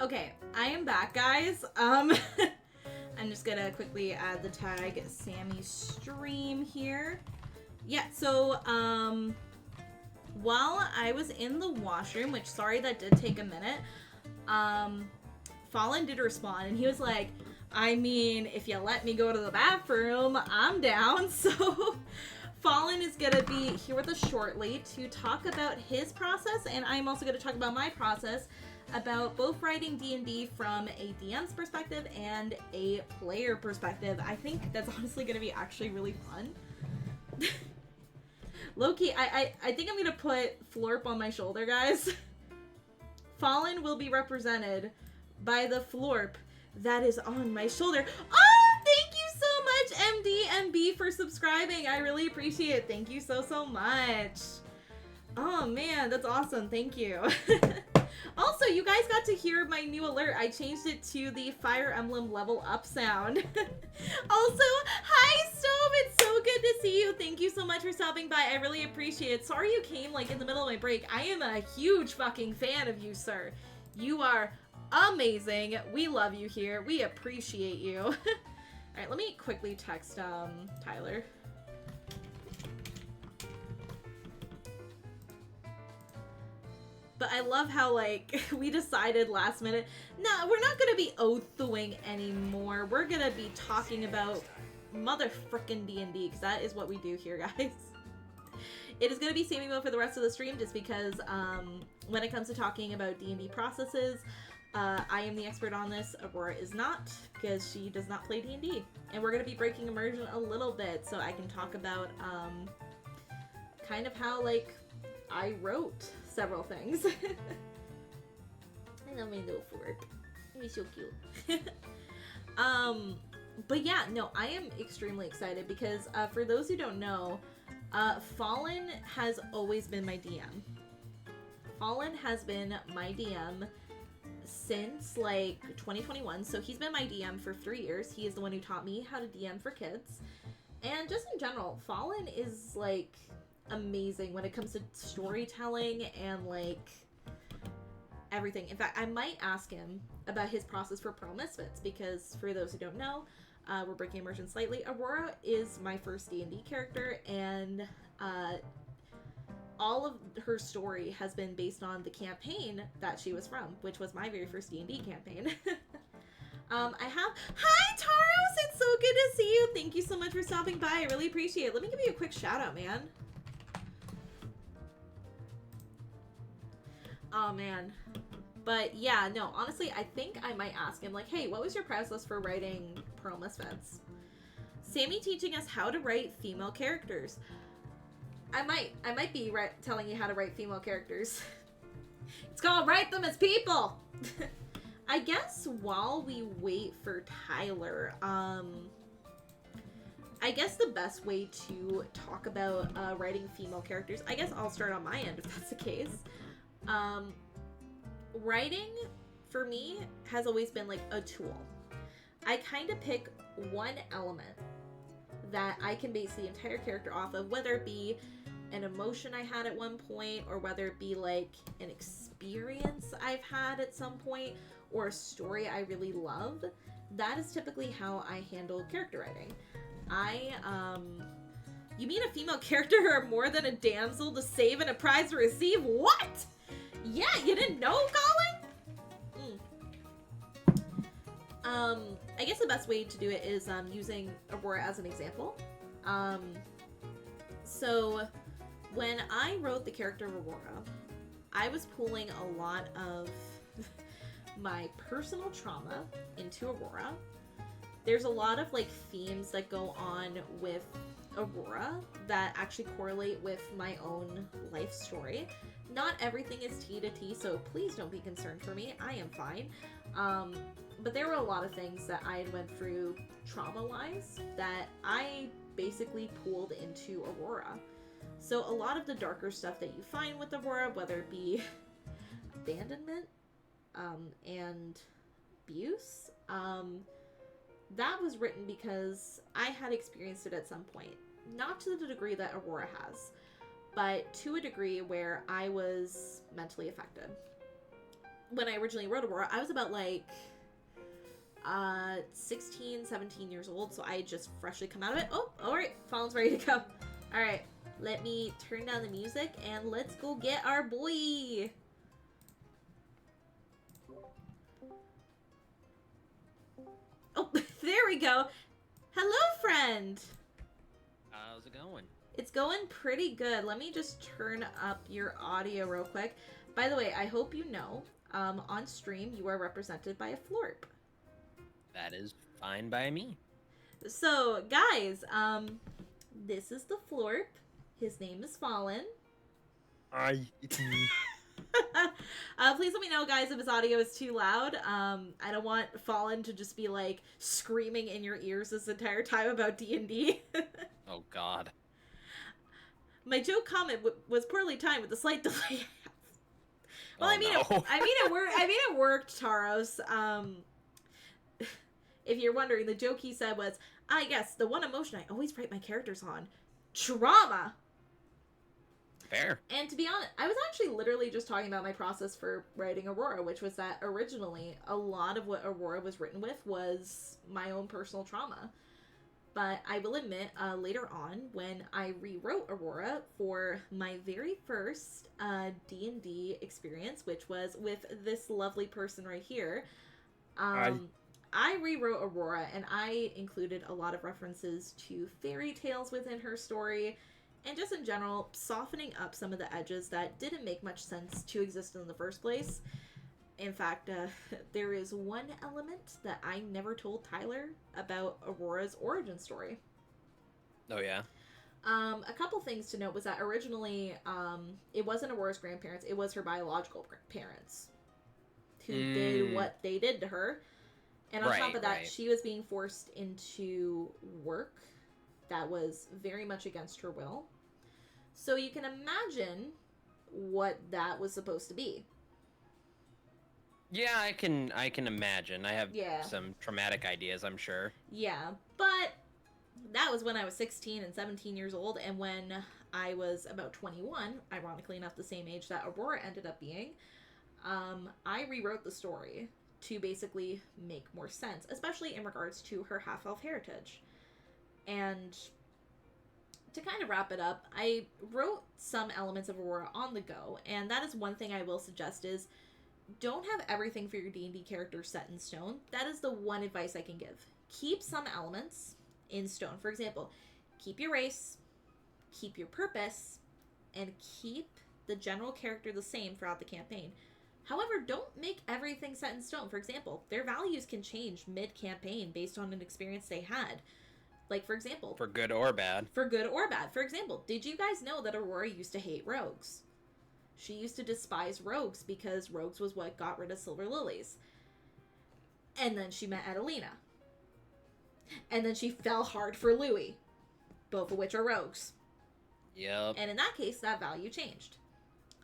Okay, I am back, guys. I'm just gonna quickly add the tag Sammy stream here. Yeah, so, while I was in the washroom, which, sorry, that did take a minute, Fallen did respond, and he was like, I mean, if you let me go to the bathroom, I'm down. So Fallen is gonna be here with us shortly to talk about his process, and I'm also gonna talk about my process about both writing D&D from a DM's perspective and a player perspective. I think that's honestly gonna be actually really fun. Low-key, I think I'm gonna put Florp on my shoulder, guys. Fallen will be represented by the Florp that is on my shoulder. Oh, thank you so much, MDMB, for subscribing. I really appreciate it. Thank you so much. Oh, man, that's awesome. Thank you. Also, you guys got to hear my new alert. I changed it to the Fire Emblem level up sound. Also, hi, Stove. It's so good to see you. Thank you so much for stopping by. I really appreciate it. Sorry you came, like, in the middle of my break. I am a huge fucking fan of you, sir. You are amazing. We love you here. We appreciate you. All right, let me quickly text Tyler. But I love how, like, we decided last minute, no, we're not gonna be oathing anymore. We're gonna be talking about motherfucking D&D, because that is what we do here, guys. It is gonna be Sammy mode for the rest of the stream, just because when it comes to talking about D&D processes, I am the expert on this. Aurora is not, because she does not play D&D. And we're going to be breaking immersion a little bit, so I can talk about kind of how, like, I wrote several things. I love my little fork. He's so cute. But yeah, no, I am extremely excited because for those who don't know, Fallen has always been my DM. Fallen has been my DM since like 2021, so he's been my DM for 3 years. He is the one who taught me how to DM for kids, and just in general, Fallen is like amazing when it comes to storytelling and like everything. In fact, I might ask him about his process for Pro Misfits, because for those who don't know, we're breaking immersion slightly. Aurora is my first D&D character, and all of her story has been based on the campaign that she was from, which was my very first D&D campaign. Hi, Taros! It's so good to see you! Thank you so much for stopping by. I really appreciate it. Let me give you a quick shout out, man. Oh, man. But yeah, no, honestly, I think I might ask him, like, hey, what was your process for writing Pro Misfits? Sammy teaching us how to write female characters. I might be telling you how to write female characters. It's called Write Them as People. I guess while we wait for Tyler, I guess the best way to talk about writing female characters, I guess I'll start on my end if that's the case. Writing, for me, has always been like a tool. I kind of pick one element that I can base the entire character off of, whether it be an emotion I had at one point, or whether it be like an experience I've had at some point, or a story I really love. That is typically how I handle character writing. You mean a female character or more than a damsel to save and a prize to receive? What? Yeah, you didn't know, Colin? I guess the best way to do it is using Aurora as an example. So when I wrote the character of Aurora, I was pulling a lot of my personal trauma into Aurora. There's a lot of like themes that go on with Aurora that actually correlate with my own life story. Not everything is T to T, so please don't be concerned for me. I am fine. But there were a lot of things that I had went through trauma-wise that I basically pulled into Aurora. So a lot of the darker stuff that you find with Aurora, whether it be abandonment and abuse, that was written because I had experienced it at some point. Not to the degree that Aurora has, but to a degree where I was mentally affected. when I originally wrote Aurora, I was about like 16, 17 years old, so I had just freshly come out of it. Oh, all right, Fallen's ready to go. All right, let me turn down the music and let's go get our boy. Oh, there we go. Hello, friend. How's it going? It's going pretty good. Let me just turn up your audio real quick. By the way, I hope you know, on stream, you are represented by a florp. That is fine by me. So, guys, this is the florp. His name is Fallen. It's me. Please let me know, guys, if his audio is too loud. I don't want Fallen to just be, like, screaming in your ears this entire time about D&D. Oh, God. My joke comment was poorly timed with the slight delay. Well, Oh, I mean, no. it worked, Taros. If you're wondering, the joke he said was, yes, the one emotion I always write my characters on, trauma. Fair. And to be honest, I was actually literally just talking about my process for writing Aurora, which was that originally a lot of what Aurora was written with was my own personal trauma. But I will admit, later on, when I rewrote Aurora for my very first D&D experience, which was with this lovely person right here, I rewrote Aurora, and I included a lot of references to fairy tales within her story, and just in general, softening up some of the edges that didn't make much sense to exist in the first place. In fact, there is one element that I never told Tyler about Aurora's origin story. Oh, yeah? A couple things to note was that originally, it wasn't Aurora's grandparents, it was her biological parents who did what they did to her. And on top of that, she was being forced into work that was very much against her will. So you can imagine what that was supposed to be. Yeah, I can imagine. I have some traumatic ideas, I'm sure. Yeah, but that was when I was 16 and 17 years old, and when I was about 21, ironically enough the same age that Aurora ended up being, I rewrote the story to basically make more sense, especially in regards to her half-elf heritage. And to kind of wrap it up, I wrote some elements of Aurora on the go, and that is one thing I will suggest is don't have everything for your D&D character set in stone. That is the one advice I can give. Keep some elements in stone. For example, keep your race, keep your purpose, and keep the general character the same throughout the campaign. However, don't make everything set in stone. For example, their values can change mid-campaign based on an experience they had. Like, for example... For good or bad. For good or bad. For example, did you guys know that Aurora used to hate rogues? She used to despise rogues because rogues was what got rid of Silver Lilies. And then she met Adelina. And then she fell hard for Louis. Both of which are rogues. Yep. And in that case, that value changed.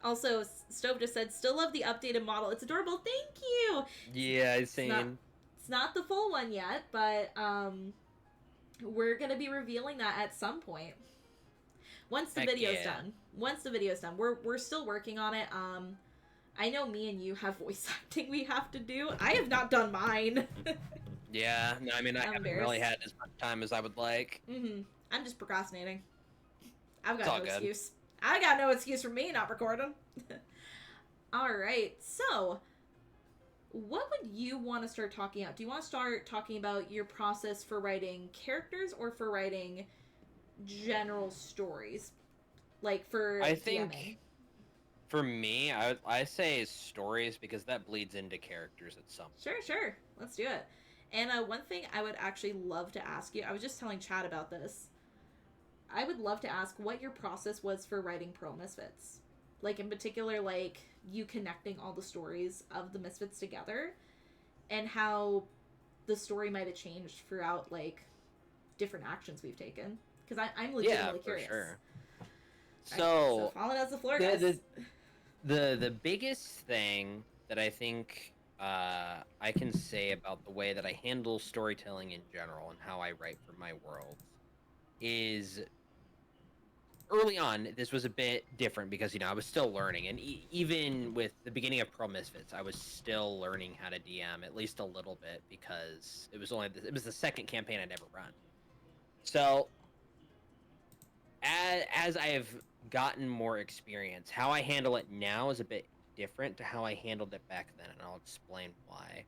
Also, Stove just said, still love the updated model. It's adorable. Thank you! Yeah, I've seen. It's not the full one yet, but we're going to be revealing that at some point. Once the video's done. Once the video's done. We're still working on it. I know me and you have voice acting we have to do. I have not done mine. Yeah, no, I mean, I haven't really had as much time as I would like. I'm just procrastinating. I've got no excuse. I got no excuse for me not recording. Alright, so what would you want to start talking about? Do you want to start talking about your process for writing characters or for writing general stories? Like for I think DMing? For me, I say stories because that bleeds into characters at some point. Sure. Let's do it. And one thing I would actually love to ask you, I was just telling Chad about this. I would love to ask what your process was for writing Pro Misfits. Like, in particular, like, you connecting all the stories of the Misfits together and how the story might have changed throughout, like, different actions we've taken. Because I'm legitimately curious. For sure. So Fallen as the floor, guys. The biggest thing that I think I can say about the way that I handle storytelling in general and how I write for my worlds is early on, this was a bit different because, I was still learning. And even with the beginning of Pro Misfits, I was still learning how to DM, at least a little bit, because it was the second campaign I'd ever run. So, as I have gotten more experience, how I handle it now is a bit different to how I handled it back then, and I'll explain why.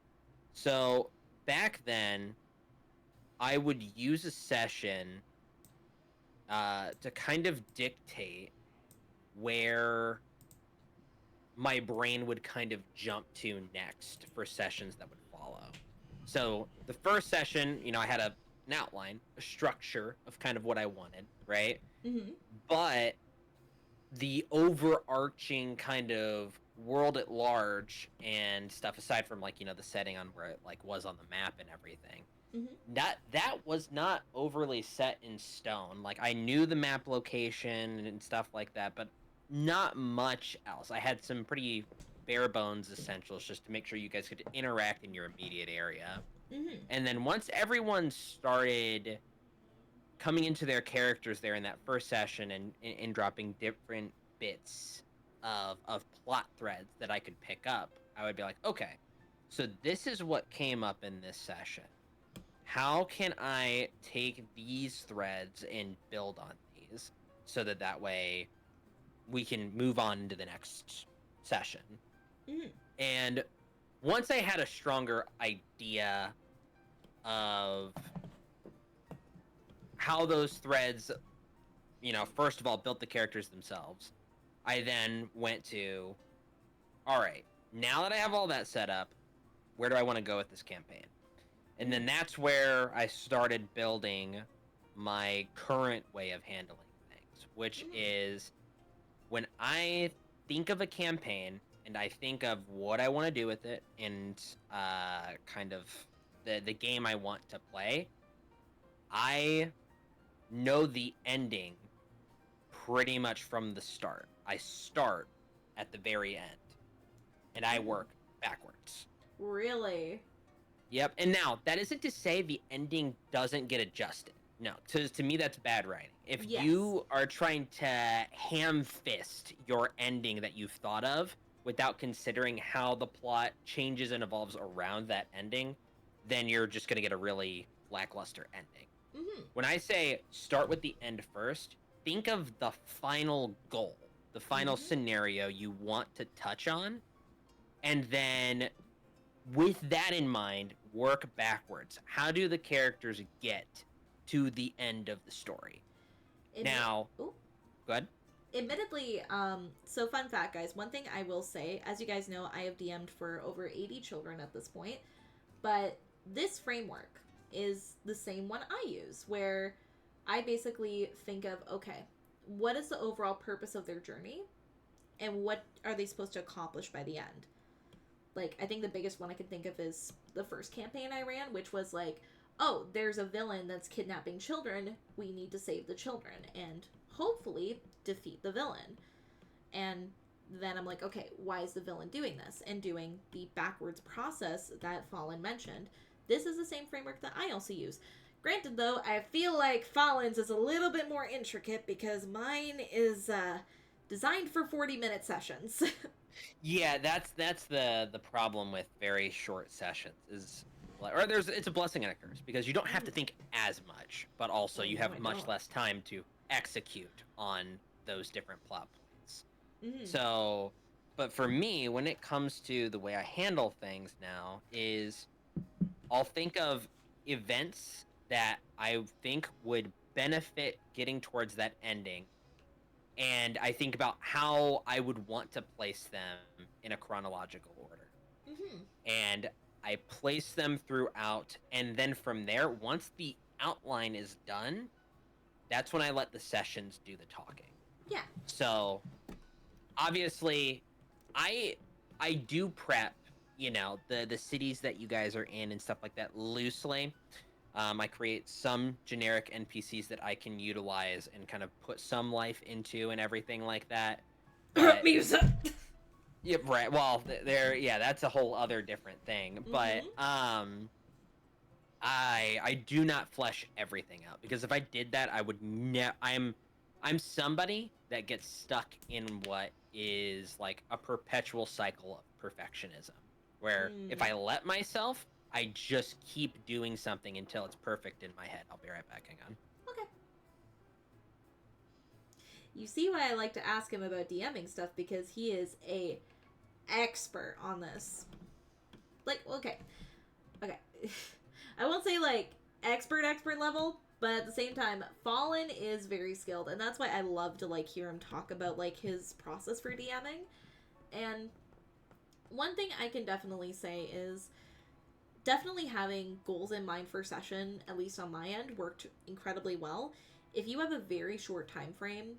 So, back then, I would use a session to kind of dictate where my brain would kind of jump to next for sessions that would follow. So the first session, I had an outline, a structure of kind of what I wanted, right? Mm-hmm. But the overarching kind of world at large and stuff, aside from the setting on where it was on the map and everything, Mm-hmm. that was not overly set in stone. I knew the map location and stuff like that, but not much else. I had some pretty bare bones essentials just to make sure you guys could interact in your immediate area. Mm-hmm. And then once everyone started coming into their characters there in that first session and dropping different bits of plot threads that I could pick up, I would be like, okay, so this is what came up in this session. How can I take these threads and build on these so that way we can move on into the next session? Mm-hmm. And once I had a stronger idea of how those threads, first of all, built the characters themselves, I then went to, all right, now that I have all that set up, where do I want to go with this campaign? And then that's where I started building my current way of handling things, which is when I think of a campaign and I think of what I want to do with it and kind of the game I want to play, I know the ending pretty much from the start. I start at the very end and I work backwards. Really? Yep. And now, that isn't to say the ending doesn't get adjusted. No, to me, that's bad writing. If you are trying to ham fist your ending that you've thought of without considering how the plot changes and evolves around that ending, then you're just going to get a really lackluster ending. Mm-hmm. When I say start with the end first, think of the final goal, the final scenario you want to touch on, and then with that in mind, work backwards. How do the characters get to the end of the story? Now, go ahead. Admittedly, so fun fact, guys, one thing I will say, as you guys know, I have DM'd for over 80 children at this point, but this framework is the same one I use, where I basically think of, okay, what is the overall purpose of their journey, and what are they supposed to accomplish by the end? I think the biggest one I can think of is the first campaign I ran, which was oh, there's a villain that's kidnapping children. We need to save the children and hopefully defeat the villain. And then I'm like, okay, why is the villain doing this? And doing the backwards process that Fallen mentioned. This is the same framework that I also use. Granted, though, I feel like Fallen's is a little bit more intricate because mine is designed for 40-minute sessions. Yeah, that's the problem with very short sessions it's a blessing and a curse because you don't have to think as much, but also you have much less time to execute on those different plot points. Mm-hmm. So, but for me, when it comes to the way I handle things now is I'll think of events that I think would benefit getting towards that ending, and I think about how I would want to place them in a chronological order. Mm-hmm. And I place them throughout, and then from there, once the outline is done, that's when I let the sessions do the talking. Yeah. So, obviously, I do prep, the cities that you guys are in and stuff like that loosely. I create some generic NPCs that I can utilize and kind of put some life into and everything like that. But, Music. Yep, right. Well, that's a whole other different thing. Mm-hmm. But I do not flesh everything out because if I did that, I would I'm I'm somebody that gets stuck in what is like a perpetual cycle of perfectionism, where if I let myself, I just keep doing something until it's perfect in my head. I'll be right back. Hang on. Okay. You see why I like to ask him about DMing stuff, because he is a expert on this. Like, okay. I won't say like expert level, but at the same time, Fallen is very skilled, and that's why I love to like hear him talk about like his process for DMing. And one thing I can definitely say is definitely having goals in mind for session, at least on my end, worked incredibly well. If you have a very short time frame,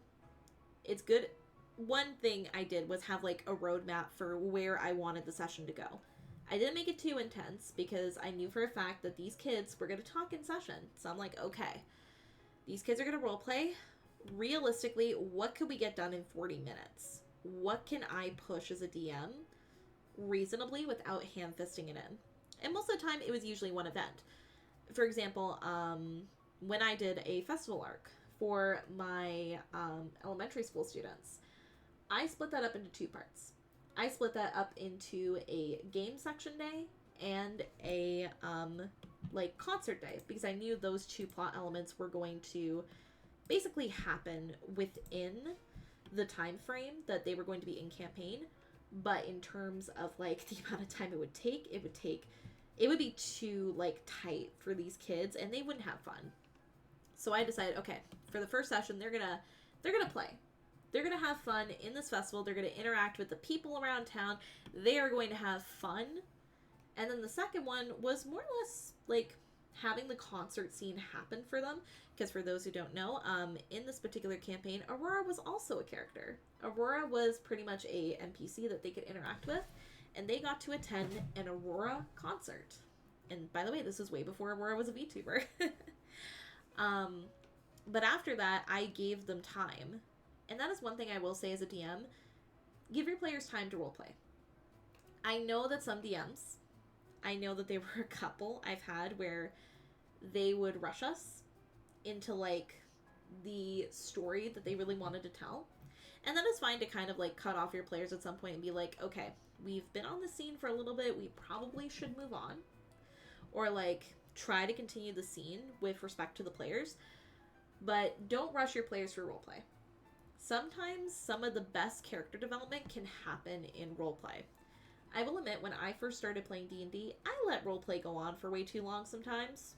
it's good. One thing I did was have like a roadmap for where I wanted the session to go. I didn't make it too intense because I knew for a fact that these kids were going to talk in session. So I'm like, okay, these kids are going to roleplay. Realistically, what could we get done in 40 minutes? What can I push as a DM reasonably without hand fisting it in? And most of the time, it was usually one event. For example, when I did a festival arc for my elementary school students, I split that up into 2 parts. I split that up into a game section day and a like concert day, because I knew those 2 plot elements were going to basically happen within the time frame that they were going to be in campaign. But in terms of like the amount of time it would be too like tight for these kids, and they wouldn't have fun. So I decided, okay, for the first session, they're gonna play. They're going to have fun in this festival. They're going to interact with the people around town. They are going to have fun. And then the second one was more or less like having the concert scene happen for them. Because for those who don't know, in this particular campaign, Aurora was also a character. Aurora was pretty much a NPC that they could interact with. And they got to attend an Aurora concert. And by the way, this was way before Aurora was a VTuber. But after that, I gave them time. And that is one thing I will say as a DM. Give your players time to roleplay. I know that some DMs, I know that they were a couple I've had where they would rush us into like the story that they really wanted to tell. And that is fine to kind of like cut off your players at some point and be like, okay, we've been on the scene for a little bit. We probably should move on. Or like try to continue the scene with respect to the players. But don't rush your players through roleplay. Sometimes some of the best character development can happen in roleplay. I will admit, when I first started playing D&D, I let roleplay go on for way too long sometimes.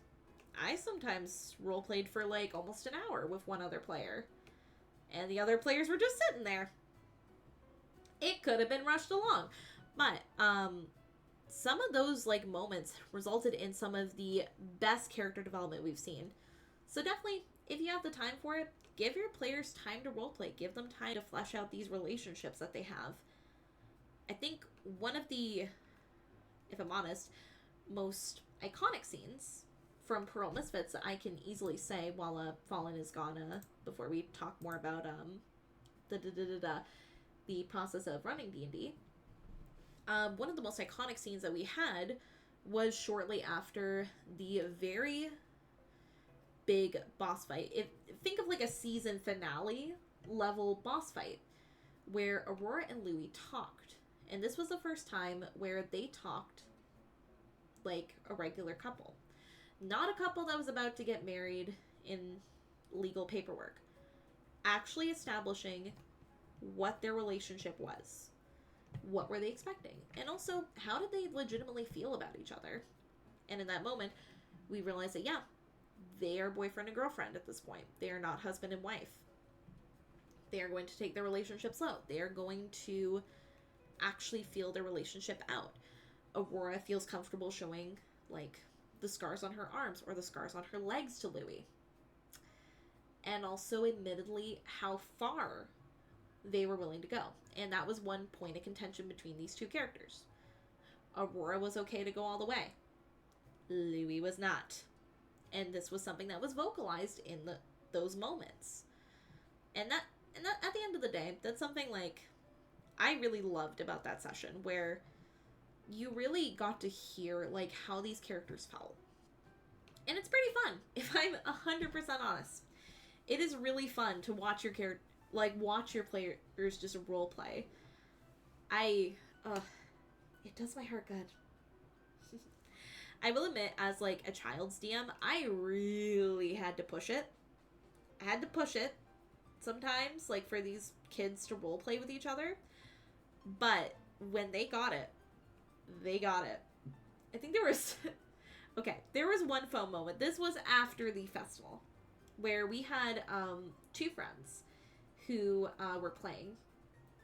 I sometimes roleplayed for like almost an hour with one other player. And the other players were just sitting there. It could have been rushed along. But, some of those like moments resulted in some of the best character development we've seen. So definitely, if you have the time for it, give your players time to roleplay. Give them time to flesh out these relationships that they have. I think one of the, if I'm honest, most iconic scenes from Pearl Misfits that I can easily say while Fallen is gone, before we talk more about the process of running D&D. One of the most iconic scenes that we had was shortly after the very big boss fight. Think of like a season finale level boss fight where Aurora and Louis talked. And this was the first time where they talked like a regular couple. Not a couple that was about to get married in legal paperwork. Actually establishing what their relationship was. What were they expecting? And also, how did they legitimately feel about each other? And in that moment, we realized that, yeah, they are boyfriend and girlfriend at this point. They are not husband and wife. They are going to take their relationship slow. They are going to actually feel their relationship out. Aurora feels comfortable showing, like, the scars on her arms or the scars on her legs to Louis. And also, admittedly, how far they were willing to go. And that was one point of contention between these two characters. Aurora was okay to go all the way. Louis was not. And this was something that was vocalized in those moments. And that at the end of the day, that's something like I really loved about that session, where you really got to hear like how these characters felt. And it's pretty fun, if I'm 100% honest. It is really fun to watch your watch your players just role play. It does my heart good. I will admit, as like a child's DM, I really had to push it. I had to push it sometimes, like for these kids to role play with each other. But when they got it, they got it. I think there was okay, there was one fun moment. This was after the festival where we had two friends who were playing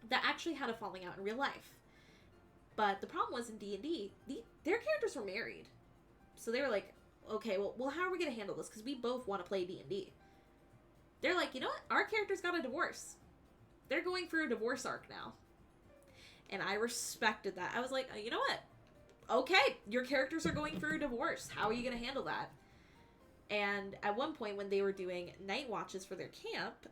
that actually had a falling out in real life. But the problem was in D&D, their characters were married. So they were like, okay, well, how are we going to handle this? Because we both want to play D&D. They're like, you know what? Our characters got a divorce. They're going through a divorce arc now. And I respected that. I was like, you know what? Okay, your characters are going through a divorce. How are you going to handle that? And at one point when they were doing night watches for their camp,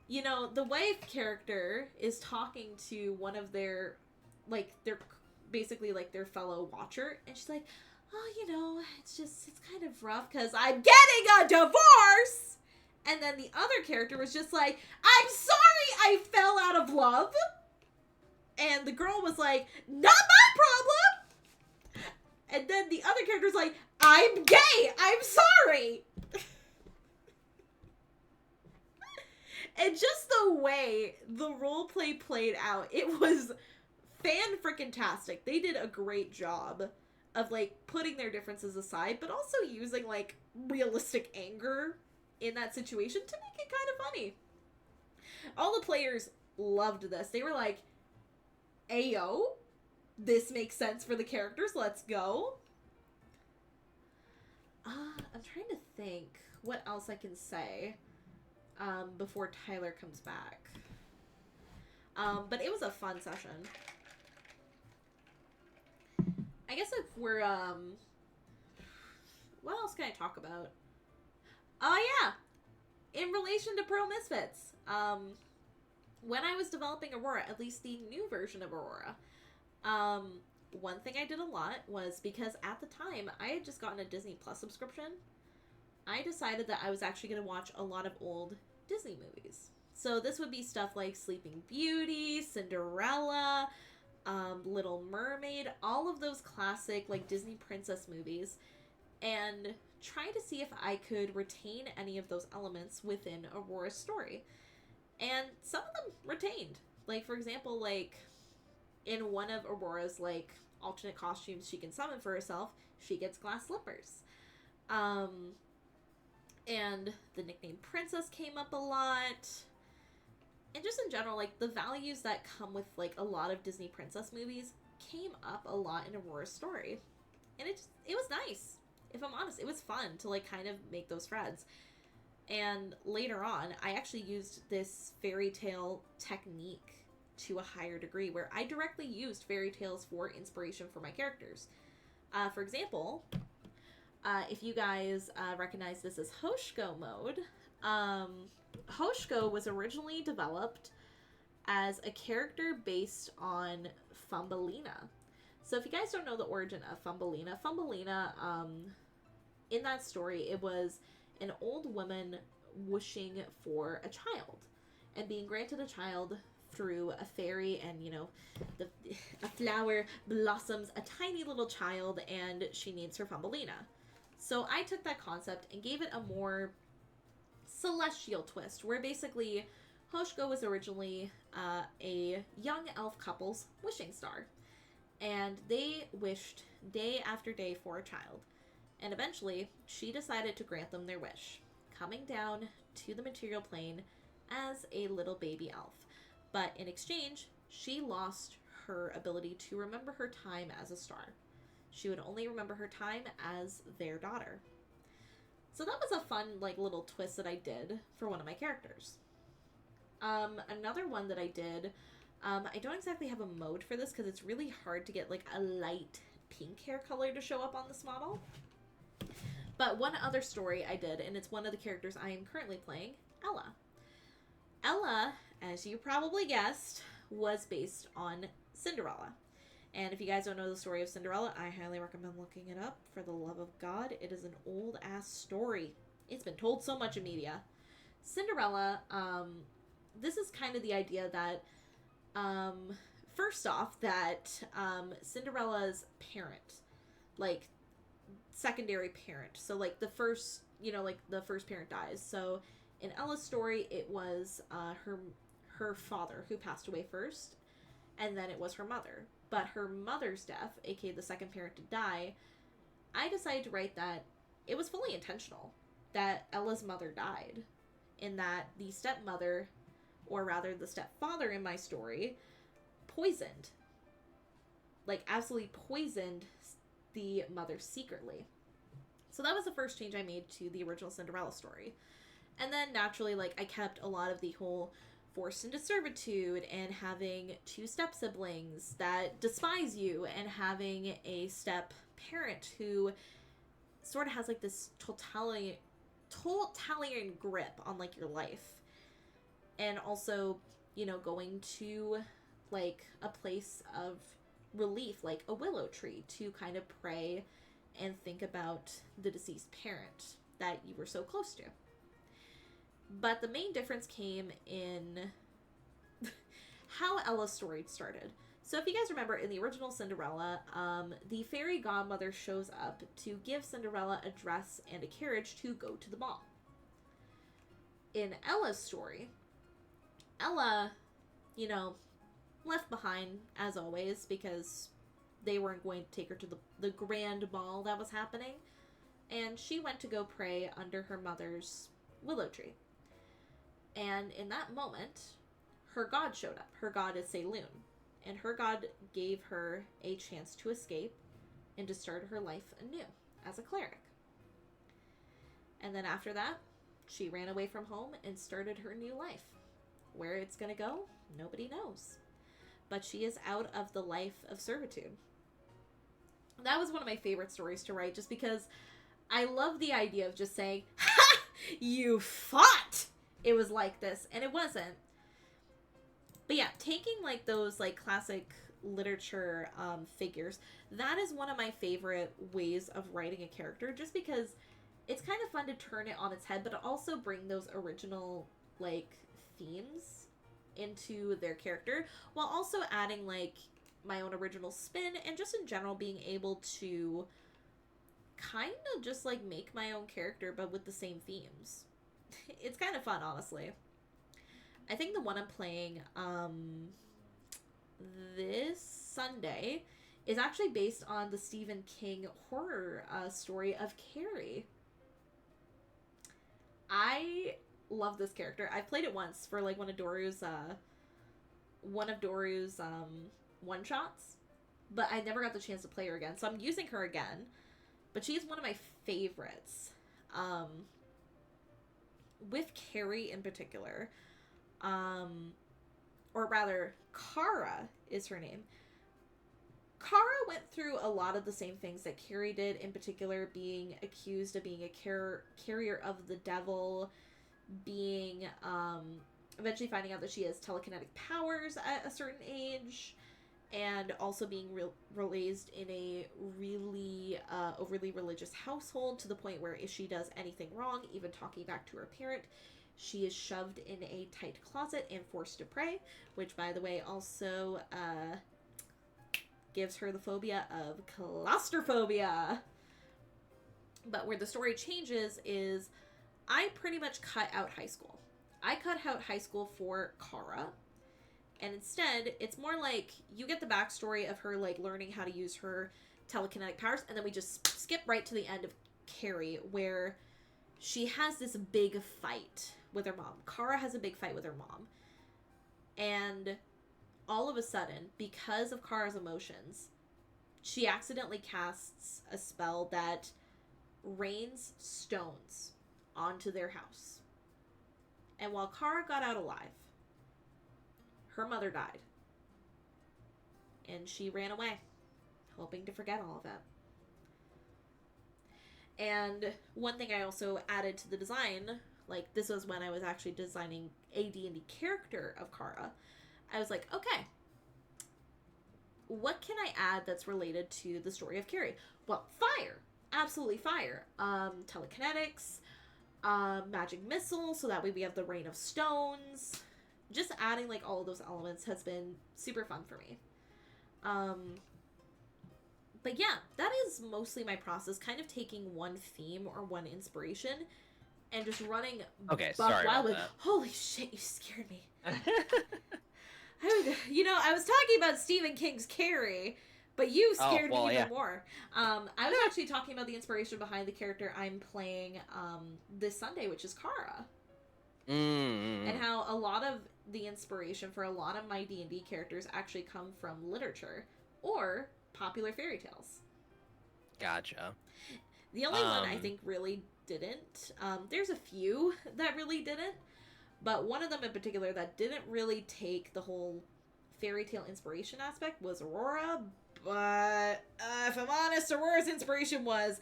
you know, the wife character is talking to one of their, like, basically like their fellow watcher, and she's like, oh, you know, it's kind of rough because I'm getting a divorce. And then the other character was just like, I'm sorry I fell out of love. And the girl was like, not my problem. And then the other character was like, I'm gay. I'm sorry. And just the way the roleplay played out, it was fan-frickin-tastic. They did a great job of, like, putting their differences aside, but also using, like, realistic anger in that situation to make it kind of funny. All the players loved this. They were like, ayo, this makes sense for the characters, let's go. I'm trying to think what else I can say before Tyler comes back. But it was a fun session. I guess if we're, what else can I talk about? Oh, yeah. In relation to Pearl Misfits, when I was developing Aurora, at least the new version of Aurora, one thing I did a lot was, because at the time, I had just gotten a Disney Plus subscription, I decided that I was actually going to watch a lot of old Disney movies. So this would be stuff like Sleeping Beauty, Cinderella, Little Mermaid, all of those classic, like, Disney princess movies, and try to see if I could retain any of those elements within Aurora's story. And some of them retained. Like, for example, like, in one of Aurora's, like, alternate costumes she can summon for herself, she gets glass slippers. And the nickname Princess came up a lot. And just in general, like, the values that come with, like, a lot of Disney princess movies came up a lot in Aurora's story. And it was nice. If I'm honest, it was fun to, like, kind of make those threads. And later on, I actually used this fairy tale technique to a higher degree, where I directly used fairy tales for inspiration for my characters. For example, if you guys recognize this as Hoshko mode, Hoshko was originally developed as a character based on Thumbelina. So if you guys don't know the origin of Thumbelina, in that story, it was an old woman wishing for a child and being granted a child through a fairy, and, you know, a flower blossoms a tiny little child, and she names her Thumbelina. So I took that concept and gave it a more celestial twist, where basically Hoshko was originally a young elf couple's wishing star, and they wished day after day for a child, and eventually she decided to grant them their wish, coming down to the material plane as a little baby elf. But in exchange, she lost her ability to remember her time as a star. She would only remember her time as their daughter. So that was a fun, like, little twist that I did for one of my characters. Another one that I did, I don't exactly have a mode for this because it's really hard to get, like, a light pink hair color to show up on this model. But one other story I did, and it's one of the characters I am currently playing, Ella. Ella, as you probably guessed, was based on Cinderella. And if you guys don't know the story of Cinderella, I highly recommend looking it up. For the love of God, it is an old-ass story. It's been told so much in media. Cinderella, this is kind of the idea that, first off, that Cinderella's parent, like, secondary parent, so, like, the first, the first parent dies. So, in Ella's story, it was her father who passed away first, and then it was her mother. But her mother's death, aka the second parent to die, I decided to write that it was fully intentional that Ella's mother died, in that the stepmother, or rather the stepfather in my story, poisoned. Like, absolutely poisoned the mother secretly. So that was the first change I made to the original Cinderella story. And then, naturally, like, I kept a lot of the whole forced into servitude and having two step-siblings that despise you and having a step-parent who sort of has, like, this totalitarian grip on, like, your life. And also, going to, like, a place of relief, like a willow tree, to kind of pray and think about the deceased parent that you were so close to. But the main difference came in how Ella's story started. So if you guys remember, in the original Cinderella, the fairy godmother shows up to give Cinderella a dress and a carriage to go to the ball. In Ella's story, Ella, left behind, as always, because they weren't going to take her to the grand ball that was happening. And she went to go pray under her mother's willow tree. And in that moment, her god showed up. Her god is Saloon. And her god gave her a chance to escape and to start her life anew as a cleric. And then after that, she ran away from home and started her new life. Where it's going to go, nobody knows. But she is out of the life of servitude. That was one of my favorite stories to write, just because I love the idea of just saying, "Ha! You fought!" It was like this, and it wasn't. But yeah, taking, like, those, like, classic literature figures, that is one of my favorite ways of writing a character, just because it's kind of fun to turn it on its head, but also bring those original, like, themes into their character, while also adding, like, my own original spin, and just in general being able to kind of just, like, make my own character, but with the same themes. It's kind of fun, honestly. I think the one I'm playing this Sunday is actually based on the Stephen King horror story of Carrie. I love this character. I've played it once for, like, one of Doru's one-shots, but I never got the chance to play her again, so I'm using her again. But she's one of my favorites. With Carrie in particular, or rather, Kara is her name. Kara went through a lot of the same things that Carrie did, in particular being accused of being a carrier of the devil, being, eventually finding out that she has telekinetic powers at a certain age, and also being raised in a really overly religious household, to the point where if she does anything wrong, even talking back to her parent, she is shoved in a tight closet and forced to pray, which, by the way, also gives her the phobia of claustrophobia. But where the story changes is I pretty much cut out high school. I cut out high school for Kara. And instead, it's more like you get the backstory of her, like, learning how to use her telekinetic powers, and then we just skip right to the end of Carrie, where she has this big fight with her mom. Kara has a big fight with her mom. And all of a sudden, because of Kara's emotions, she accidentally casts a spell that rains stones onto their house. And while Kara got out alive, her mother died. And she ran away, hoping to forget all of that. And one thing I also added to the design, like, this was when I was actually designing a D&D character of Kara. I was like, okay, what can I add that's related to the story of Carrie? Well, fire. Absolutely fire. Telekinetics, magic missile, so that way we have the Rain of Stones. Just adding, like, all of those elements has been super fun for me. But yeah, that is mostly my process, kind of taking one theme or one inspiration and just running Okay, buck sorry wild about with, that. holy shit, you scared me. I was talking about Stephen King's Carrie, but you scared me even more. I was actually talking about the inspiration behind the character I'm playing this Sunday, which is Kara. And how a lot of the inspiration for a lot of my D&D characters actually come from literature or popular fairy tales. Gotcha. The only one I think really didn't, there's a few that really didn't, but one of them in particular that didn't really take the whole fairy tale inspiration aspect was Aurora. But if I'm honest, Aurora's inspiration was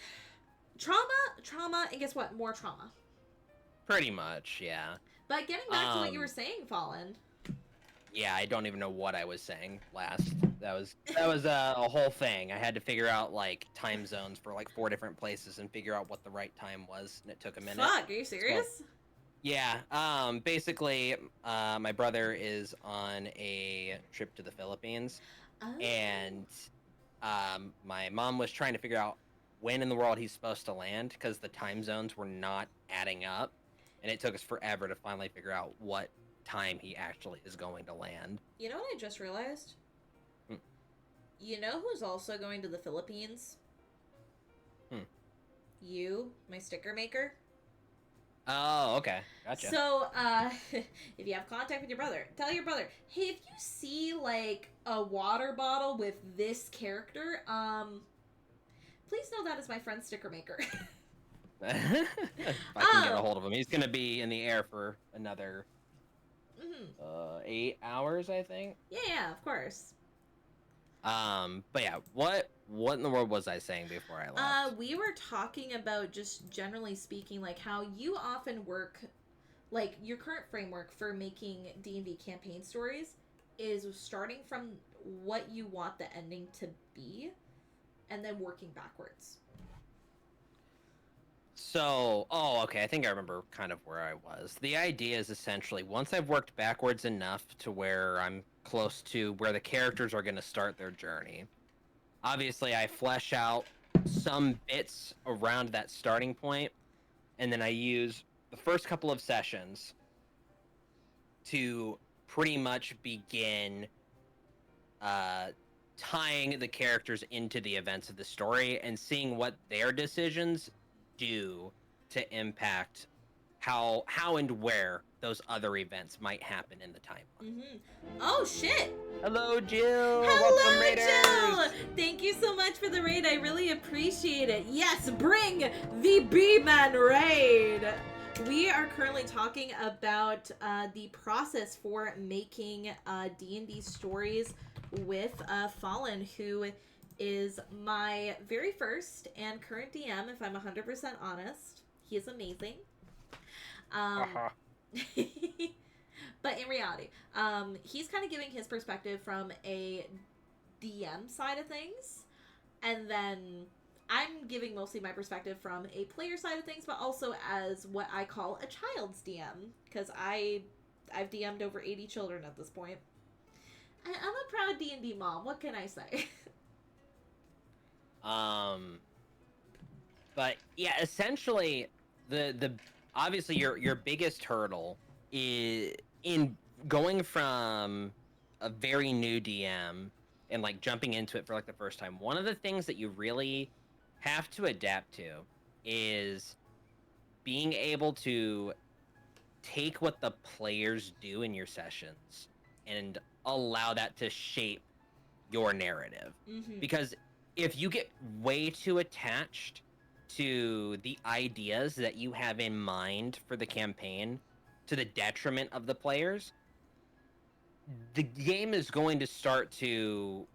trauma, and guess what? More trauma. Pretty much, yeah. But getting back to what you were saying, Fallen. Yeah, I don't even know what I was saying last. That was a whole thing. I had to figure out, like, time zones for, like, 4 different places and figure out what the right time was, and it took a minute. Fuck, are you serious? So, yeah, basically, my brother is on a trip to the Philippines, and my mom was trying to figure out when in the world he's supposed to land, because the time zones were not adding up, and it took us forever to finally figure out what time he actually is going to land. You know what I just realized? You know who's also going to the Philippines? You, my sticker maker. Oh, okay. Gotcha. So, if you have contact with your brother, tell your brother, hey, if you see, like, a water bottle with this character, please know that is my friend's sticker maker. If I can get a hold of him. He's going to be in the air for another 8 hours, I think. Yeah, of course. But yeah, what in the world was I saying before I left? We were talking about, just generally speaking, like, how you often work, like, your current framework for making D&D campaign stories is starting from what you want the ending to be, and then working backwards. So, okay, I think I remember kind of where I was. The idea is essentially, once I've worked backwards enough to where I'm close to where the characters are going to start their journey, obviously I flesh out some bits around that starting point, and then I use the first couple of sessions to pretty much begin tying the characters into the events of the story and seeing what their decisions do to impact how and where those other events might happen in the timeline. Oh shit! Hello, Jill. Hello, Welcome, Jill. Thank you so much for the raid. I really appreciate it. Yes, bring the B-Man raid. We are currently talking about the process for making D&D stories with Fallen, who is my very first and current DM, if I'm 100% honest. He is amazing. But in reality, he's kind of giving his perspective from a DM side of things, and then I'm giving mostly my perspective from a player side of things, but also as what I call a child's DM, because I've DM'd over 80 children at this point. I'm a proud D&D mom. What can I say? But yeah, essentially, the obviously your biggest hurdle is in going from a very new DM and like jumping into it for like the first time. One of the things that you really have to adapt to is being able to take what the players do in your sessions and allow that to shape your narrative. Because if you get way too attached to the ideas that you have in mind for the campaign to the detriment of the players, the game is going to start to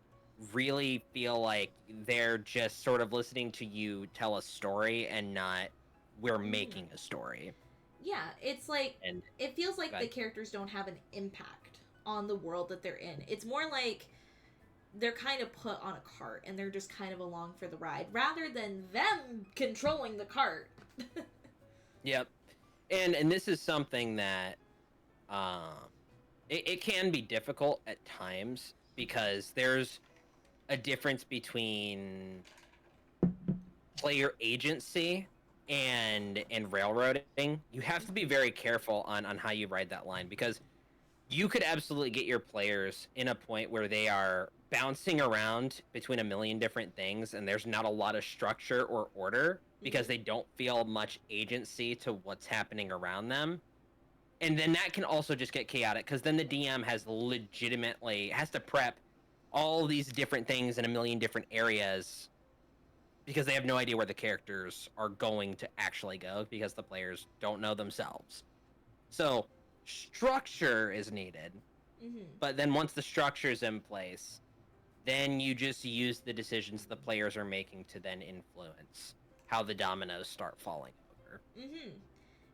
really feel like they're just sort of listening to you tell a story and not we're making a story. Yeah, it's like, it feels like the characters don't have an impact on the world that they're in. It's more like they're kind of put on a cart and they're just kind of along for the ride rather than them controlling the cart. Yep. And this is something that it can be difficult at times because there's a difference between player agency and railroading. You have to be very careful on how you ride that line, because you could absolutely get your players in a point where they are bouncing around between a million different things and there's not a lot of structure or order because they don't feel much agency to what's happening around them. And then that can also just get chaotic because then the DM has to prep all these different things in a million different areas because they have no idea where the characters are going to actually go because the players don't know themselves. So structure is needed, but then once the structure is in place, then you just use the decisions the players are making to then influence how the dominoes start falling over.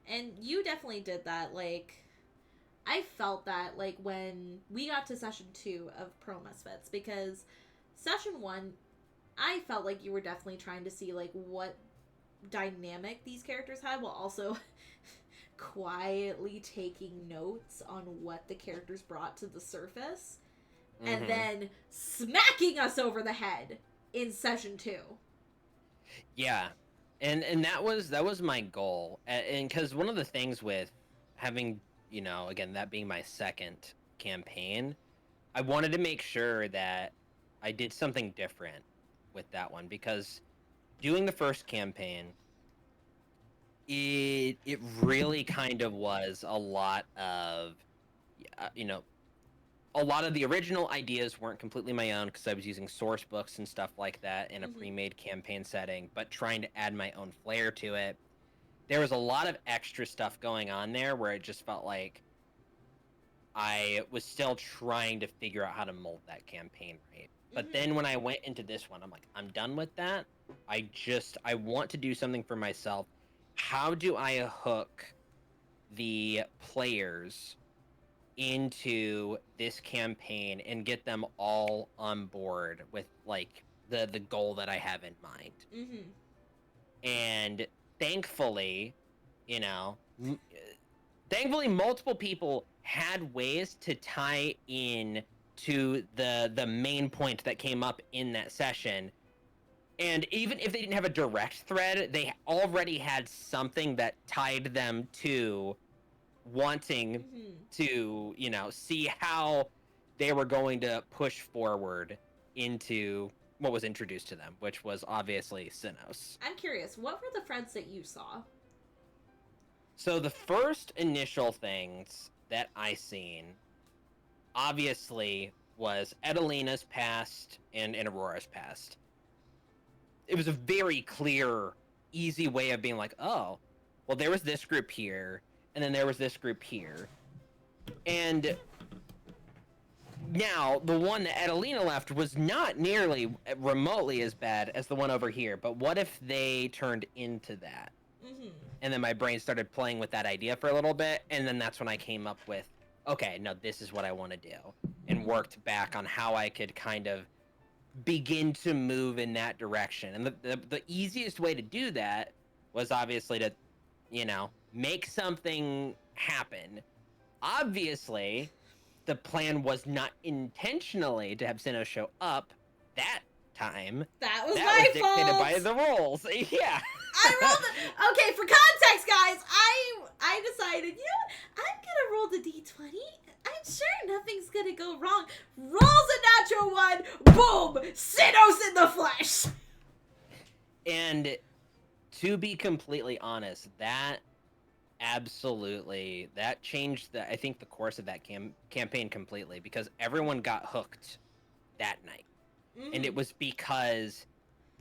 And you definitely did that. Like, I felt that, like, when we got to session 2 of Pro Misfits, because session 1, I felt like you were definitely trying to see, like, what dynamic these characters had, while also quietly taking notes on what the characters brought to the surface, and then smacking us over the head in session 2. Yeah. And that was my goal. And because one of the things with having, you know, again, that being my second campaign, I wanted to make sure that I did something different with that one, because doing the first campaign, it really kind of was a lot of, you know, a lot of the original ideas weren't completely my own because I was using source books and stuff like that in a pre-made campaign setting, but trying to add my own flair to it. There was a lot of extra stuff going on there where it just felt like I was still trying to figure out how to mold that campaign right. But then when I went into this one, I'm like, I'm done with that. I want to do something for myself. How do I hook the players into this campaign and get them all on board with, like, the goal that I have in mind? And thankfully, you know, multiple people had ways to tie in to the main point that came up in that session. And even if they didn't have a direct thread, they already had something that tied them to wanting to, you know, see how they were going to push forward into what was introduced to them, which was obviously Sinnoh. I'm curious, what were the threads that you saw? So the first initial things that I seen, obviously, was Edelina's past and Aurora's past. It was a very clear, easy way of being like, oh, well, there was this group here, and then there was this group here. And now, the one that Adelina left was not nearly remotely as bad as the one over here, but what if they turned into that? And then my brain started playing with that idea for a little bit, and then that's when I came up with, okay, no, this is what I want to do, and worked back on how I could kind of begin to move in that direction. And the easiest way to do that was obviously to, you know, make something happen. Obviously, the plan was not intentionally to have Sinnoh show up that time. That was my fault. That was dictated by the rules. Yeah. I rolled okay, for context, guys, I decided, you know what? I'm gonna roll the D20. I'm sure nothing's gonna go wrong. Rolls a natural 1. Boom! Sinnoh's in the flesh! And to be completely honest, that absolutely, that changed I think the course of that campaign completely, because everyone got hooked that night. And it was because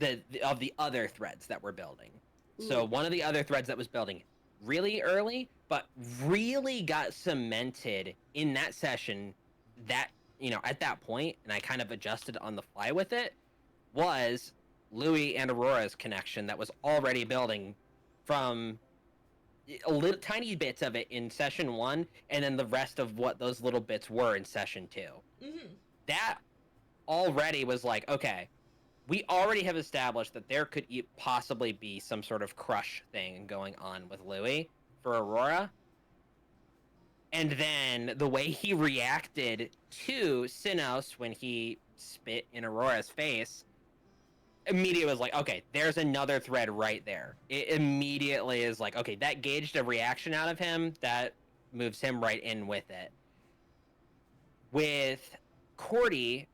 of the other threads that we're building. So one of the other threads that was building really early, but really got cemented in that session, that, you know, at that point, and I kind of adjusted on the fly with it, was Louis and Aurora's connection that was already building from tiny bits of it in session 1, and then the rest of what those little bits were in session 2. That already was like, okay, we already have established that there could possibly be some sort of crush thing going on with Louis for Aurora. And then the way he reacted to Sinos when he spit in Aurora's face, immediately was like, okay, there's another thread right there. It immediately is like, okay, that gauged a reaction out of him, that moves him right in with it. With Cordy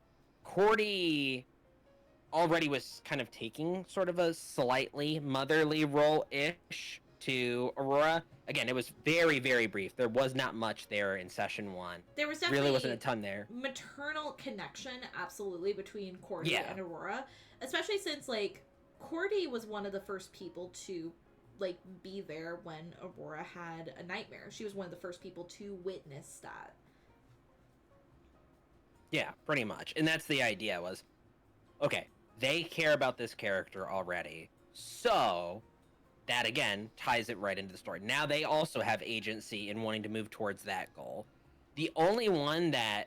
already was kind of taking sort of a slightly motherly role-ish to Aurora. Again, it was very, very brief. There was not much there in session 1. There was definitely really wasn't a ton there. Maternal connection, absolutely, between Cordy Yeah. and Aurora. Especially since, like, Cordy was one of the first people to, like, be there when Aurora had a nightmare. She was one of the first people to witness that. Yeah, pretty much. And that's the idea was, okay, they care about this character already. So that, again, ties it right into the story. Now they also have agency in wanting to move towards that goal. The only one that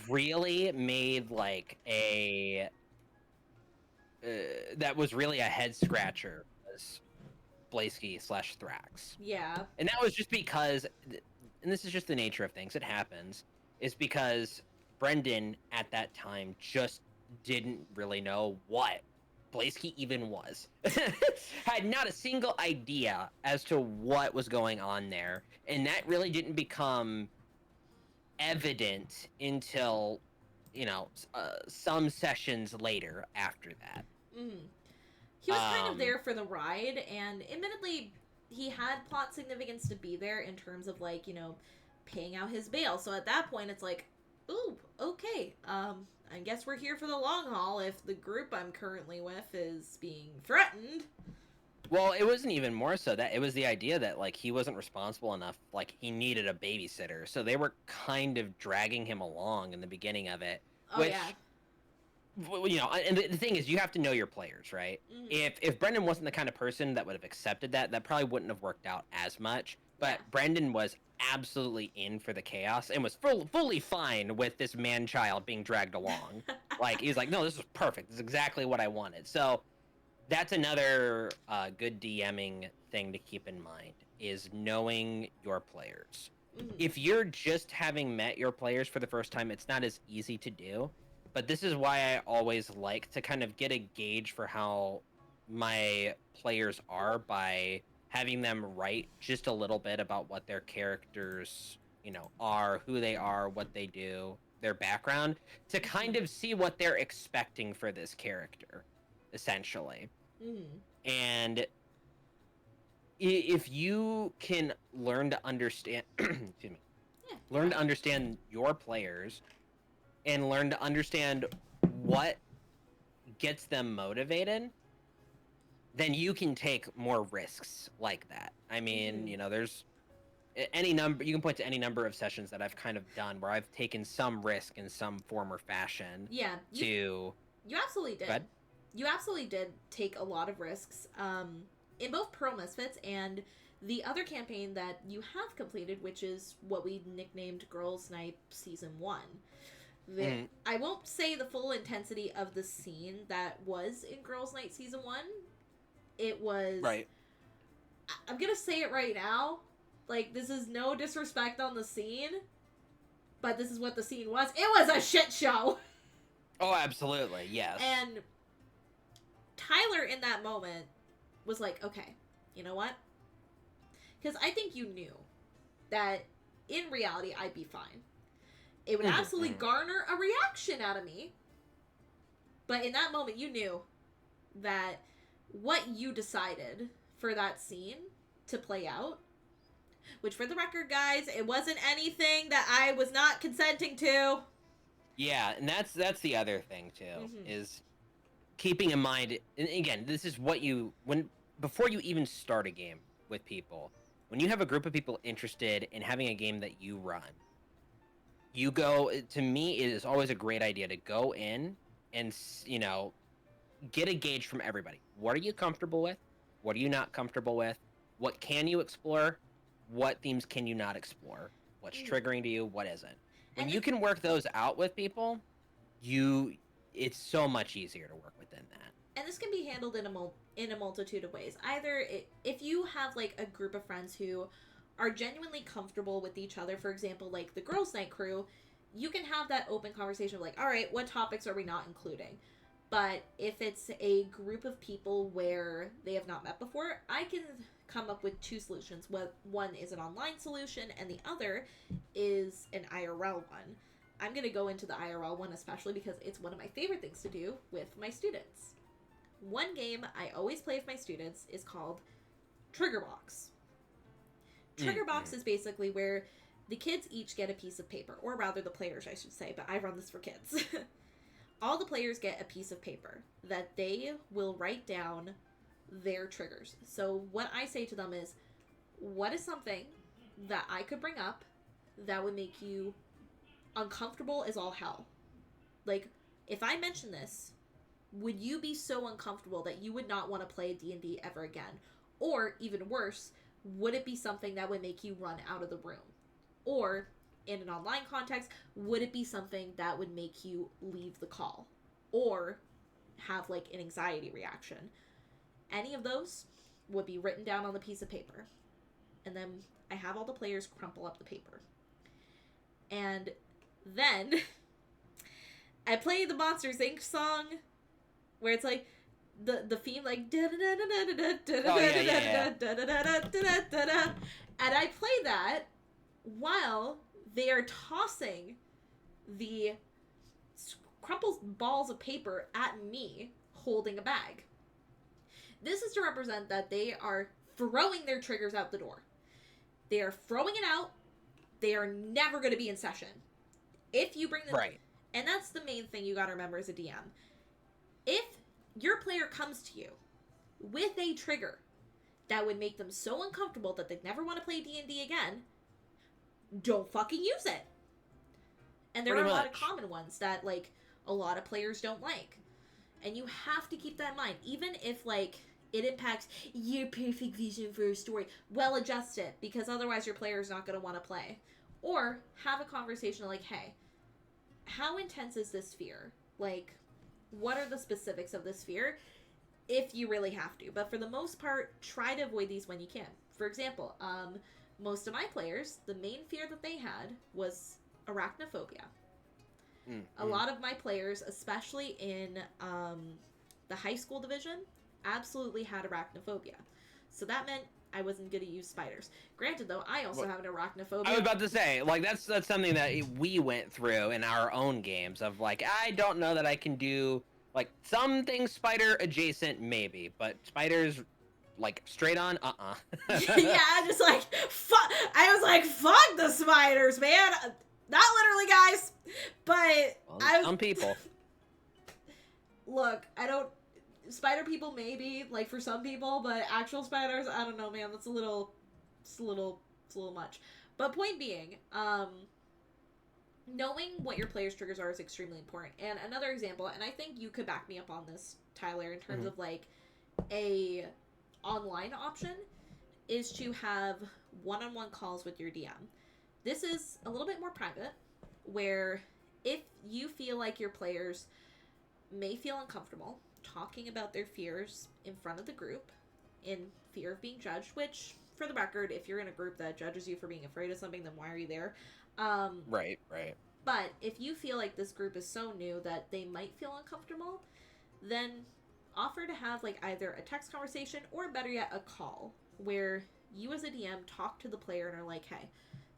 really made, like, that was really a head-scratcher was Blaisky/Thrax. Yeah. And that was just because, and this is just the nature of things, it happens, is because Brendan at that time just didn't really know what Blaisky even was. Had not a single idea as to what was going on there. And that really didn't become evident until, some sessions later after that. Mm-hmm. He was kind of there for the ride, and admittedly, he had plot significance to be there in terms of, like, paying out his bail. So at that point, it's like, ooh, okay, I guess we're here for the long haul if the group I'm currently with is being threatened. Well, it wasn't even more so that it was the idea that, like, he wasn't responsible enough, like, he needed a babysitter. So they were kind of dragging him along in the beginning of it. Oh, which, yeah. And the thing is, you have to know your players, right? Mm-hmm. If Brendan wasn't the kind of person that would have accepted that probably wouldn't have worked out as much. But Yeah. Brendan was absolutely in for the chaos and was fully fine with this man-child being dragged along. Like, he's like, no, this is perfect. This is exactly what I wanted. So that's another good DMing thing to keep in mind, is knowing your players. Mm-hmm. If you're just having met your players for the first time, it's not as easy to do. But this is why I always like to kind of get a gauge for how my players are by having them write just a little bit about what their characters, are, who they are, what they do, their background, to kind of see what they're expecting for this character, essentially. Mm-hmm. And if you can learn to understand, excuse me, learn to understand your players and learn to understand what gets them motivated, then you can take more risks like that. I mean, there's any number, you can point to any number of sessions that I've kind of done where I've taken some risk in some form or fashion. Yeah. You absolutely did. Go ahead. You absolutely did take a lot of risks in both Pearl Misfits and the other campaign that you have completed, which is what we nicknamed Girls' Night Season 1. I won't say the full intensity of the scene that was in Girls' Night Season 1. It was... Right. I'm gonna say it right now. Like, this is no disrespect on the scene, but this is what the scene was. It was a shit show! Oh, absolutely, yes. And Tyler, in that moment, was like, okay, you know what? Because I think you knew that, in reality, I'd be fine. It would absolutely garner a reaction out of me. But in that moment, you knew that what you decided for that scene to play out, which, for the record, guys, it wasn't anything that I was not consenting to. Yeah, and that's the other thing, too, is keeping in mind, and again, this is what before you even start a game with people, when you have a group of people interested in having a game that you run, to me, it is always a great idea to go in and, get a gauge from everybody. What are you comfortable with? What are you not comfortable with? What can you explore? What themes can you not explore? What's triggering to you? What isn't? When you can work those out with people, it's so much easier to work within that. And this can be handled in a multitude of ways. Either if you have like a group of friends who are genuinely comfortable with each other, for example, like the girls' night crew, you can have that open conversation of like, all right, what topics are we not including? But if it's a group of people where they have not met before, I can come up with two solutions. One is an online solution, and the other is an IRL one. I'm going to go into the IRL one especially because it's one of my favorite things to do with my students. One game I always play with my students is called Trigger Box. Trigger Box is basically where the kids each get a piece of paper, or rather the players, I should say, but I run this for kids. All the players get a piece of paper that they will write down their triggers. So what I say to them is, what is something that I could bring up that would make you uncomfortable as all hell? Like, if I mention this, would you be so uncomfortable that you would not want to play D&D ever again? Or, even worse, would it be something that would make you run out of the room? Or, in an online context, would it be something that would make you leave the call? Or have, like, an anxiety reaction? Any of those would be written down on the piece of paper. And then I have all the players crumple up the paper. And then I play the Monsters, Inc. song where it's like the theme like and I play that while they are tossing the crumpled balls of paper at me holding a bag. This is to represent that they are throwing their triggers out the door. They are throwing it out. They are never going to be in session. If you bring them... Right. And that's the main thing you got to remember as a DM. If your player comes to you with a trigger that would make them so uncomfortable that they'd never want to play D&D again, don't fucking use it. And there are a lot of common ones that, like, a lot of players don't like. And you have to keep that in mind. Even if, like, it impacts your perfect vision for a story, well, adjust it, because otherwise your player is not going to want to play. Or have a conversation like, hey, how intense is this fear? Like, what are the specifics of this fear? If you really have to. But for the most part, try to avoid these when you can. For example, most of my players, the main fear that they had was arachnophobia. A lot of my players, especially in the high school division, absolutely had arachnophobia. So that meant I wasn't going to use spiders. Granted, though, I also have an arachnophobia. I was about to say, like, that's something that we went through in our own games of, like, I don't know that I can do, like, some things spider adjacent, maybe, but spiders, like, straight on, Yeah, just like, I was like, fuck the spiders, man. Not literally, guys, but well, some people. Look, I don't... Spider people, maybe, like, for some people, but actual spiders, I don't know, man, that's a little much. But point being, knowing what your player's triggers are is extremely important. And another example, and I think you could back me up on this, Tyler, in terms of, like, a online option, is to have one-on-one calls with your DM. This is a little bit more private, where if you feel like your players may feel uncomfortable talking about their fears in front of the group, in fear of being judged, which, for the record, if you're in a group that judges you for being afraid of something, then why are you there? Right. But if you feel like this group is so new that they might feel uncomfortable, then offer to have, like, either a text conversation or, better yet, a call, where you as a DM talk to the player and are like, hey,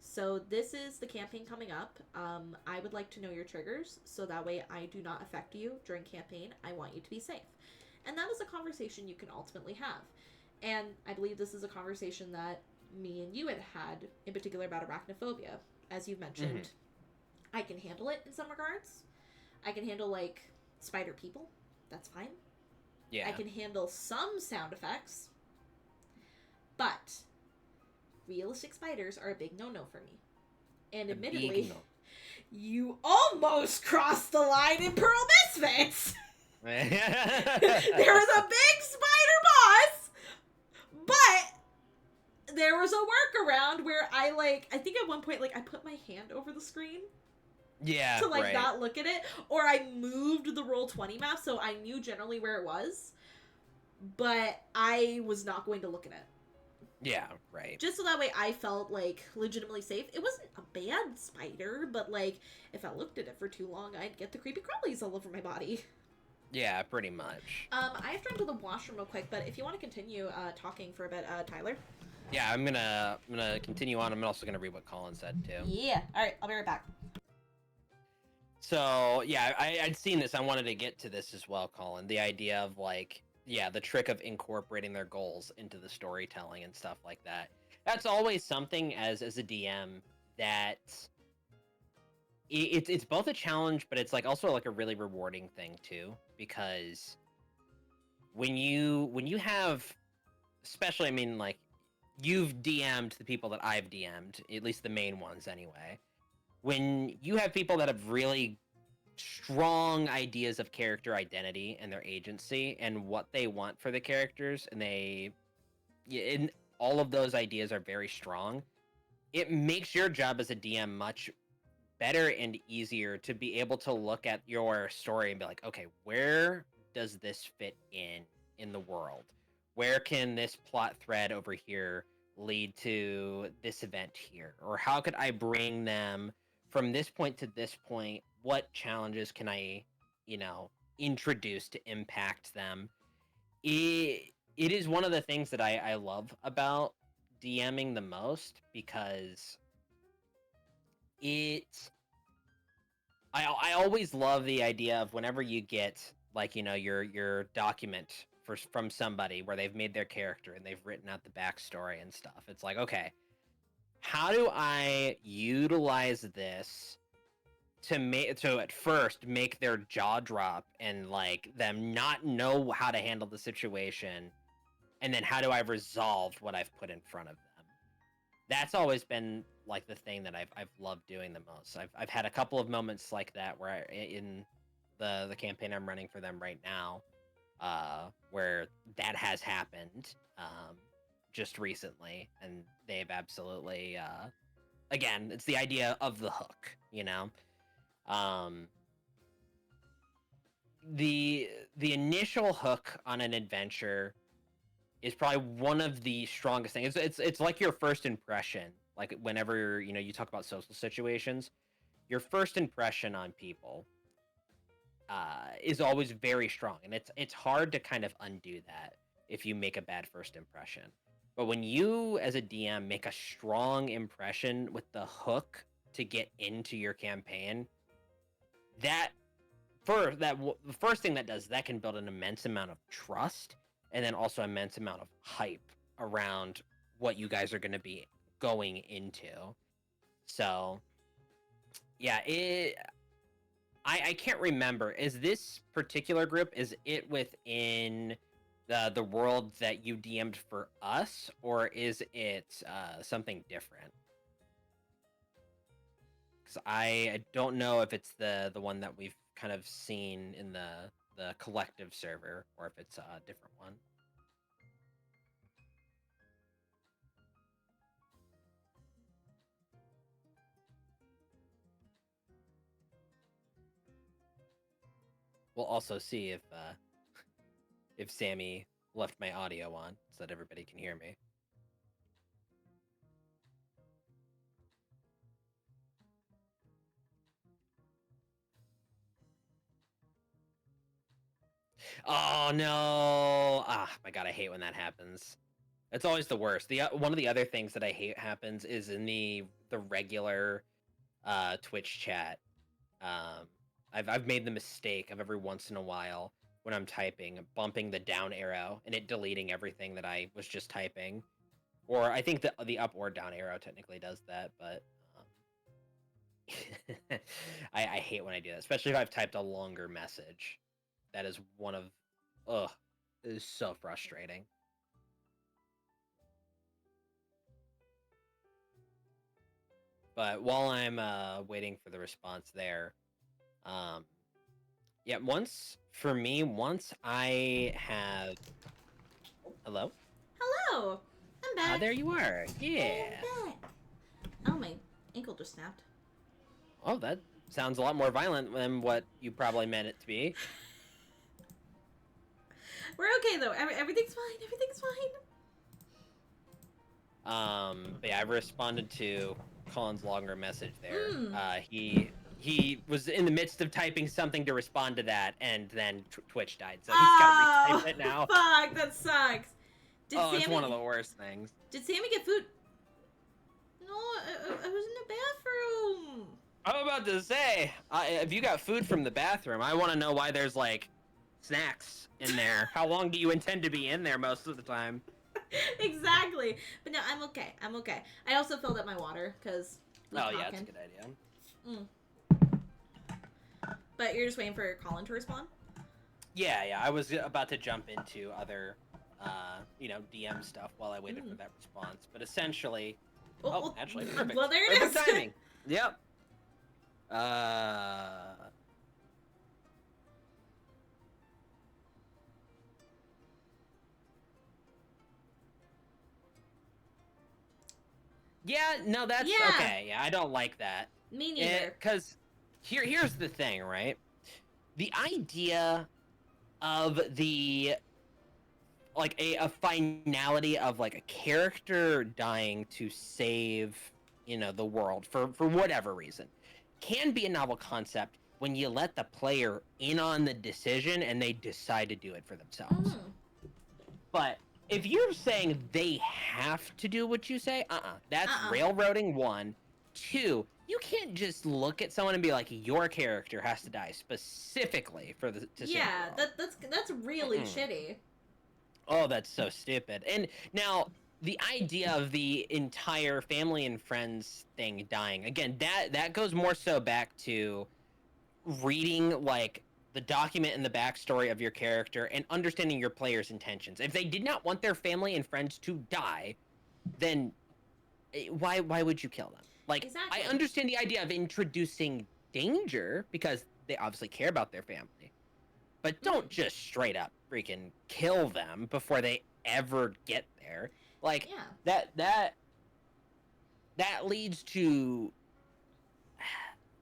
so this is the campaign coming up. I would like to know your triggers, so that way I do not affect you during campaign. I want you to be safe. And that is a conversation you can ultimately have. And I believe this is a conversation that me and you had in particular about arachnophobia. As you've mentioned, I can handle it in some regards. I can handle, like, spider people. That's fine. Yeah. I can handle some sound effects. But realistic spiders are a big no-no for me. And admittedly, you almost crossed the line in Pearl Misfits! There was a big spider boss, but there was a workaround where I think at one point, like, I put my hand over the screen Yeah, to like right. not look at it, or I moved the Roll20 map so I knew generally where it was, but I was not going to look at it. Yeah, right. Just so that way I felt like legitimately safe. It wasn't a bad spider, but like if I looked at it for too long, I'd get the creepy crawlies all over my body. Yeah, pretty much. I have to run to the washroom real quick, but if you want to continue talking for a bit, Tyler. Yeah, I'm gonna continue on. I'm also gonna read what Colin said too. Yeah. All right, I'll be right back. So yeah, I'd seen this. I wanted to get to this as well, Colin. The idea of like, yeah, the trick of incorporating their goals into the storytelling and stuff like that. That's always something as a DM that it's both a challenge, but it's like also like a really rewarding thing too, because when you have, especially, I mean, like you've DM'd the people that I've DM'd, at least the main ones anyway. When you have people that have really strong ideas of character identity and their agency and what they want for the characters, and and all of those ideas are very strong, it makes your job as a DM much better and easier to be able to look at your story and be like, okay, where does this fit in the world? Where can this plot thread over here lead to this event here? Or how could I bring them from this point to this point? What challenges can I, introduce to impact them? It is one of the things that I love about DMing the most, because it I always love the idea of whenever you get like your document from somebody where they've made their character and they've written out the backstory and stuff. It's like, okay, how do I utilize this to at first make their jaw drop and like them not know how to handle the situation, and then how do I resolve what I've put in front of them? That's always been like the thing that I've loved doing the most. I've had a couple of moments like that where in the campaign I'm running for them right now, where that has happened just recently, and they've absolutely again, it's the idea of the hook, um, the initial hook on an adventure is probably one of the strongest things. It's like your first impression. Like whenever you talk about social situations, your first impression on people is always very strong, and it's hard to kind of undo that if you make a bad first impression. But when you, as a DM, make a strong impression with the hook to get into your campaign, the first thing that does that can build an immense amount of trust, and then also immense amount of hype around what you guys are going to be going into. So yeah, I can't remember, is this particular group, is it within the world that you DM'd for us, or is it something different? Because I don't know if it's the one that we've kind of seen in the collective server, or if it's a different one. We'll also see if Sammy left my audio on so that everybody can hear me. Oh no! Ah, my god, I hate when that happens. It's always the worst. One of the other things that I hate happens is in the regular Twitch chat. Um, I've made the mistake of every once in a while when I'm typing, bumping the down arrow and it deleting everything that I was just typing. Or I think the up or down arrow technically does that, but I hate when I do that, especially if I've typed a longer message. That is one of, it is so frustrating. But while I'm waiting for the response there, yeah, once I have, hello? Hello, I'm back. There you are. Yeah. I'm back. Oh, my ankle just snapped. Oh, that sounds a lot more violent than what you probably meant it to be. We're okay though. Everything's fine. Everything's fine. But yeah, I responded to Colin's longer message there. Mm. He was in the midst of typing something to respond to that, and then Twitch died, so he's got to Oh, retype it now. fuck, that sucks. It's one of the worst things. Did Sammy get food? No, I was in the bathroom. I'm about to say, if you got food from the bathroom, I want to know why there's like snacks in there. How long do you intend to be in there most of the time? Exactly. But no, I'm okay. I'm okay. I also filled up my water because. Oh yeah, that's a good idea. But you're just waiting for Colin to respond? Yeah. I was about to jump into other, DM stuff while I waited for that response. But essentially, actually, perfect. Well, there it perfect is. Timing. Yep. Yeah, no, that's okay. Yeah, I don't like that. Me neither. Because here's the thing, right? The idea of the like a finality of like a character dying to save, the world for whatever reason can be a novel concept when you let the player in on the decision and they decide to do it for themselves. But if you're saying they have to do what you say, that's railroading, one. Two, you can't just look at someone and be like, your character has to die specifically for the to save the world. That's really shitty. Oh, that's so stupid. And now the idea of the entire family and friends thing dying, again, that goes more so back to reading like the document and the backstory of your character and understanding your player's intentions. If they did not want their family and friends to die, then why would you kill them? Like, exactly. I understand the idea of introducing danger because they obviously care about their family, but don't just straight up freaking kill them before they ever get there. Like, that leads to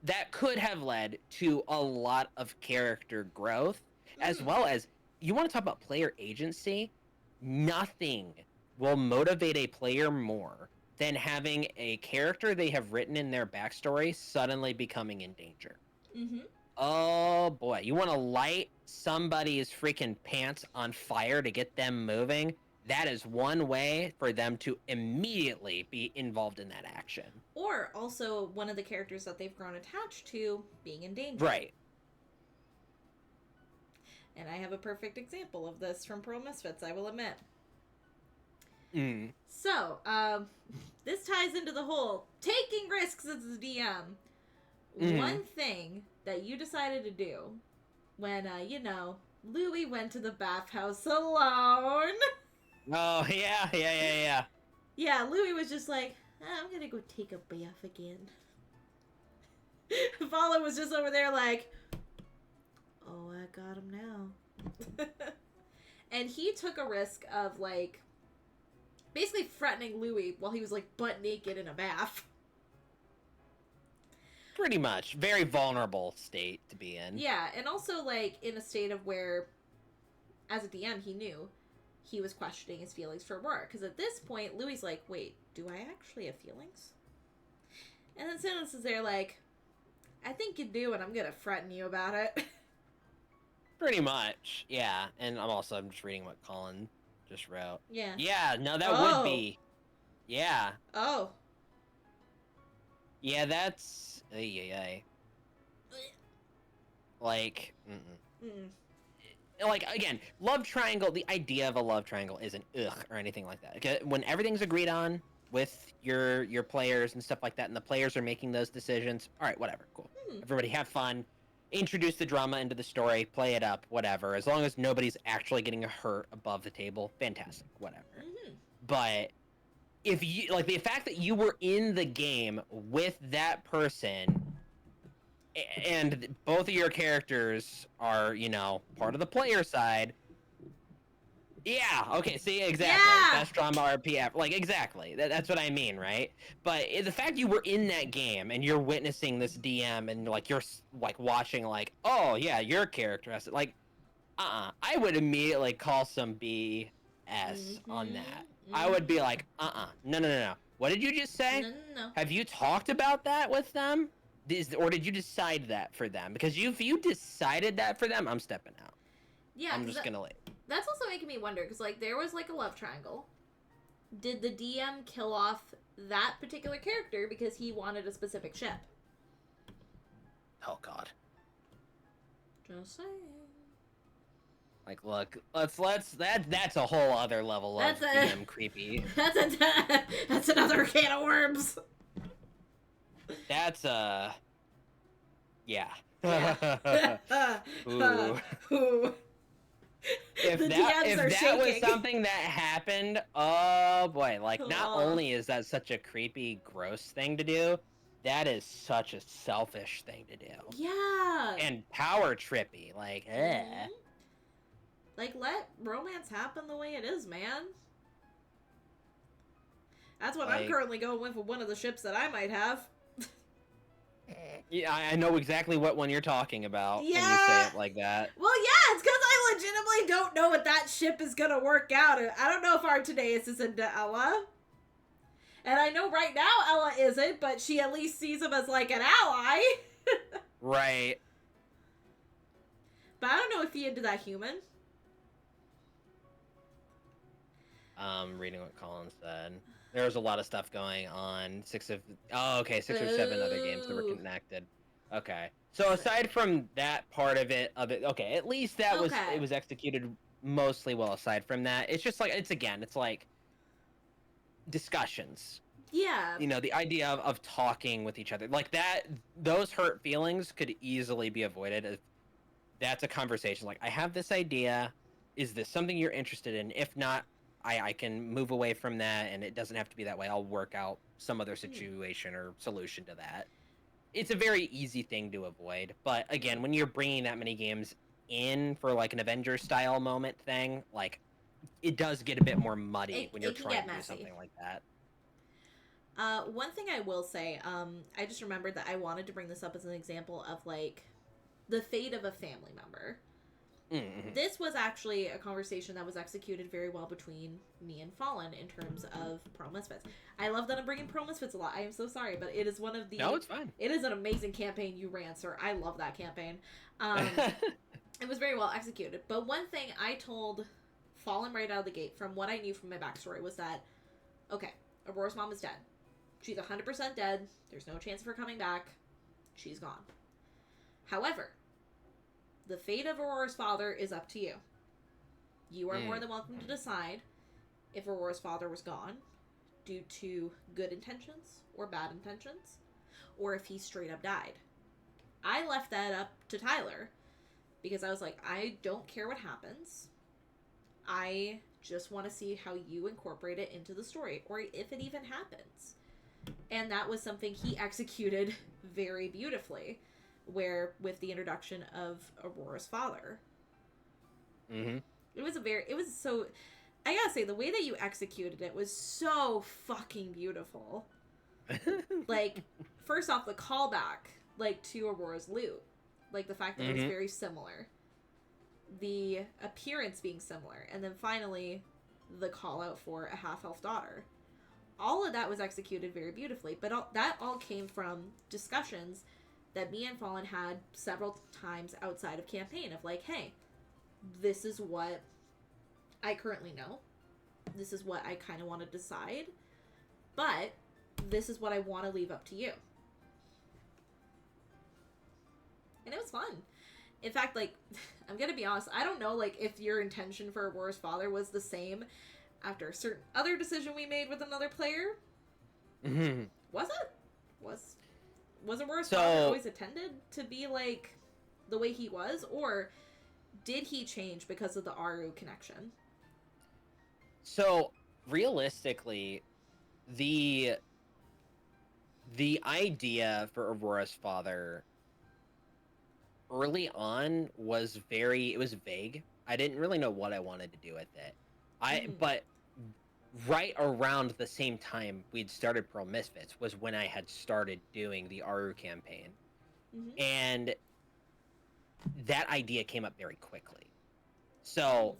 that could have led to a lot of character growth, as well as, you want to talk about player agency? Nothing will motivate a player more than having a character they have written in their backstory suddenly becoming in danger. Oh boy, you want to light somebody's freaking pants on fire to get them moving? That is one way for them to immediately be involved in that action. Or also one of the characters that they've grown attached to being in danger. Right. And I have a perfect example of this from Pro Misfits, I will admit. So, this ties into the whole taking risks as a DM. One thing that you decided to do when, Louis went to the bathhouse alone. Oh, yeah. Yeah, Louis was just like, I'm gonna go take a bath again. Vala was just over there like, oh, I got him now. And he took a risk of, like, basically threatening Louis while he was, like, butt naked in a bath. Pretty much. Very vulnerable state to be in. Yeah, and also, like, in a state of where, as a DM, he knew he was questioning his feelings for Aurora. Because at this point, Louis' like, wait, do I actually have feelings? And then Sinus is there like, I think you do, and I'm gonna threaten you about it. Pretty much, yeah. And I'm just reading what Colin just wrote. Yeah. Yeah, no, that would be. Yeah. Oh. Yeah, that's... Like, like, again, love triangle, the idea of a love triangle isn't ugh or anything like that. Okay? When everything's agreed on with your players and stuff like that, and the players are making those decisions, all right, whatever, cool. Everybody have fun, introduce the drama into the story, play it up, whatever. As long as nobody's actually getting hurt above the table, fantastic, whatever. But if you, like, the fact that you were in the game with that person and both of your characters are, part of the player side, Yeah, okay, see, exactly. Yeah! Best drama RPF. Like, exactly. That's what I mean, right? But the fact you were in that game and you're witnessing this DM and, like, you're, like, watching, like, oh, yeah, your character has it. Like, I would immediately call some BS on that. I would be like, no, no, no, no. What did you just say? No, no, no. Have you talked about that with them? Or did you decide that for them? Because if you decided that for them, I'm stepping out. Yeah, I'm just gonna leave. That's also making me wonder, because, like, there was, like, a love triangle. Did the DM kill off that particular character because he wanted a specific ship? Oh, God. Just saying. Like, look, that's a whole other level of DM creepy. That's another can of worms. That's, yeah. Ooh. Ooh. If that was something that happened, oh boy, like, not only is that such a creepy, gross thing to do, that is such a selfish thing to do. Yeah. And power trippy, like, Like, let romance happen the way it is, man. That's what I'm currently going with one of the ships that I might have. Yeah, I know exactly what one you're talking about when you say it like that. Well, yeah, it's because I legitimately don't know what that ship is gonna work out. I don't know if Artaneus is into Ella. And I know right now Ella isn't, but she at least sees him as, like, an ally. Right. But I don't know if he into that human. Reading what Colin said. There was a lot of stuff going on. 6 or 7 other games that were connected. Okay. So aside from that part of it, okay, at least that was, it was executed mostly well aside from that. It's just like, it's like discussions. Yeah. You know, the idea of talking with each other. Like that, those hurt feelings could easily be avoided if that's a conversation. Like, I have this idea. Is this something you're interested in? If not, I can move away from that, and it doesn't have to be that way. I'll work out some other situation or solution to that. It's a very easy thing to avoid. But again, when you're bringing that many games in for, like, an Avengers-style moment thing, like, it does get a bit more muddy when you're trying to do something like that. One thing I will say, I just remembered that I wanted to bring this up as an example of, like, the fate of a family member. Mm-hmm. This was actually a conversation that was executed very well between me and Fallen in terms of Pro Misfits. I love that I'm bringing Pro Misfits a lot. I am so sorry, but it is one of the... No, it's fine. It is an amazing campaign you ran, sir. I love that campaign. It was very well executed. But one thing I told Fallen right out of the gate, from what I knew from my backstory, was that, okay, Aurora's mom is dead. She's 100% dead. There's no chance of her coming back. She's gone. However, the fate of Aurora's father is up to you. You are more than welcome to decide if Aurora's father was gone due to good intentions or bad intentions, or if he straight up died. I left that up to Tyler because I was like, I don't care what happens. I just want to see how you incorporate it into the story, or if it even happens. And that was something he executed very beautifully, where with the introduction of Aurora's father. Mm-hmm. It was so, I gotta say, the way that you executed it was so fucking beautiful. Like, first off, the callback, like, to Aurora's loot. Like, the fact that it was very similar. The appearance being similar. And then finally, the call out for a half-elf daughter. All of that was executed very beautifully. But that all came from discussions that me and Fallen had several times outside of campaign of like, hey, this is what I currently know. This is what I kind of want to decide. But this is what I want to leave up to you. And it was fun. In fact, like, I'm going to be honest, I don't know, like, if your intention for Aurora's father was the same after a certain other decision we made with another player. Mm-hmm. Was it? Was Aurora's father always intended to be, like, the way he was? Or did he change because of the Aru connection? So, realistically, the idea for Aurora's father early on was it was vague. I didn't really know what I wanted to do with it. But right around the same time we'd started Pearl Misfits was when I had started doing the Aru campaign. And that idea came up very quickly. So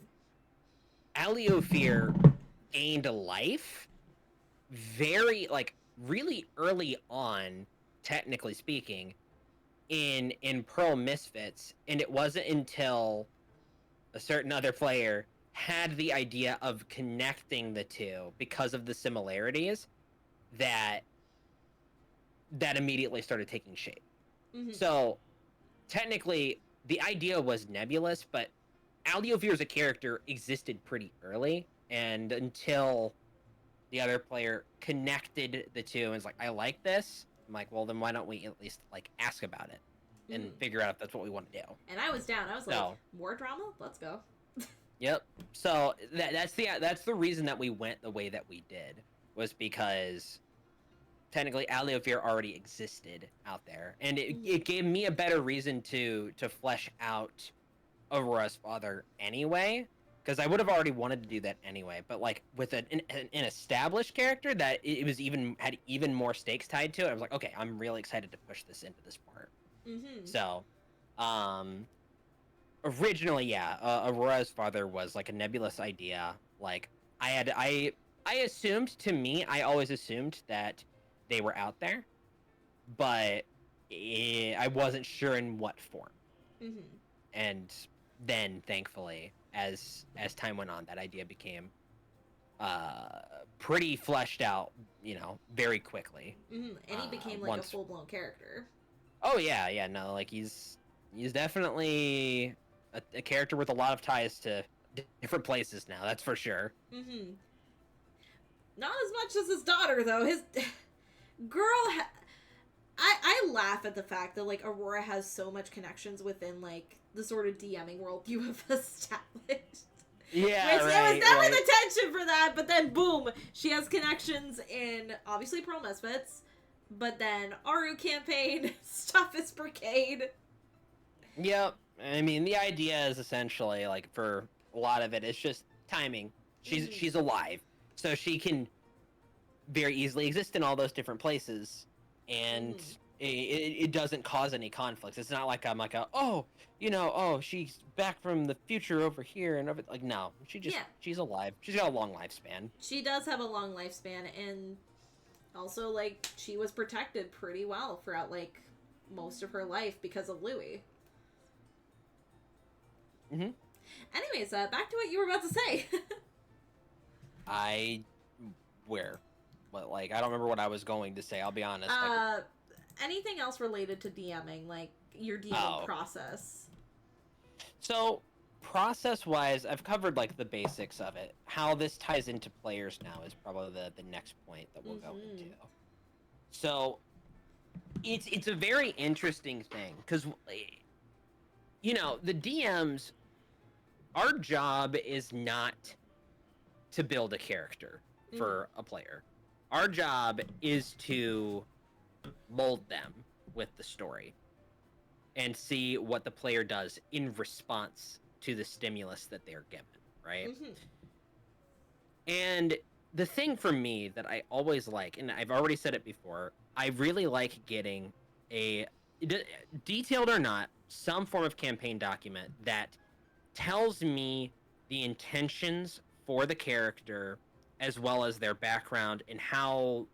Aliofear gained a life very, like, really early on, technically speaking, in Pearl Misfits, and it wasn't until a certain other player had the idea of connecting the two because of the similarities that immediately started taking shape. So technically the idea was nebulous, but Aliofear as a character existed pretty early, and until the other player connected the two and was like, I like this, I'm like, well, then why don't we at least, like, ask about it and figure out if that's what we want to do. And I was down. I was like, more drama? Let's go. Yep. So that's the reason that we went the way that we did, was because technically Aliofear already existed out there, and it gave me a better reason to flesh out Aurora's father anyway, because I would have already wanted to do that anyway, but like with an established character that it was had even more stakes tied to it, I was like, okay, I'm really excited to push this into this part. So, originally, Aurora's father was like a nebulous idea. Like I assumed, to me, I always assumed that they were out there, but I wasn't sure in what form. And then, thankfully, as time went on, that idea became pretty fleshed out, very quickly. And he became like a full-blown character. Oh yeah, no, like he's definitely a character with a lot of ties to different places now, that's for sure. Not as much as his daughter, though. His girl, I laugh at the fact that, like, Aurora has so much connections within, like, the sort of DMing world you have established. Yeah, It was never the tension for that, but then boom, she has connections in, obviously, Pearl Misfits, but then Aru campaign, stuff is Brigade. Yep. I mean, the idea is essentially, like, for a lot of it, it's just timing. She's alive, so she can very easily exist in all those different places, and it doesn't cause any conflicts. It's not like I'm like, she's back from the future over here, and over, like, no, she's alive. She's got a long lifespan. She does have a long lifespan, and also, like, she was protected pretty well throughout, like, most of her life because of Louis. Anyways, back to what you were about to say. I don't remember what I was going to say, I'll be honest. Anything else related to DMing, like your DMing process? So, process-wise, I've covered, like, the basics of it. How this ties into players now is probably the next point that we'll go into. So, it's a very interesting thing, because, the DMs, our job is not to build a character for a player. Our job is to mold them with the story and see what the player does in response to the stimulus that they're given, right? And the thing for me that I always like, and I've already said it before, I really like getting a, detailed or not, some form of campaign document that tells me the intentions for the character as well as their background and how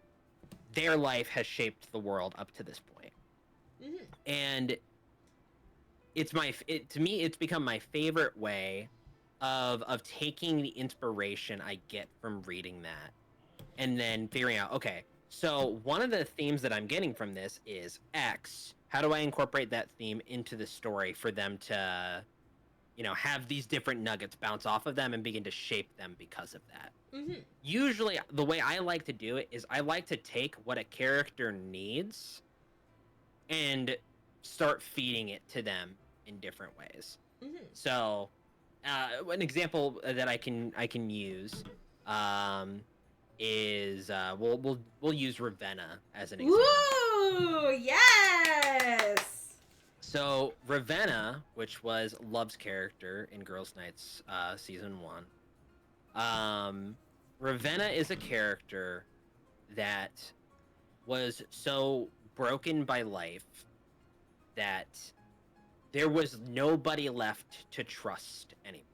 their life has shaped the world up to this point. And to me, it's become my favorite way of taking the inspiration I get from reading that and then figuring out, okay, so one of the themes that I'm getting from this is X. How do I incorporate that theme into the story for them to, have these different nuggets bounce off of them and begin to shape them because of that? Usually, the way I like to do it is I like to take what a character needs and start feeding it to them in different ways. So, an example that I can use is we'll use Ravenna as an example. Woo! Yes. So Ravenna, which was Love's character in Girls' Nights season 1, Ravenna is a character that was so broken by life that there was nobody left to trust anymore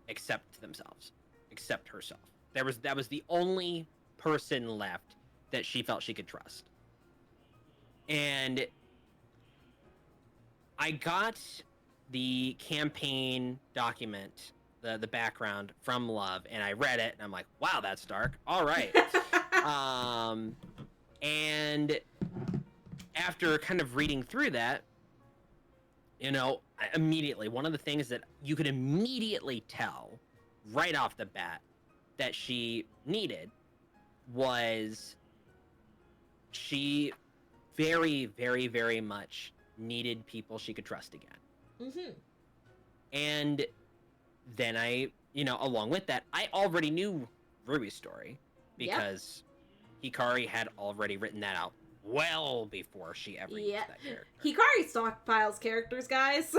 except themselves, except herself. That was the only person left that she felt she could trust. And I got the campaign document, the background from Love, and I read it, and I'm like, wow, that's dark. All right. And after kind of reading through that, you know, immediately, one of the things that you could immediately tell right off the bat that she needed was she very, very, very much needed people she could trust again. Mm-hmm. And then along with that, I already knew Ruby's story because Hikari had already written that out well before she ever used that character. Hikari stockpiles characters, guys.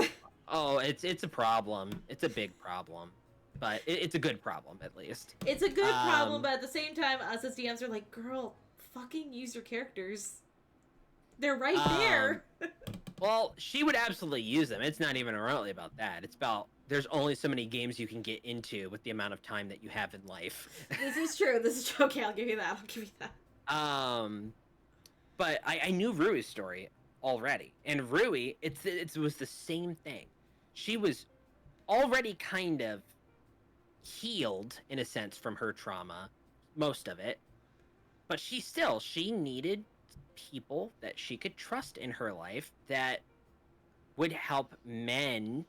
Oh, it's a problem. It's a big problem. But it's a good problem, at least. It's a good problem, but at the same time, us as DMs are like, girl, fucking use your characters. They're right there. Well, she would absolutely use them. It's not even remotely about that. It's about there's only so many games you can get into with the amount of time that you have in life. This is true. Okay, I'll give you that. But I knew Rui's story already. And Rui, it was the same thing. She was already kind of healed, in a sense, from her trauma, most of it. But she needed people that she could trust in her life that would help mend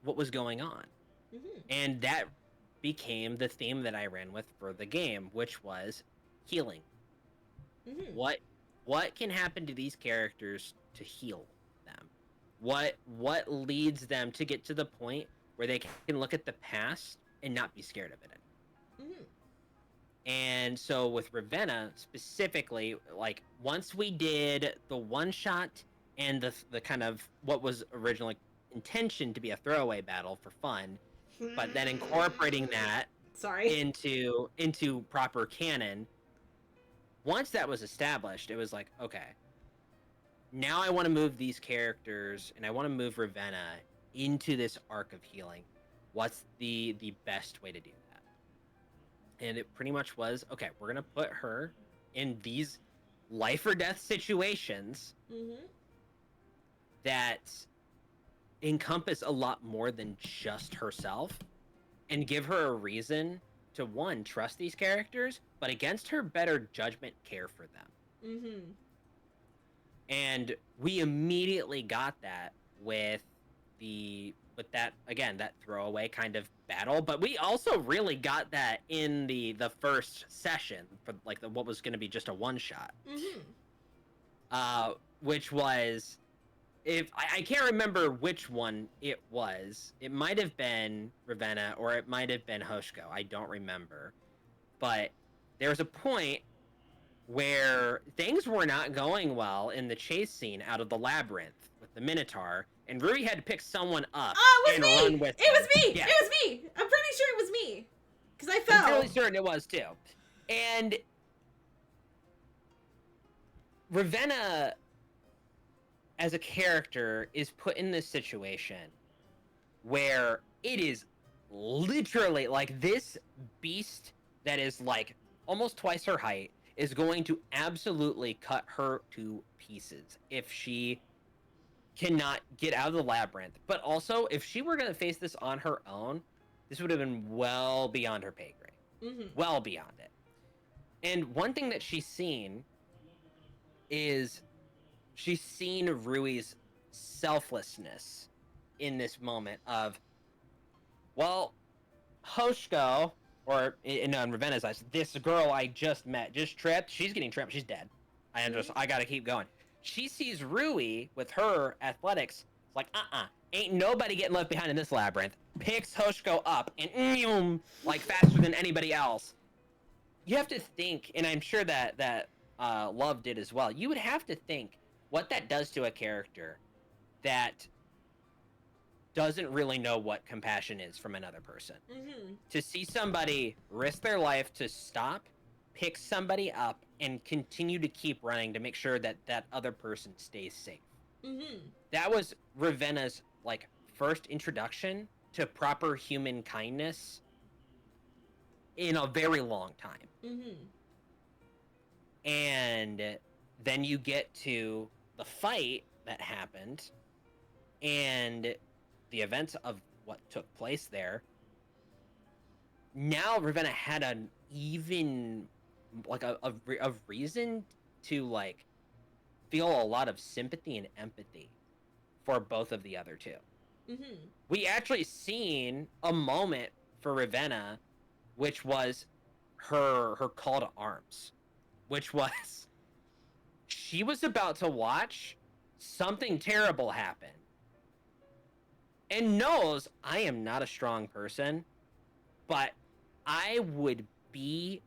what was going on. Mm-hmm. And that became the theme that I ran with for the game, which was healing. Mm-hmm. What can happen to these characters to heal them? What leads them to get to the point where they can look at the past and not be scared of it anymore? Mm-hmm. And so with Ravenna specifically, like once we did the one shot and the kind of what was originally intentioned to be a throwaway battle for fun, but then incorporating that into proper canon, once that was established, it was like, okay, now I want to move these characters and I want to move Ravenna into this arc of healing. What's the best way to do that? And it pretty much was, okay, we're going to put her in these life or death situations that encompass a lot more than just herself and give her a reason to, one, trust these characters, but against her better judgment, care for them. Mm-hmm. And we immediately got that with that, again, that throwaway kind of battle, but we also really got that in the first session for like what was going to be just a one shot. Mm-hmm. Which was, if I can't remember which one it was. It might have been Ravenna or it might have been Hoshko. I don't remember. But there was a point where things were not going well in the chase scene out of the labyrinth with the Minotaur, and Rui had to pick someone up and run with It was me! Yeah. It was me! I'm pretty sure it was me! Because I fell. I'm fairly certain it was, too. And Ravenna, as a character, is put in this situation where it is literally, like, this beast that is, like, almost twice her height is going to absolutely cut her to pieces if she cannot get out of the labyrinth. But also, if she were going to face this on her own, this would have been well beyond her pay grade. Mm-hmm. Well beyond it. And one thing that she's seen is she's seen Rui's selflessness in this moment of, well, Hoshko, or in Ravenna's eyes, this girl I just met, just tripped, she's getting tripped, she's dead. I gotta keep going. She sees Rui with her athletics, it's like, ain't nobody getting left behind in this labyrinth. Picks Hoshko up and like faster than anybody else. You have to think, and I'm sure that Love did as well, you would have to think what that does to a character that doesn't really know what compassion is from another person. Mm-hmm. To see somebody risk their life to stop, pick somebody up, and continue to keep running to make sure that that other person stays safe. Mm-hmm. That was Ravenna's like first introduction to proper human kindness in a very long time. Mm-hmm. And then you get to the fight that happened and the events of what took place there. Now Ravenna had an even like a reason to like feel a lot of sympathy and empathy for both of the other two. Mm-hmm. We actually seen a moment for Ravenna, which was her call to arms, which was she was about to watch something terrible happen and knows I am not a strong person, but I wouldn't be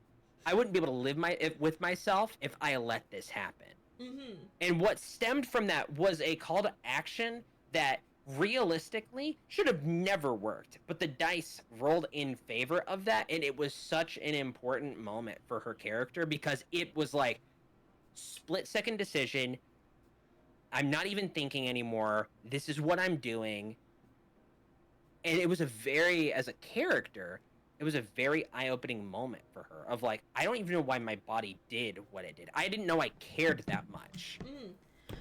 able to live with myself if I let this happen. Mm-hmm. And what stemmed from that was a call to action that realistically should have never worked, but the dice rolled in favor of that, and it was such an important moment for her character because it was like split-second decision. I'm not even thinking anymore. This is what I'm doing. And it was as a character, it was a very eye-opening moment for her of like, I don't even know why my body did what it did. I didn't know I cared that much. Mm.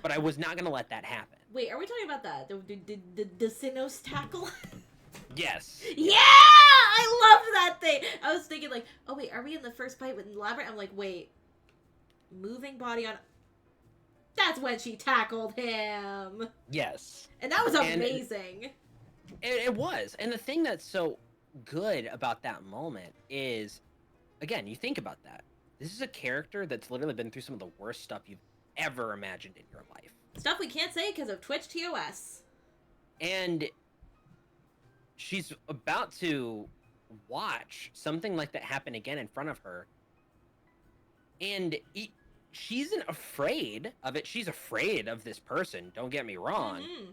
But I was not going to let that happen. Wait, are we talking about that? The Sinnoh's tackle? Yes. Yeah! I loved that thing! I was thinking like, oh wait, are we in the first fight with Labyrinth? I'm like, wait. Moving body on... That's when she tackled him! Yes. And that was amazing! It was. And the thing that's so good about that moment is, again, you think about that. This is a character that's literally been through some of the worst stuff you've ever imagined in your life. Stuff we can't say because of Twitch TOS. And she's about to watch something like that happen again in front of her. And she isn't afraid of it. She's afraid of this person, don't get me wrong. Mm-hmm.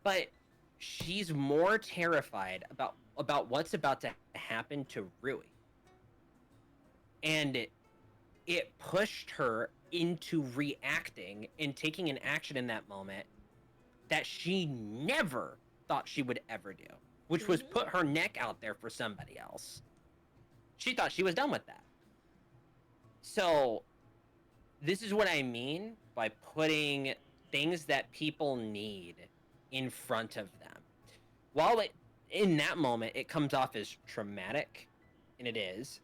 But she's more terrified about what's about to happen to Rui. And it pushed her into reacting and taking an action in that moment that she never thought she would ever do, which was put her neck out there for somebody else. She thought she was done with that. So this is what I mean by putting things that people need in front of them. While in that moment it comes off as traumatic, and it is,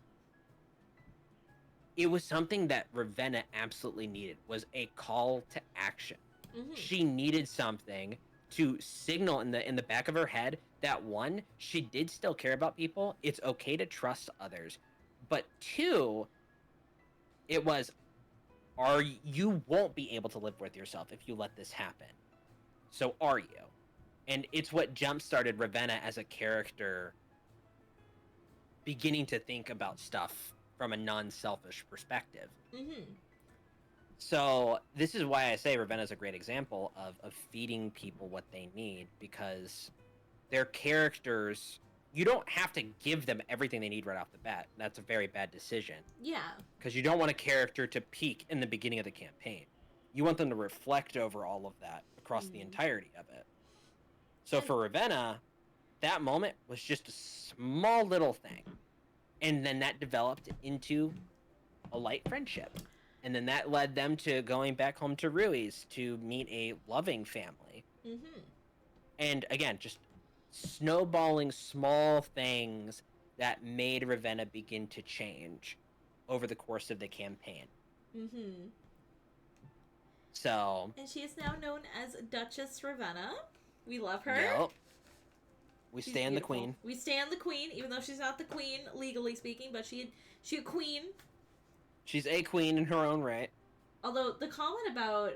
it was something that Ravenna absolutely needed, was a call to action. Mm-hmm. She needed something to signal in the back of her head that, one, she did still care about people. It's okay to trust others. But two, it was, you won't be able to live with yourself if you let this happen. So are you? And it's what jump-started Ravenna as a character beginning to think about stuff from a non-selfish perspective. Mm-hmm. So this is why I say Ravenna is a great example of feeding people what they need, because their characters, you don't have to give them everything they need right off the bat. That's a very bad decision. Yeah. Because you don't want a character to peak in the beginning of the campaign. You want them to reflect over all of that across the entirety of it. So for Ravenna, that moment was just a small little thing. And then that developed into a light friendship. And then that led them to going back home to Rui's to meet a loving family. Mm-hmm. And again, just snowballing small things that made Ravenna begin to change over the course of the campaign. Mm-hmm. So... And she is now known as Duchess Ravenna. We love her. Yep. We stand the queen. We stand the queen, even though she's not the queen, legally speaking, but she a queen. She's a queen in her own right. Although, the comment about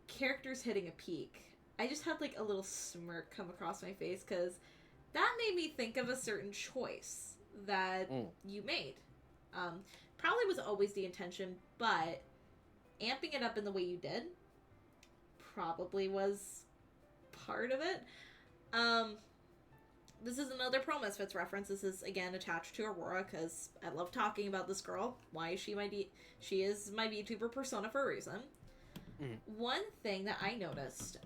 characters hitting a peak, I just had, like, a little smirk come across my face, because that made me think of a certain choice that you made. Probably was always the intention, but amping it up in the way you did probably was part of it. This is another Pro Misfits reference. This is, again, attached to Aurora, because I love talking about this girl. Why is she is my VTuber persona for a reason. Mm. One thing that I noticed,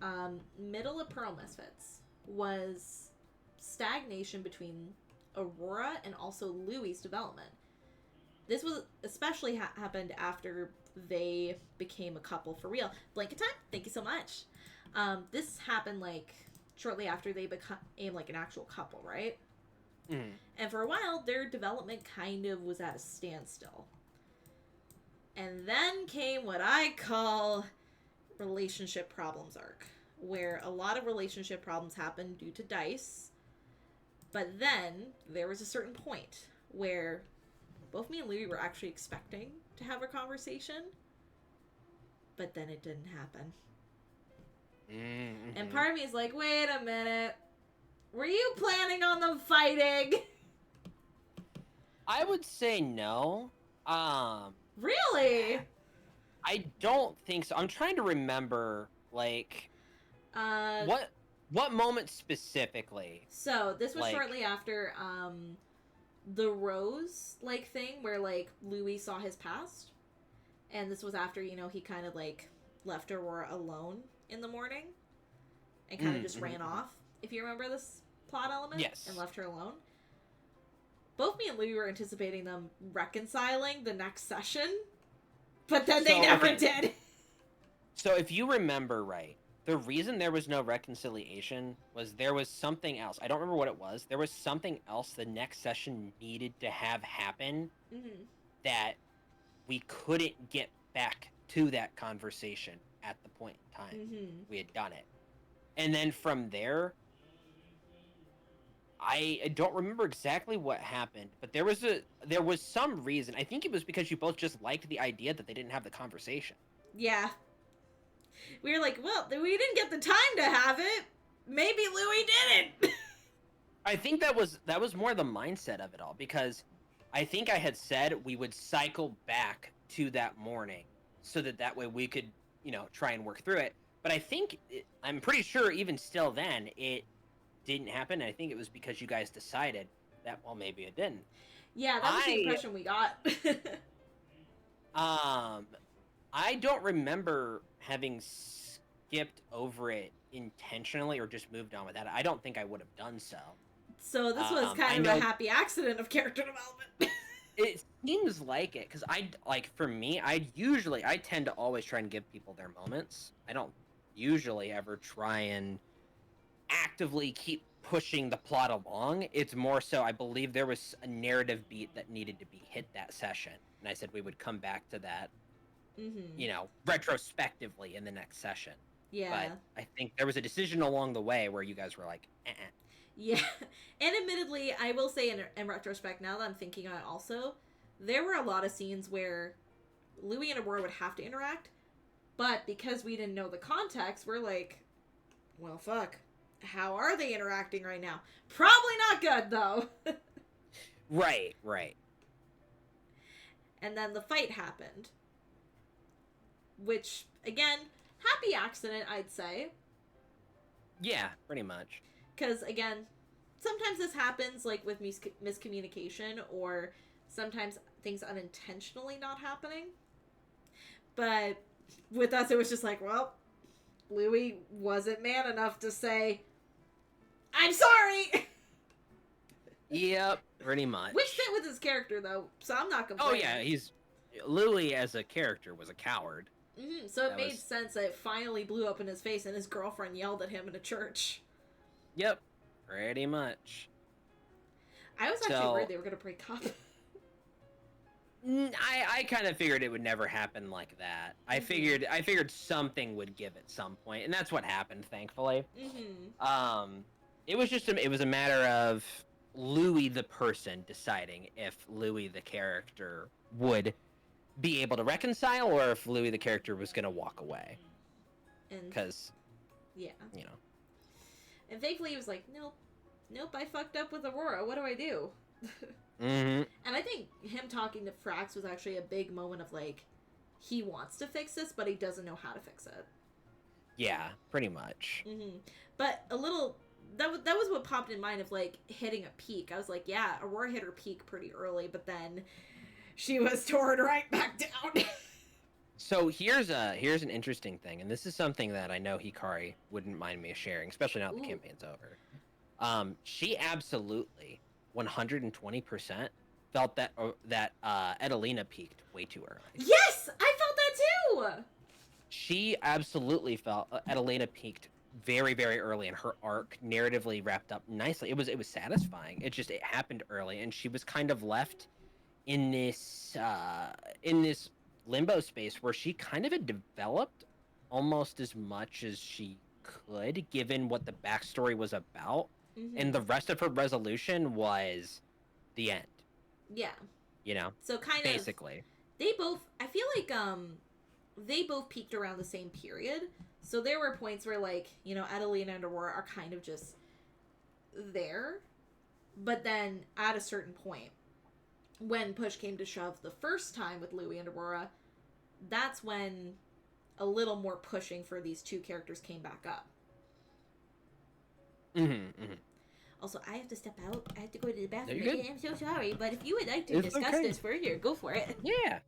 middle of Pearl Misfits, was stagnation between Aurora and also Louie's development. This was especially happened after they became a couple for real. Blanket time, thank you so much. This happened, like, shortly after they became, like, an actual couple, right? Mm. And for a while, their development kind of was at a standstill. And then came what I call relationship problems arc, where a lot of relationship problems happened due to dice. But then there was a certain point where both me and Louie were actually expecting to have a conversation, but then it didn't happen. Mm-hmm. And part of me is like, wait a minute, were you planning on them fighting? I would say no. Really? I don't think so. I'm trying to remember, like, what moment specifically. So this was like, shortly after the Rose like thing where like Louis saw his past, and this was after, you know, he kind of like left Aurora alone in the morning and kind of just ran off, if you remember this plot element. Yes. And left her alone. Both me and Louis were anticipating them reconciling the next session, but then they never did. So if you remember right, the reason there was no reconciliation was there was something else. I don't remember what it was. There was something else the next session needed to have happen that we couldn't get back to that conversation at the point in time we had done it. And then from there, I don't remember exactly what happened, but there was some reason. I think it was because you both just liked the idea that they didn't have the conversation. Yeah. We were like, well, we didn't get the time to have it. Maybe Louis didn't. I think that was more the mindset of it all, because I think I had said we would cycle back to that morning so that way we could, you know, try and work through it. But I'm pretty sure even still then it didn't happen. I think it was because you guys decided that, well, maybe it didn't. Yeah, that was the impression we got. I don't remember having skipped over it intentionally or just moved on with that. I don't think I would have done so. So this was kind of a happy accident of character development. It seems like it, because for me, I tend to always try and give people their moments. I don't usually ever try and actively keep pushing the plot along. It's more so I believe there was a narrative beat that needed to be hit that session, and I said we would come back to that, you know, retrospectively in the next session. Yeah. But I think there was a decision along the way where you guys were like, Yeah, and admittedly, I will say in retrospect, now that I'm thinking on it also, there were a lot of scenes where Louis and Aurora would have to interact, but because we didn't know the context, we're like, well, fuck, how are they interacting right now? Probably not good, though. Right. And then the fight happened, which, again, happy accident, I'd say. Yeah, pretty much. Because, again, sometimes this happens, like, with miscommunication, or sometimes things unintentionally not happening. But with us, it was just like, well, Louis wasn't man enough to say, I'm sorry! Yep, pretty much. Which fit with his character, though, so I'm not complaining. Oh, yeah, Louis as a character was a coward. So it made sense that it finally blew up in his face, and his girlfriend yelled at him in a church. Yep, pretty much. I was actually worried they were going to break up. I kind of figured it would never happen like that. I figured something would give at some point, and that's what happened, thankfully. It was a matter of Louis the person deciding if Louis the character would be able to reconcile, or if Louis the character was going to walk away. Because, yeah, you know. And thankfully he was like, nope, I fucked up with Aurora. What do I do? And I think him talking to Frax was actually a big moment of, like, he wants to fix this, but he doesn't know how to fix it. Yeah, pretty much. But a little that was what popped in mind of like hitting a peak. I was like, yeah, Aurora hit her peak pretty early, but then she was torn right back down. So here's an interesting thing, and this is something that I know Hikari wouldn't mind me sharing, especially now that the campaign's over. She absolutely 120% felt that Edelina peaked way too early. Yes, I felt that too. She absolutely felt Edelina peaked very, very early, and her arc narratively wrapped up nicely. It was satisfying. It happened early, and she was kind of left in this limbo space where she kind of had developed almost as much as she could, given what the backstory was about, and the rest of her resolution was the end. Yeah. You know. So kind basically. of. They both. I feel like they both peaked around the same period. So there were points where, like, you know, Adelina and Aurora are kind of just there. But then at a certain point, when push came to shove the first time with Louis and Aurora, that's when a little more pushing for these two characters came back up. Also, I have to step out. I have to go to the bathroom. I'm so sorry, but if you would like to discuss this further, go for it. Yeah.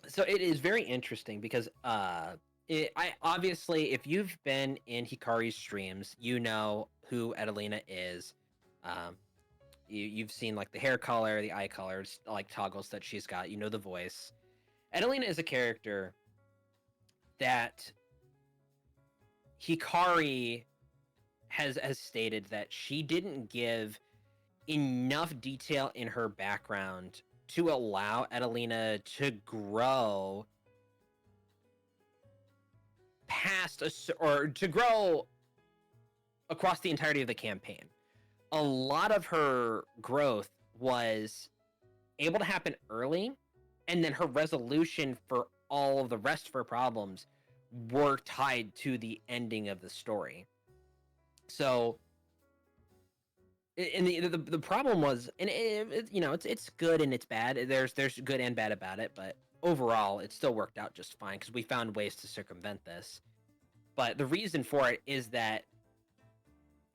So it is very interesting because obviously, if you've been in Hikari's streams, you know who Adelina is. You've seen like the hair color, the eye colors, like toggles that she's got. You know the voice. Adelina is a character that Hikari has stated that she didn't give enough detail in her background to allow Adelina to grow past or to grow across the entirety of the campaign. A lot of her growth was able to happen early, and then her resolution for all of the rest of her problems were tied to the ending of the story. So, and the problem was, and it's good and it's bad. There's good and bad about it, but overall, it still worked out just fine because we found ways to circumvent this. But the reason for it is that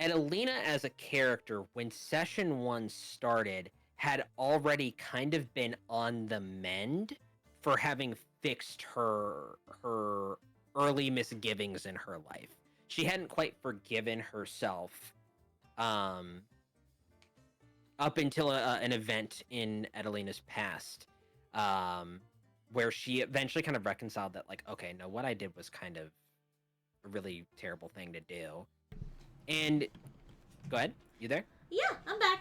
Adelina as a character, when session 1 started, had already kind of been on the mend for having fixed her early misgivings in her life. She hadn't quite forgiven herself up until an event in Adelina's past where she eventually kind of reconciled that, like, okay, no, what I did was kind of a really terrible thing to do. And go ahead, you there? Yeah, I'm back.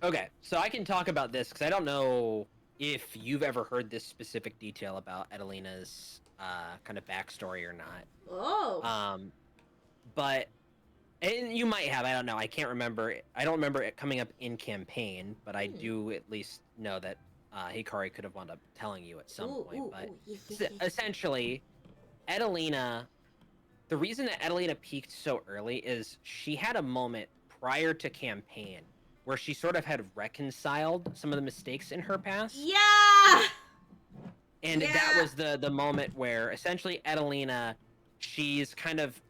Okay, so I can talk about this because I don't know if you've ever heard this specific detail about Adelina's kind of backstory or not. Oh. But, and you might have, I don't know, I can't remember. I don't remember it coming up in campaign, but I do at least know that Hikari could have wound up telling you at some point. But essentially, Adelina, the reason that Adelina peaked so early is she had a moment prior to campaign where she sort of had reconciled some of the mistakes in her past. Yeah! And that was the moment where essentially Adelina, she's kind of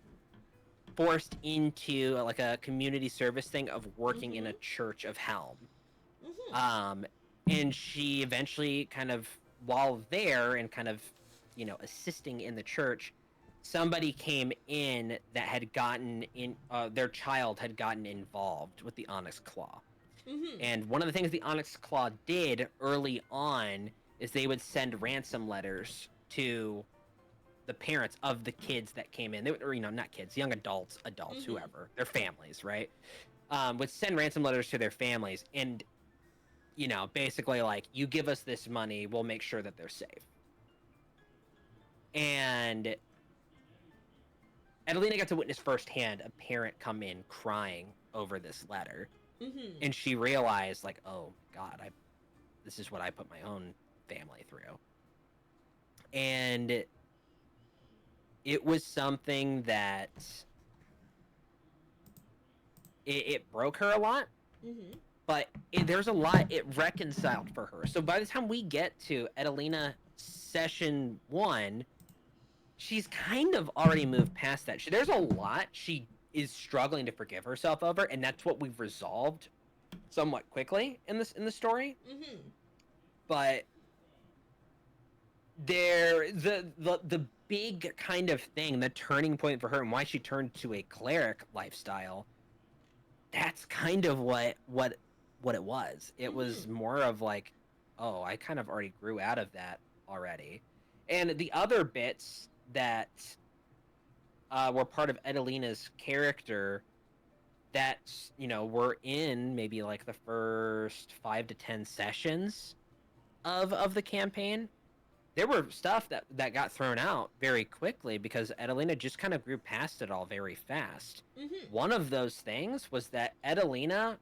forced into like a community service thing of working in a church of Helm. And she eventually kind of, while there and kind of, assisting in the church, somebody came in that had gotten in, their child had gotten involved with the Onyx Claw. And one of the things the Onyx Claw did early on is they would send ransom letters to the parents of the kids that came in. They would, or, not kids, young adults, whoever, their families, right? Would send ransom letters to their families and, basically like, you give us this money, we'll make sure that they're safe. And Adelina got to witness firsthand a parent come in crying over this letter. And she realized, like, oh, God, this is what I put my own family through. And it was something that it broke her a lot, but there's a lot it reconciled for her. So by the time we get to Adelina session 1, she's kind of already moved past that. There's a lot she is struggling to forgive herself over, and that's what we've resolved somewhat quickly in the story. But the big kind of thing, the turning point for her and why she turned to a cleric lifestyle, that's kind of what it was. It was more of like, oh, I kind of already grew out of that already. And the other bits that were part of Edelina's character that, you know, were in maybe like the first 5 to 10 sessions of the campaign, there were stuff that got thrown out very quickly because Edelina just kind of grew past it all very fast. One of those things was that Edelina,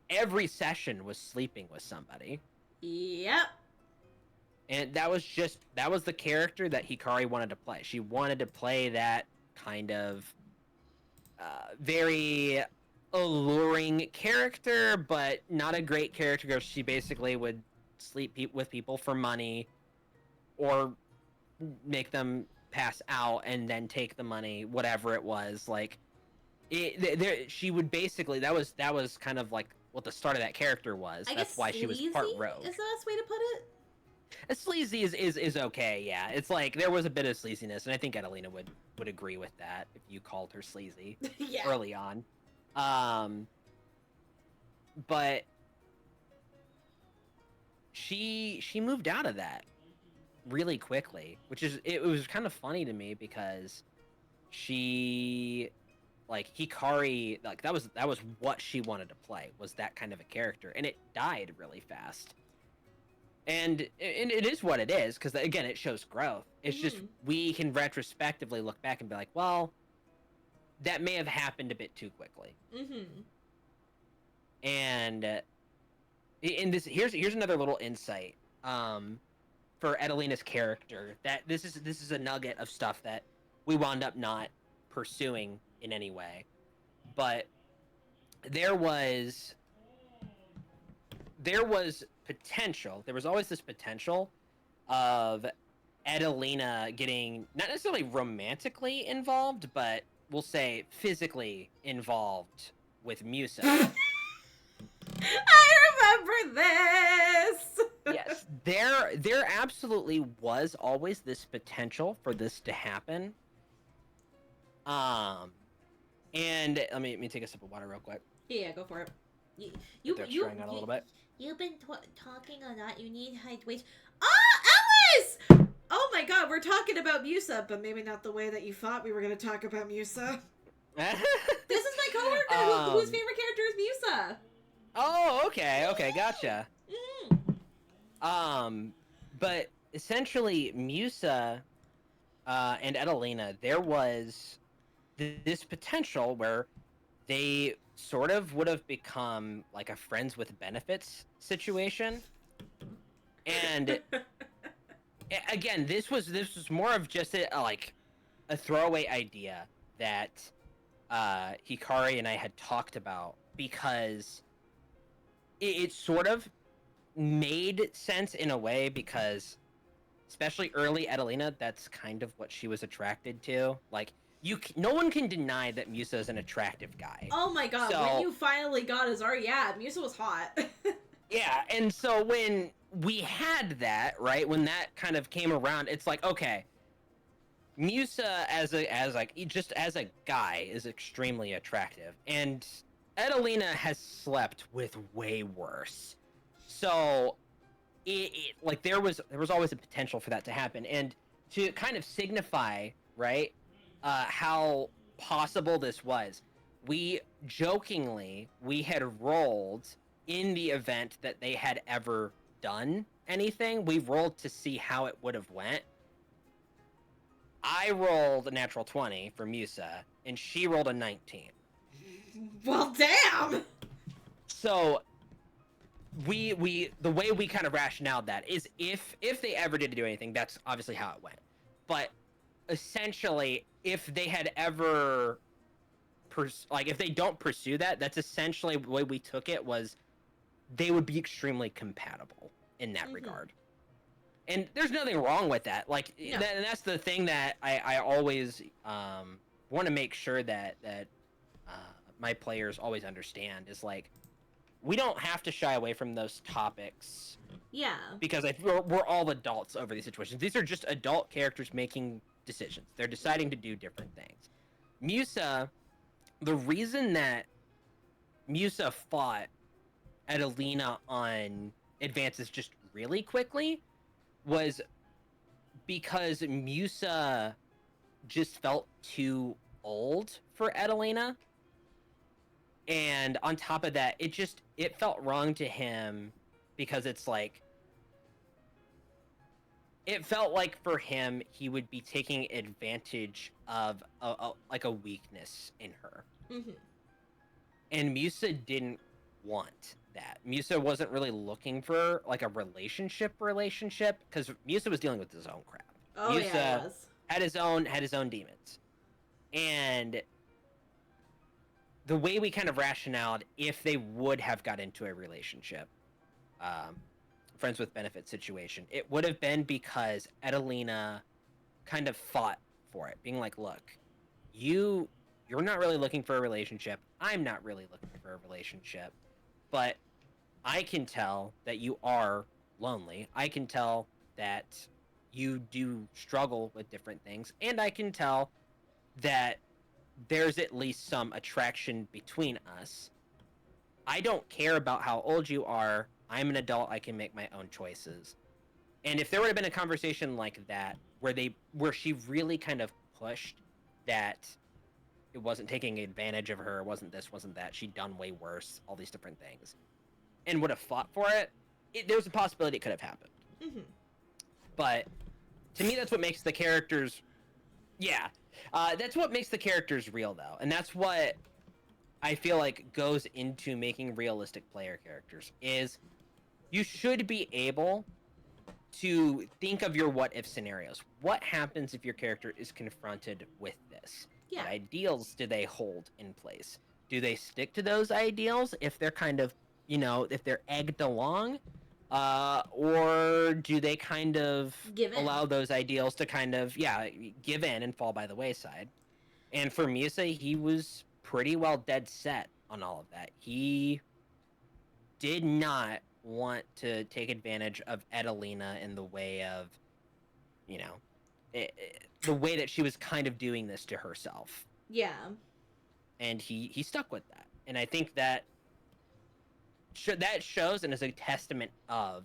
every session, was sleeping with somebody. Yep. And that was the character that Hikari wanted to play. She wanted to play that kind of very alluring character, but not a great character because she basically would sleep with people for money or make them pass out and then take the money, whatever it was. Like, she would basically, that was kind of like what the start of that character was. That's why she was part rogue. Is the best way to put it? Sleazy is okay, yeah. It's like there was a bit of sleaziness, and I think Edelina would agree with that if you called her sleazy Yeah. early on. But she moved out of that really quickly, which is it was kind of funny to me because she, like, Hikari, like that was what she wanted to play, was that kind of a character, and it died really fast. And it is what it is, because again, it shows growth. It's just we can retrospectively look back and be like, well, that may have happened a bit too quickly. And this here's another little insight for Edelina's character, that this is a nugget of stuff that we wound up not pursuing in any way, but there was potential. There was always this potential of Edelina getting not necessarily romantically involved, but we'll say physically involved with Musa. I remember this. Yes, there absolutely was always this potential for this to happen. And let me take a sip of water real quick. Yeah, go for it. You've been talking a lot. You need hydration. Ellis! Oh my God, we're talking about Musa, but maybe not the way that you thought we were going to talk about Musa. This is my coworker whose favorite character is Musa. Oh, okay, gotcha. But essentially, Musa and Edelina, there was this potential where they sort of would have become like a friends with benefits situation. And again, this was more of just a throwaway idea that Hikari and I had talked about, because it sort of made sense in a way, because especially early Edelina, that's kind of what she was attracted to. Like, no one can deny that Musa is an attractive guy. Oh my God, when you finally got his art, yeah, Musa was hot. Yeah, and so when we had that, right, when that kind of came around, it's like, okay, Musa as a guy is extremely attractive, and Edelina has slept with way worse. So like there was always a potential for that to happen, and to kind of signify, right, how possible this was, we had rolled in the event that they had ever done anything. We rolled to see how it would have went. I rolled a natural 20 for Musa, and she rolled a 19. Well, damn! So the way we kind of rationaled that is if they ever did do anything, that's obviously how it went. But essentially, if they had ever if they don't pursue that, that's essentially the way we took it, was they would be extremely compatible in that regard. And there's nothing wrong with that. Like, no. And that's the thing that I always want to make sure that my players always understand is like, we don't have to shy away from those topics. Yeah. Because we're all adults over these situations. These are just adult characters making decisions. They're deciding to do different things. Musa, the reason that Musa fought Adelina on advances just really quickly was because Musa just felt too old for Adelina. And on top of that, it felt wrong to him because it's like, it felt like for him, he would be taking advantage of like a weakness in her. Mm-hmm. And Musa didn't want that. Musa wasn't really looking for like a relationship because Musa was dealing with his own crap. Oh, Musa yeah, he was. had his own demons. And the way we kind of rationaled if they would have got into a relationship, friends with benefit situation, it would have been because Adelina kind of fought for it, being like, look, you're not really looking for a relationship, I'm not really looking for a relationship, but I can tell that you are lonely, I can tell that you do struggle with different things, and I can tell that there's at least some attraction between us. I don't care about how old you are. I'm an adult. I can make my own choices. And if there would have been a conversation like that, where she really kind of pushed that it wasn't taking advantage of her, it wasn't this, wasn't that, she'd done way worse, all these different things, and would have fought for it, there's a possibility it could have happened. Mm-hmm. But to me, that's what makes the characters... Yeah. That's what makes the characters real, though. And that's what I feel like goes into making realistic player characters, is you should be able to think of your what-if scenarios. What happens if your character is confronted with this? Yeah. What ideals do they hold in place? Do they stick to those ideals if they're kind of, if they're egged along? Or do they kind of allow those ideals to kind of, give in and fall by the wayside? And for Musa, he was pretty well dead set on all of that. He did not want to take advantage of Adelina in the way of, the way that she was kind of doing this to herself. Yeah. And he stuck with that. And I think that that shows and is a testament of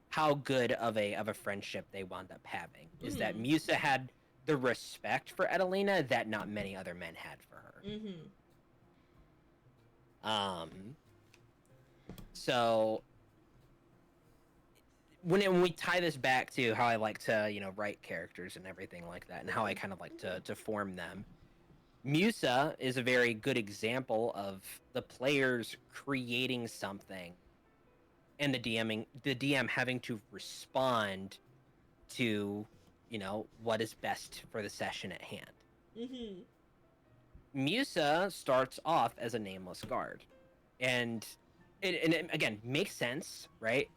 how good of a friendship they wound up having. Is that Musa had the respect for Adelina that not many other men had for her. So when we tie this back to how I like to write characters and everything like that, and how I kind of like to form them, Musa is a very good example of the players creating something and the DM having to respond to, what is best for the session at hand. Musa starts off as a nameless guard. And it again, makes sense, right?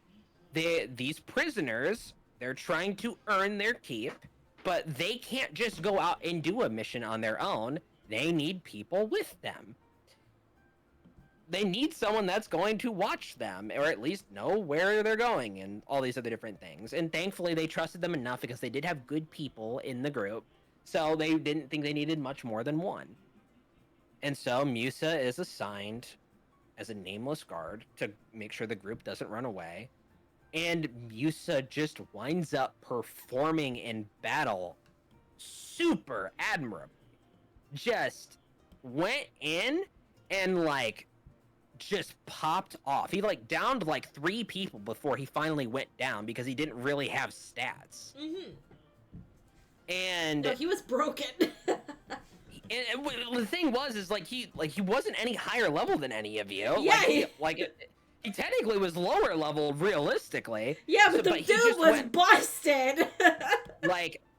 These prisoners, they're trying to earn their keep, but they can't just go out and do a mission on their own. They need people with them. They need someone that's going to watch them, or at least know where they're going and all these other different things. And thankfully, they trusted them enough because they did have good people in the group, so they didn't think they needed much more than one. And so Musa is assigned as a nameless guard to make sure the group doesn't run away. And Musa just winds up performing in battle super admirably. Just went in and just popped off. He downed 3 people before he finally went down because he didn't really have stats. And no, he was broken. and the thing was he wasn't any higher level than any of you. Yeah, he technically was lower level realistically. Yeah, but the dude was busted.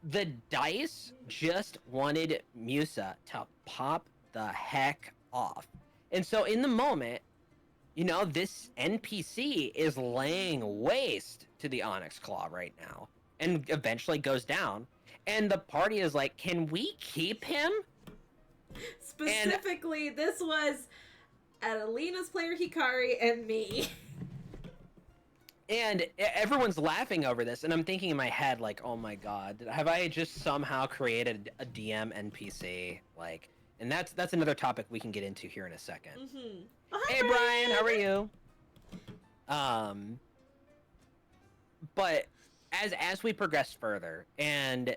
The dice just wanted Musa to pop the heck off. And so in the moment, this NPC is laying waste to the Onyx Claw right now. And eventually goes down. And the party is like, can we keep him? Specifically, this was Adelina's player Hikari and me. And everyone's laughing over this, and I'm thinking in my head, like, oh my god, have I just somehow created a DM NPC? Like, and that's another topic we can get into here in a second. Mm-hmm. Oh, hi, hey, Brian, how are you? But as we progressed further, and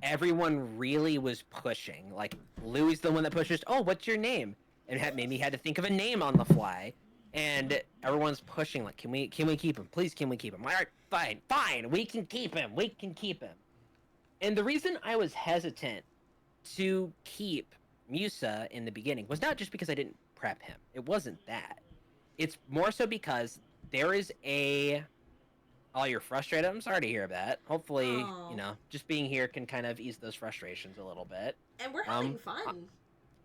everyone really was pushing, like, Louie's the one that pushes, oh, what's your name? And it made me had to think of a name on the fly. And everyone's pushing, like, can we keep him? Please, can we keep him? All right, fine, we can keep him. And the reason I was hesitant to keep Musa in the beginning was not just because I didn't prep him. It wasn't that. It's more so because there is a... Oh, you're frustrated? I'm sorry to hear that. Hopefully, just being here can kind of ease those frustrations a little bit. And we're having fun.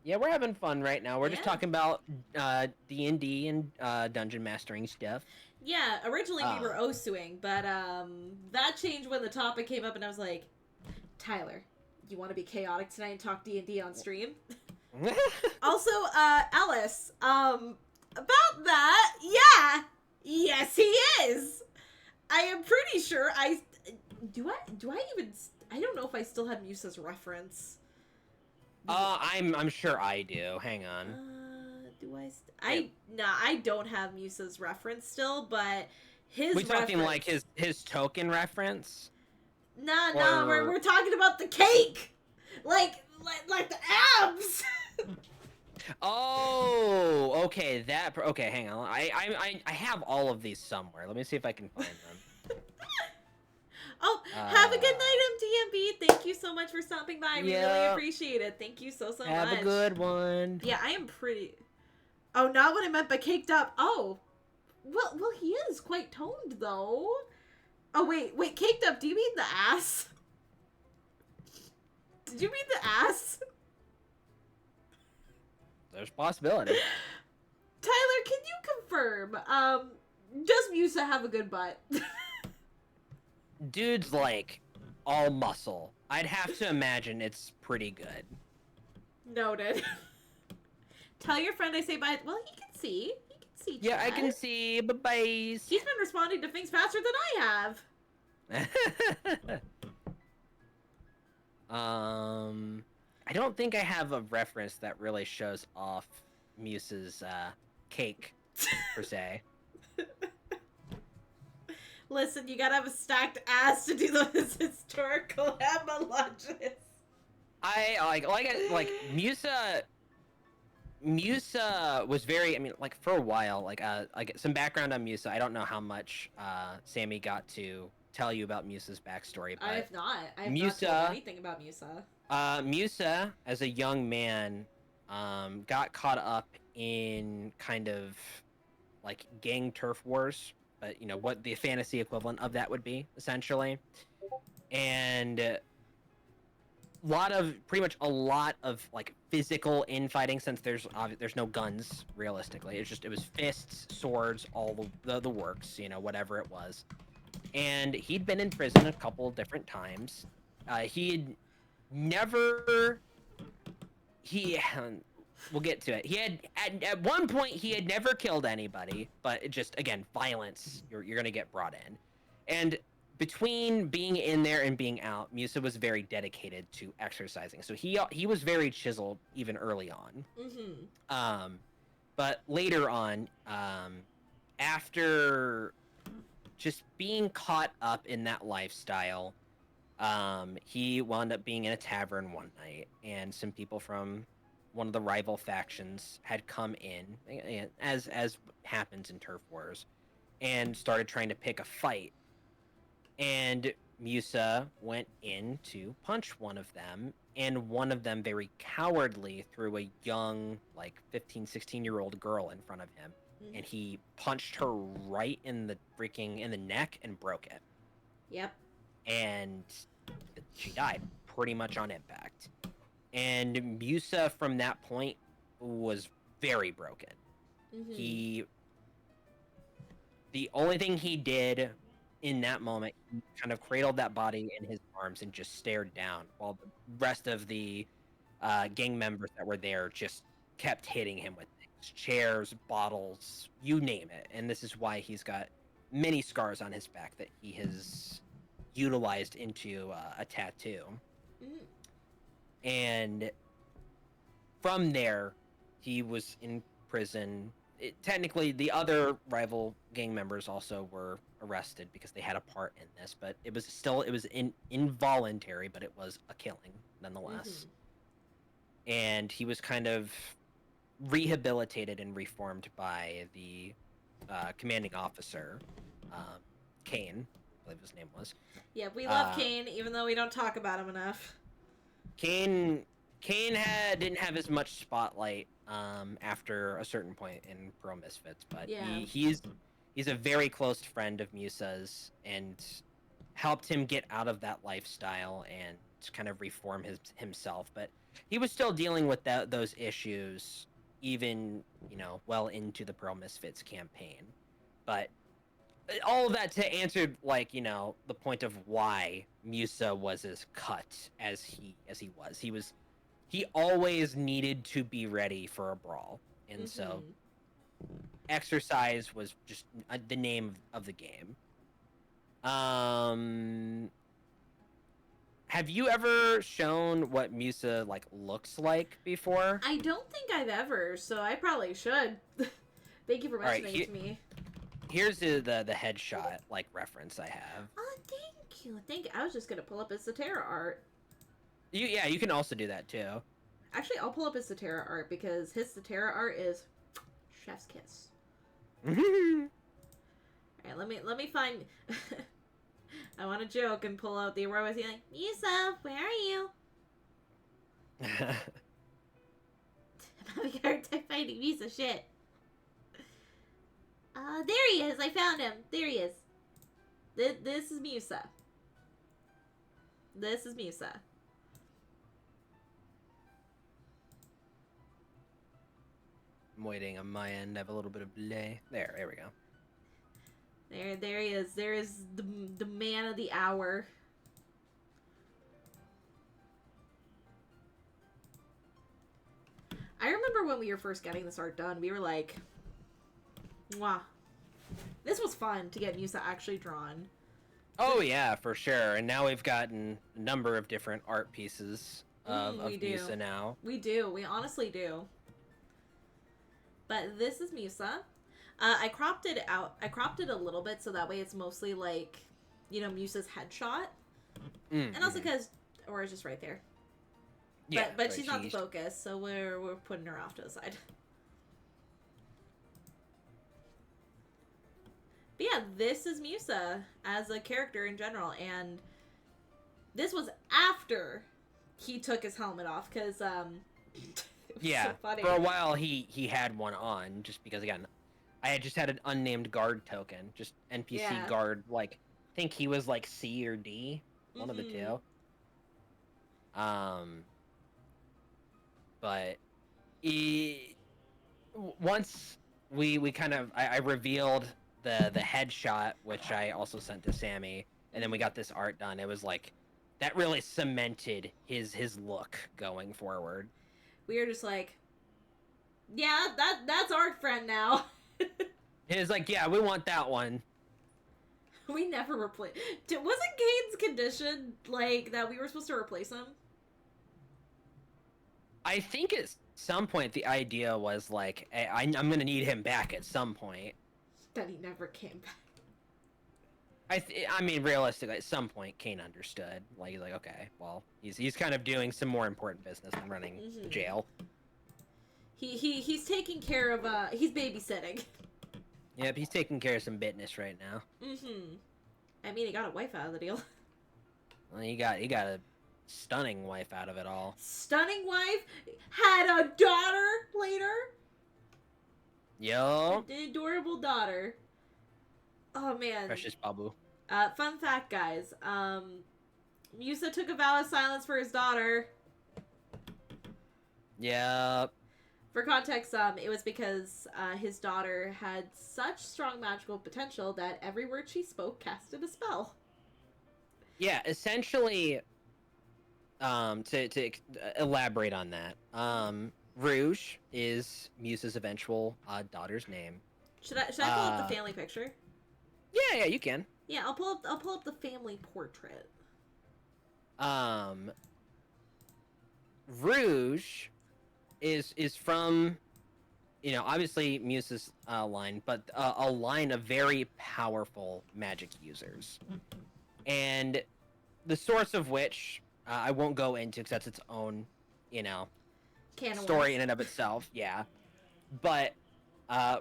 Yeah, we're having fun right now. We're just talking about D&D and dungeon mastering stuff. Yeah, originally we were Osuing, but that changed when the topic came up, and I was like, Tyler, you want to be chaotic tonight and talk D&D on stream? Also, Alice, about that, yeah, yes, he is. I am pretty sure I don't know if I still have Musa's reference. I'm sure I do. Hang on. I don't have Musa's reference still, but his talking like his token reference? No, we're talking about the cake! Like the abs! Oh, okay, okay, hang on. I have all of these somewhere. Let me see if I can find them. Oh, have a good night, MDMB. Thank you so much for stopping by. We really appreciate it. Thank you so much. Have a good one. Yeah, I am pretty... Oh, not what I meant by caked up. Oh. Well, he is quite toned, though. Oh, wait, caked up. Do you mean the ass? Did you mean the ass? There's possibility. Tyler, can you confirm? Does Musa have a good butt? Dude's like all muscle. I'd have to imagine it's pretty good. Noted. Tell your friend I say bye. Well, he can see. Yeah, I can see. Bye-bye. He's been responding to things faster than I have. I don't think I have a reference that really shows off Musa's cake, per se. Listen, you gotta have a stacked ass to do those historical homologies. Like Musa was very, I mean, like, for a while, like some background on Musa. I don't know how much Sammy got to tell you about Musa's backstory, but I have not. I have not told anything about Musa. Musa, as a young man, got caught up in kind of like gang turf wars, but you know what the fantasy equivalent of that would be, essentially. And pretty much a lot of like physical infighting, since there's no guns realistically. It was fists, swords, all the works, you know, whatever it was. And he'd been in prison a couple different times. We'll get to it. He had at one point he had never killed anybody, but it just, again, violence. You're gonna get brought in, and between being in there and being out, Musa was very dedicated to exercising. So he was very chiseled even early on. Mm-hmm. But later on, after just being caught up in that lifestyle, he wound up being in a tavern one night, and some people from one of the rival factions had come in, as happens in turf wars, and started trying to pick a fight. And Musa went in to punch one of them, and one of them very cowardly threw a young, like 15, 16-year-old girl in front of him, and he punched her right in the neck and broke it. Yep. And she died pretty much on impact. And Musa, from that point, was very broken. Mm-hmm. The only thing he did in that moment, he kind of cradled that body in his arms and just stared down, while the rest of the gang members that were there just kept hitting him with things, chairs, bottles, you name it. And this is why he's got many scars on his back that he has utilized into a tattoo. Mm. And from there, he was in prison. Technically, the other rival gang members also were arrested because they had a part in this, but it was involuntary, but it was a killing nonetheless. And he was kind of rehabilitated and reformed by the commanding officer, Kane, I believe his name was. Yeah, we love Kane, even though we don't talk about him enough. Kane didn't have as much spotlight after a certain point in Pro Misfits, but yeah. he's a very close friend of Musa's and helped him get out of that lifestyle and kind of reform himself. But he was still dealing with those issues even, well into the Pro Misfits campaign. But all of that to answer, the point of why Musa was as cut as he was. He always needed to be ready for a brawl, and so exercise was just the name of the game. Have you ever shown what Musa looks like before? I don't think I've ever, so I probably should. Thank you for mentioning it to me. Here's the headshot reference I have. Oh, thank you. I was just gonna pull up his Satara art. You can also do that too. Actually, I'll pull up his Satara art because his Satara art is chef's kiss. Alright, let me find. I want to joke and pull out the Aurora with you Musa, where are you? I'm having a hard time finding Musa. Shit. There he is. I found him. There he is. This is Musa. This is Musa. I'm waiting on my end. I have a little bit of delay. There we go. There he is. There is the man of the hour. I remember when we were first getting this art done, we were like, mwah. This was fun to get Musa actually drawn. Oh yeah, for sure. And now we've gotten a number of different art pieces of Musa now. We do. We honestly do. But this is Musa. I cropped it out. I cropped it a little bit so that way it's mostly Musa's headshot. And also because Aura's just right there. Yeah, but she's not the focus, so we're putting her off to the side. But yeah, this is Musa as a character in general, and this was after he took his helmet off, because yeah, so funny. For a while he had one on, just because, again, I had just had an unnamed guard token, just NPC guard, I think he was C or D, one of the two. But once we kind of, I revealed the headshot, which I also sent to Sammy, and then we got this art done. It was that really cemented his look going forward. We were just yeah, that's our friend now. It was yeah, we want that one. We never replaced. Wasn't Kane's condition that we were supposed to replace him? I think at some point the idea was I'm gonna need him back at some point. That he never came back. I mean, realistically, at some point, Kane understood. He's okay, well, he's kind of doing some more important business than running the jail. He's taking care of he's babysitting. Yep, he's taking care of some business right now. I mean, he got a wife out of the deal. Well, he got a stunning wife out of it all. Stunning wife? Had a daughter later? Yup. An adorable daughter. Oh, man. Precious Babu. Fun fact, guys. Musa took a vow of silence for his daughter. Yep. For context, it was because his daughter had such strong magical potential that every word she spoke casted a spell. Yeah, essentially, to elaborate on that, Rouge is Musa's eventual daughter's name. Should I pull up the family picture? Yeah, you can. Yeah, I'll pull up the family portrait. Rouge is from, obviously Musa's line, but a line of very powerful magic users, and the source of which I won't go into because that's its own, story in and of itself. Yeah, but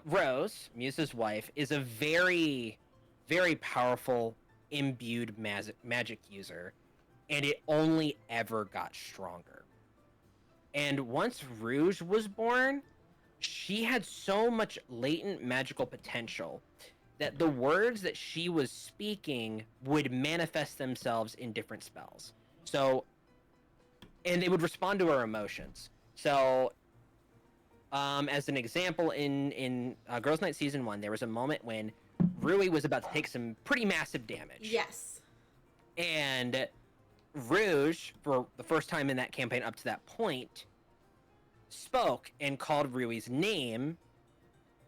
Rose, Musa's wife, is a very, very powerful imbued magic user, and it only ever got stronger. And once Rouge was born, she had so much latent magical potential that the words that she was speaking would manifest themselves in different spells. So, and they would respond to her emotions. So, as an example, in Girls' Night Season 1, there was a moment when Rui was about to take some pretty massive damage. Yes. And Rouge, for the first time in that campaign up to that point, spoke and called Rui's name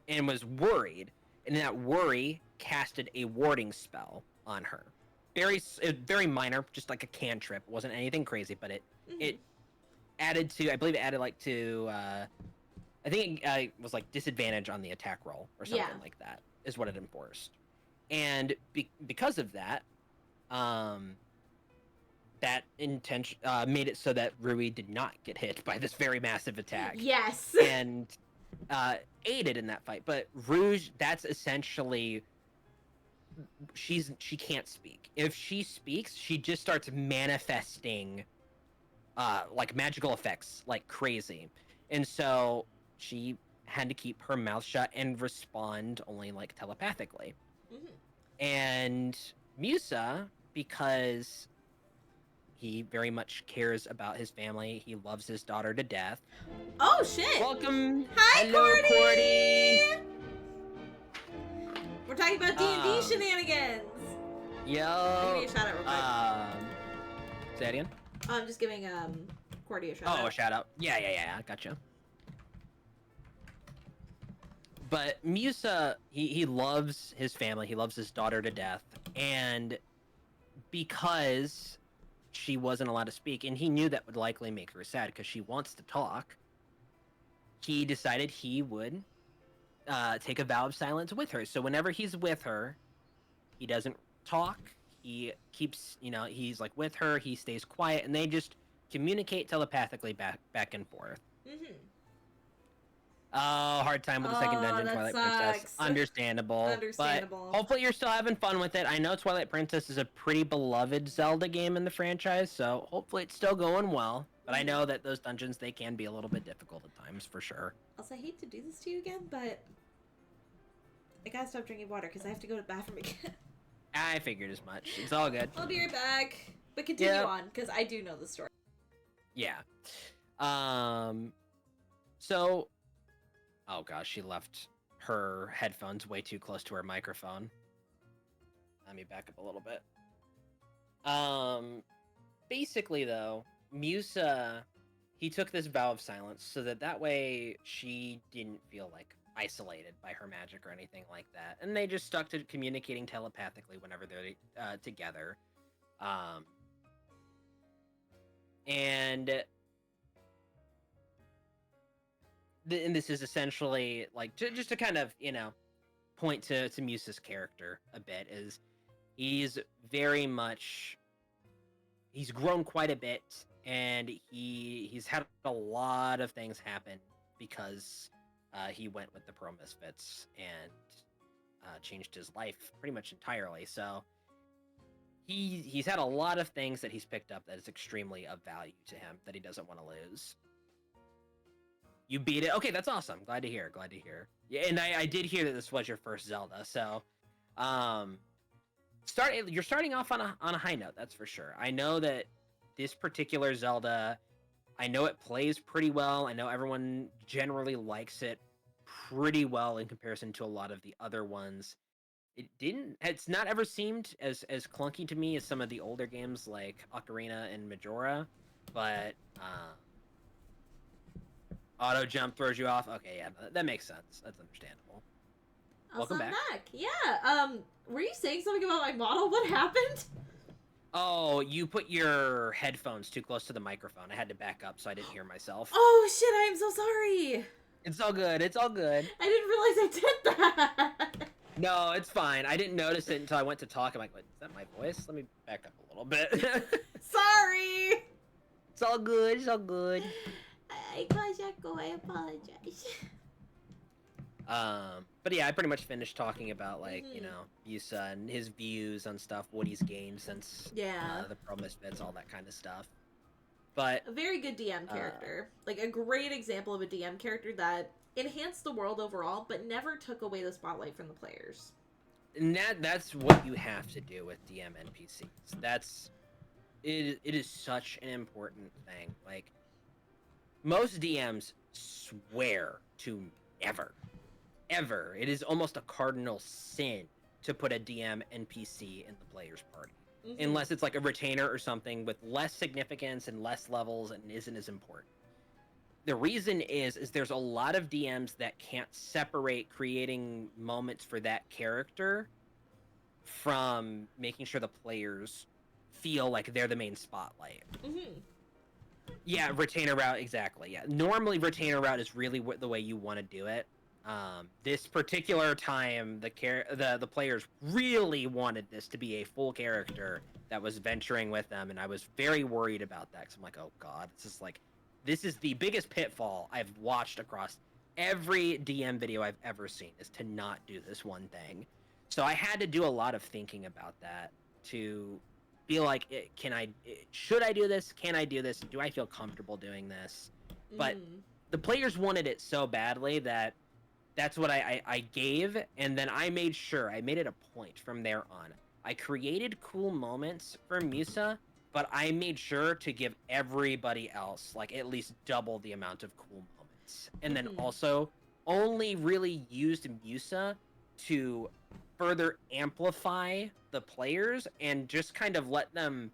and was worried. And that worry casted a warding spell on her. Very minor, just like a cantrip. It wasn't anything crazy, but it added to, I believe it added like to, I think it was like disadvantage on the attack roll or something like that is what it enforced. And because of that, that intention made it so that Rui did not get hit by this very massive attack. Yes. And aided in that fight. But Rouge, that's essentially, she can't speak. If she speaks, she just starts manifesting like magical effects like crazy. And so she had to keep her mouth shut and respond only like telepathically. Mm-hmm. And Musa, because he very much cares about his family, he loves his daughter to death. Oh shit! Welcome. Hi, hello, Cordy. We're talking about D&D shenanigans. Yo. Give me a shout out real quick. Say that again? I'm just giving Cordy a shout out. Oh, a shout out. Yeah. Gotcha. But Musa, he loves his family. He loves his daughter to death. And because she wasn't allowed to speak, and he knew that would likely make her sad because she wants to talk, he decided he would take a vow of silence with her. So whenever he's with her, he doesn't talk. He keeps, he's like with her. He stays quiet, and they just communicate telepathically back and forth. Mm-hmm. Oh, hard time with the second dungeon, Twilight Princess. Understandable. But hopefully you're still having fun with it. I know Twilight Princess is a pretty beloved Zelda game in the franchise, so hopefully it's still going well. But I know that those dungeons, they can be a little bit difficult at times, for sure. Also, I hate to do this to you again, but I gotta stop drinking water because I have to go to the bathroom again. I figured as much. It's all good. I'll be right back. But continue on, because I do know the story. Yeah. So... Oh gosh, she left her headphones way too close to her microphone. Let me back up a little bit. Basically though, Musa, he took this vow of silence so that way she didn't feel like isolated by her magic or anything like that. And they just stuck to communicating telepathically whenever they're together. And this is essentially like just to kind of point to Musa's character a bit, is he's very much, he's grown quite a bit, and he's had a lot of things happen because he went with the Pro Misfits and changed his life pretty much entirely. So he's had a lot of things that he's picked up that is extremely of value to him that he doesn't want to lose. You beat it. Okay, that's awesome. Glad to hear. Yeah, and I did hear that this was your first Zelda, so you're starting off on a high note, that's for sure. I know that this particular Zelda, I know it plays pretty well. I know everyone generally likes it pretty well in comparison to a lot of the other ones. It's not ever seemed as clunky to me as some of the older games like Ocarina and Majora. but auto jump throws you off. Okay, yeah, that makes sense. That's understandable. Also, Welcome I'm back. Yeah. Were you saying something about my model? What happened? Oh, you put your headphones too close to the microphone. I had to back up so I didn't hear myself. Oh shit! I am so sorry. It's all good. It's all good. I didn't realize I did that. No, it's fine. I didn't notice it until I went to talk. I'm like, wait, is that my voice? Let me back up a little bit. Sorry. It's all good. It's all good. I apologize. But yeah, I pretty much finished talking about like you know Yusa and his views on stuff, what he's gained since the Pro Misfits, all that kind of stuff. But a very good DM character, like a great example of a DM character that enhanced the world overall, but never took away the spotlight from the players. And that's what you have to do with DM NPCs. It is such an important thing. Like most DMs swear to never. Ever. It is almost a cardinal sin to put a DM NPC in the player's party. Unless it's like a retainer or something with less significance and less levels and isn't as important. The reason is there's a lot of DMs that can't separate creating moments for that character from making sure the players feel like they're the main spotlight. Yeah, retainer route, exactly. Yeah, normally retainer route is really the way you want to do it. This particular time, the players really wanted this to be a full character that was venturing with them, and I was very worried about that because I'm like, oh god, this is the biggest pitfall I've watched across every DM video I've ever seen, is to not do this one thing. So I had to do a lot of thinking about that to be like, should I do this? Can I do this? Do I feel comfortable doing this? But the players wanted it so badly that that's what I gave, and then I made it a point from there on. I created cool moments for Musa, but I made sure to give everybody else like at least double the amount of cool moments. And then also only really used Musa to further amplify the players and just kind of let him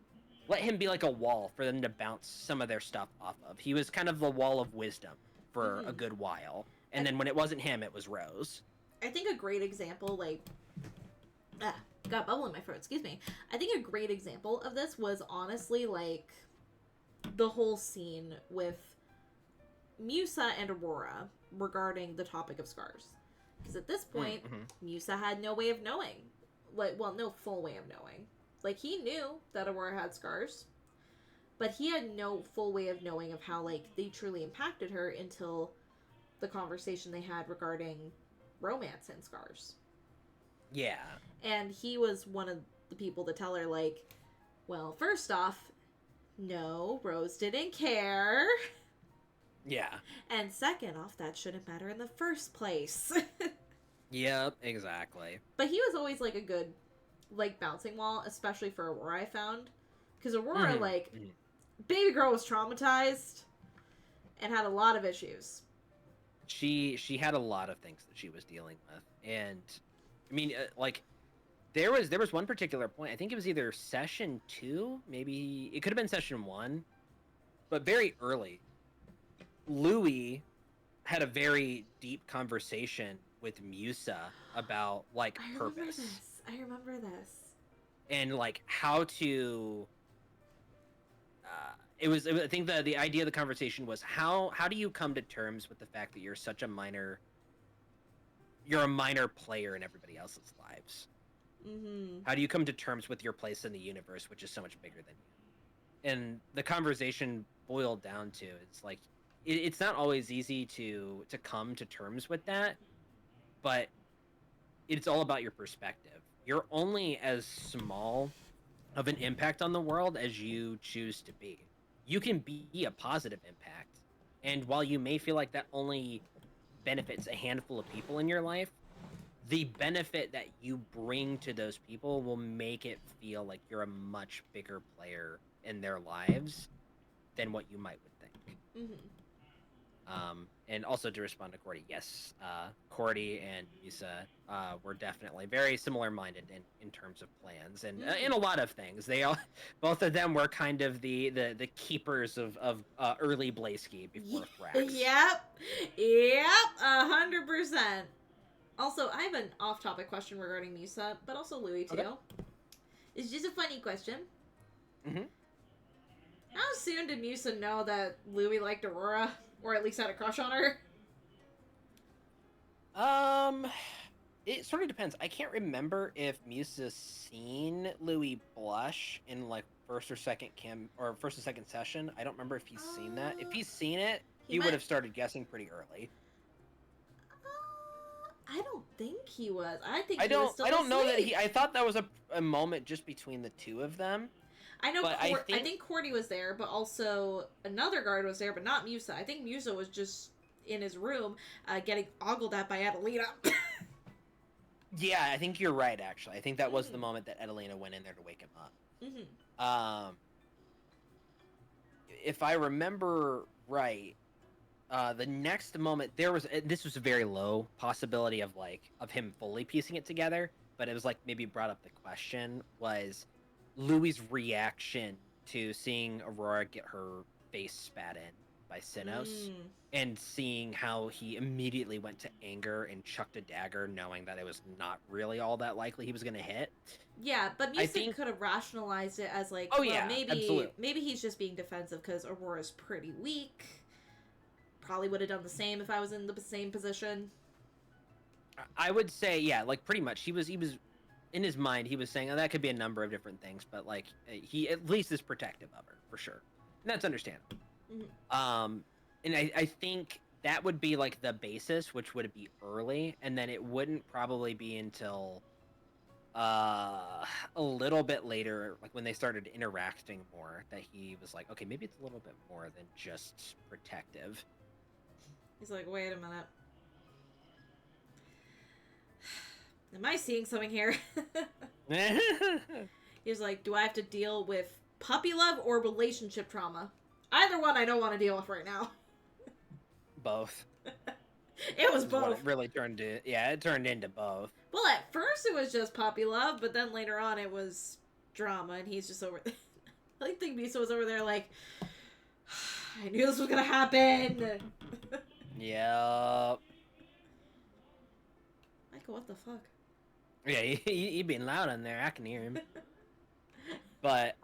be like a wall for them to bounce some of their stuff off of. He was kind of the wall of wisdom for a good while. And then when it wasn't him, it was Rose. I think a great example, got bubble in my throat, excuse me. I think a great example of this was honestly, like, the whole scene with Musa and Aurora regarding the topic of scars. Because at this point, Musa had no way of knowing. No full way of knowing. Like, he knew that Aurora had scars, but he had no full way of knowing of how, like, they truly impacted her until the conversation they had regarding romance and scars. Yeah. And he was one of the people to tell her, like, well, first off, no, Rose didn't care. Yeah. And second off, that shouldn't matter in the first place. Yep, exactly. But he was always, like, a good, like, bouncing wall, especially for Aurora, I found. Because Aurora, baby girl was traumatized and had a lot of issues. She had a lot of things that she was dealing with, and I mean, there was one particular point. I think it was either session 2, maybe it could have been session 1, but very early, Louis had a very deep conversation with Musa about like purpose. I remember this. And like how to. I think the idea of the conversation was how do you come to terms with the fact that you're a minor player in everybody else's lives? How do you come to terms with your place in the universe, which is so much bigger than you? And the conversation boiled down to, it's like it's not always easy to come to terms with that, but it's all about your perspective. You're only as small of an impact on the world as you choose to be. You can be a positive impact, and while you may feel like that only benefits a handful of people in your life, the benefit that you bring to those people will make it feel like you're a much bigger player in their lives than what you might would think. And also to respond to Cordy, yes, Cordy and Misa were definitely very similar-minded in terms of plans and in a lot of things. They all, both of them were kind of the keepers of early Blaziken before Thrax. Yep, 100%. Also, I have an off-topic question regarding Misa, but also Louis too. Okay. It's just a funny question. Mm-hmm. How soon did Musa know that Louis liked Aurora, or at least had a crush on her? It sort of depends. I can't remember if Musa's seen Louis blush in like first or second session. I don't remember if he's seen that. If he's seen it, he would have started guessing pretty early. I don't think he was. I don't know that he. I thought that was a moment just between the two of them. I know. I think Cordy was there, but also another guard was there, but not Musa. I think Musa was just in his room, getting ogled at by Adelina. Yeah, I think you're right. Actually, I think that was the moment that Adelina went in there to wake him up. Mm-hmm. If I remember right, the next moment this was a very low possibility of him fully piecing it together, but it was like maybe brought up the question was Louis' reaction to seeing Aurora get her face spat in by Sinnos, and seeing how he immediately went to anger and chucked a dagger, knowing that it was not really all that likely he was going to hit. Yeah, but Musa could have rationalized it as like, maybe he's just being defensive because Aurora's pretty weak. Probably would have done the same if I was in the same position. I would say, yeah, like pretty much. He was in his mind, he was saying, oh, that could be a number of different things, but like he at least is protective of her for sure, and that's understandable. Mm-hmm. And I think that would be like the basis, which would be early, and then it wouldn't probably be until a little bit later, like when they started interacting more, that he was like, okay, maybe it's a little bit more than just protective. He's like, wait a minute. Am I seeing something here? He's like, do I have to deal with puppy love or relationship trauma? Either one I don't want to deal with right now. Both. It was both. It really turned into both. Well, at first it was just puppy love, but then later on it was drama, and he's just over there. I think Misa was over there like, I knew this was gonna happen. Yep. Michael, what the fuck? Yeah, he being loud in there. I can hear him. But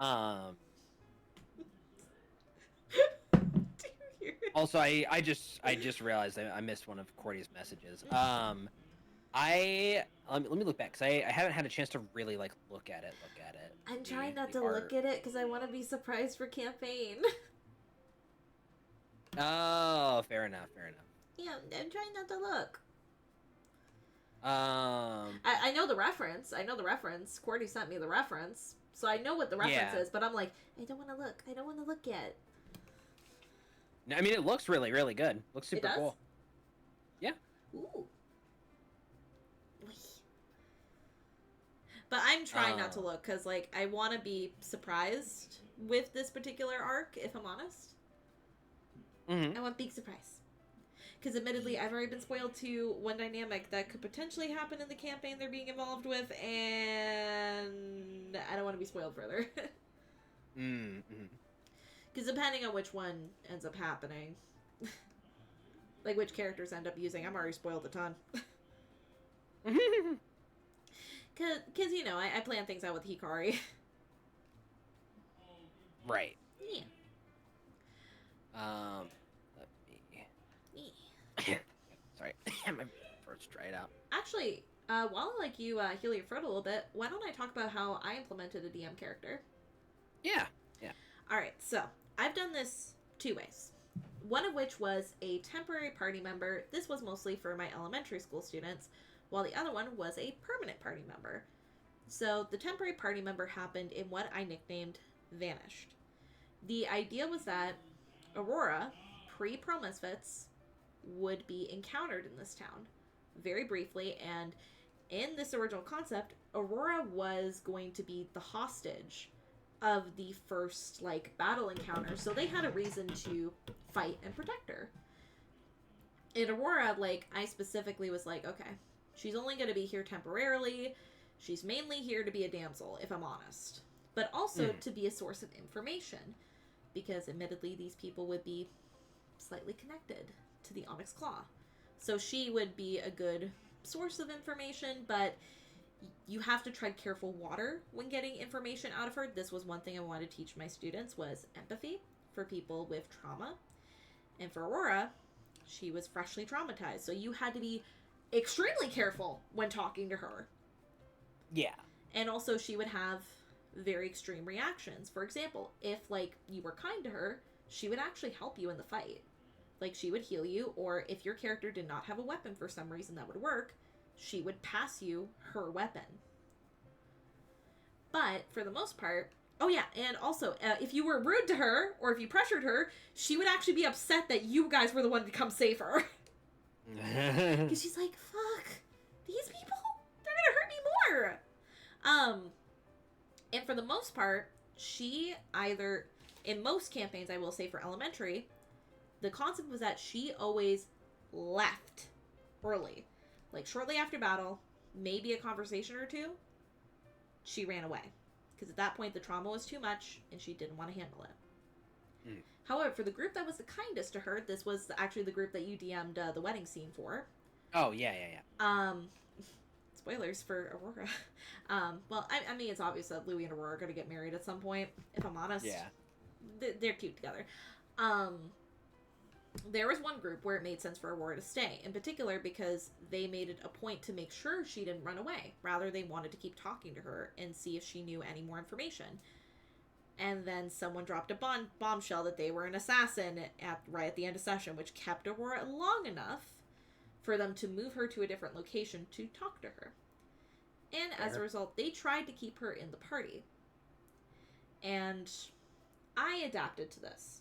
also, I just realized I missed one of Cordy's messages. Let me look back because I haven't had a chance to really like look at it. I'm trying not to look at it because I want to be surprised for campaign. Oh, fair enough. Yeah, I'm trying not to look. I know the reference. Cordy sent me the reference, so I know what the reference is. But I'm like, I don't want to look. I don't want to look yet. I mean, it looks really, really good. Looks super cool. Yeah. Ooh. But I'm trying not to look because, like, I want to be surprised with this particular arc. If I'm honest, I want big surprise. Because admittedly, I've already been spoiled to one dynamic that could potentially happen in the campaign they're being involved with, and I don't want to be spoiled further. Because depending on which one ends up happening, like which characters end up using, I'm already spoiled a ton. Because, you know, I plan things out with Hikari. Right. Yeah. Let me... Sorry. My throat's dried out. Actually, while I like you heal your throat a little bit, why don't I talk about how I implemented a DM character? Yeah. Alright, so I've done this two ways. One of which was a temporary party member. This was mostly for my elementary school students, while the other one was a permanent party member. So the temporary party member happened in what I nicknamed Vanished. The idea was that Aurora, pre-Pro Misfits, would be encountered in this town very briefly, and in this original concept, Aurora was going to be the hostage of the first, like, battle encounter, so they had a reason to fight and protect her. In Aurora, like, I specifically was like, okay, she's only going to be here temporarily. She's mainly here to be a damsel, if I'm honest. But also to be a source of information. Because, admittedly, these people would be slightly connected to the Onyx Claw. So she would be a good source of information, but you have to tread careful water when getting information out of her. This was one thing I wanted to teach my students, was empathy for people with trauma. And for Aurora, she was freshly traumatized, so you had to be extremely careful when talking to her. Yeah. And also, she would have very extreme reactions. For example, if, like, you were kind to her, she would actually help you in the fight. Like, she would heal you, or if your character did not have a weapon for some reason that would work, she would pass you her weapon. But, for the most part... Oh, yeah, and also, if you were rude to her, or if you pressured her, she would actually be upset that you guys were the one to come save her. Because she's like, fuck, these people? They're gonna hurt me more! And for the most part, she either... In most campaigns, I will say for elementary, the concept was that she always left early. Like, shortly after battle, maybe a conversation or two, she ran away. Because at that point, the trauma was too much, and she didn't want to handle it. However, for the group that was the kindest to her, this was actually the group that you DM'd the wedding scene for. Oh, yeah. Spoilers for Aurora. Well, I mean, it's obvious that Louis and Aurora are going to get married at some point, if I'm honest. Yeah. They're cute together. There was one group where it made sense for Aurora to stay, in particular because they made it a point to make sure she didn't run away. Rather, they wanted to keep talking to her and see if she knew any more information. And then someone dropped a bombshell that they were an assassin right at the end of session, which kept Aurora long enough for them to move her to a different location to talk to her. And as a result, they tried to keep her in the party. And I adapted to this.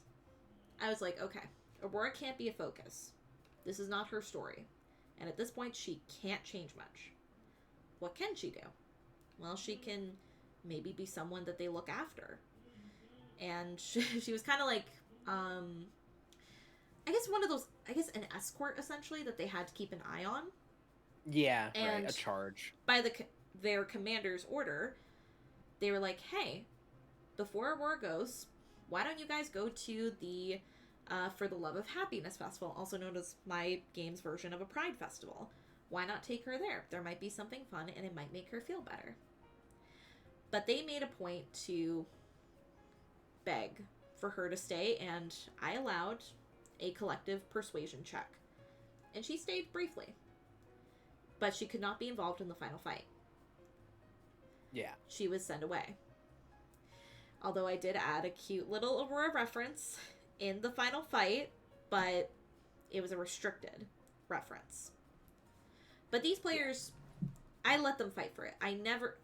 I was like, okay, Aurora can't be a focus. This is not her story. And at this point, she can't change much. What can she do? Well, she can maybe be someone that they look after. And she was kind of like, I guess one of those, an escort, essentially, that they had to keep an eye on. Yeah, and right, a charge. By their commander's order, they were like, hey, before Aurora goes, why don't you guys go to the For the Love of Happiness Festival, also known as my game's version of a Pride Festival. Why not take her there? There might be something fun, and it might make her feel better. But they made a point to beg for her to stay, and I allowed a collective persuasion check. And she stayed briefly. But she could not be involved in the final fight. Yeah. She was sent away. Although I did add a cute little Aurora reference in the final fight, but it was a restricted reference. But these players, I let them fight for it. I never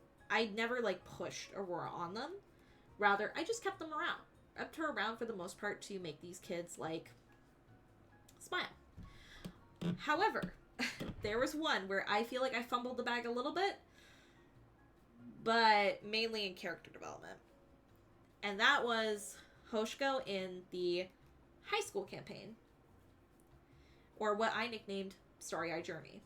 like pushed Aurora on them. Rather, I just kept them around. Kept her around for the most part to make these kids, like, smile. However, there was one where I feel like I fumbled the bag a little bit, but mainly in character development. And that was Hoshko in the high school campaign, or what I nicknamed Starry Eye Journey.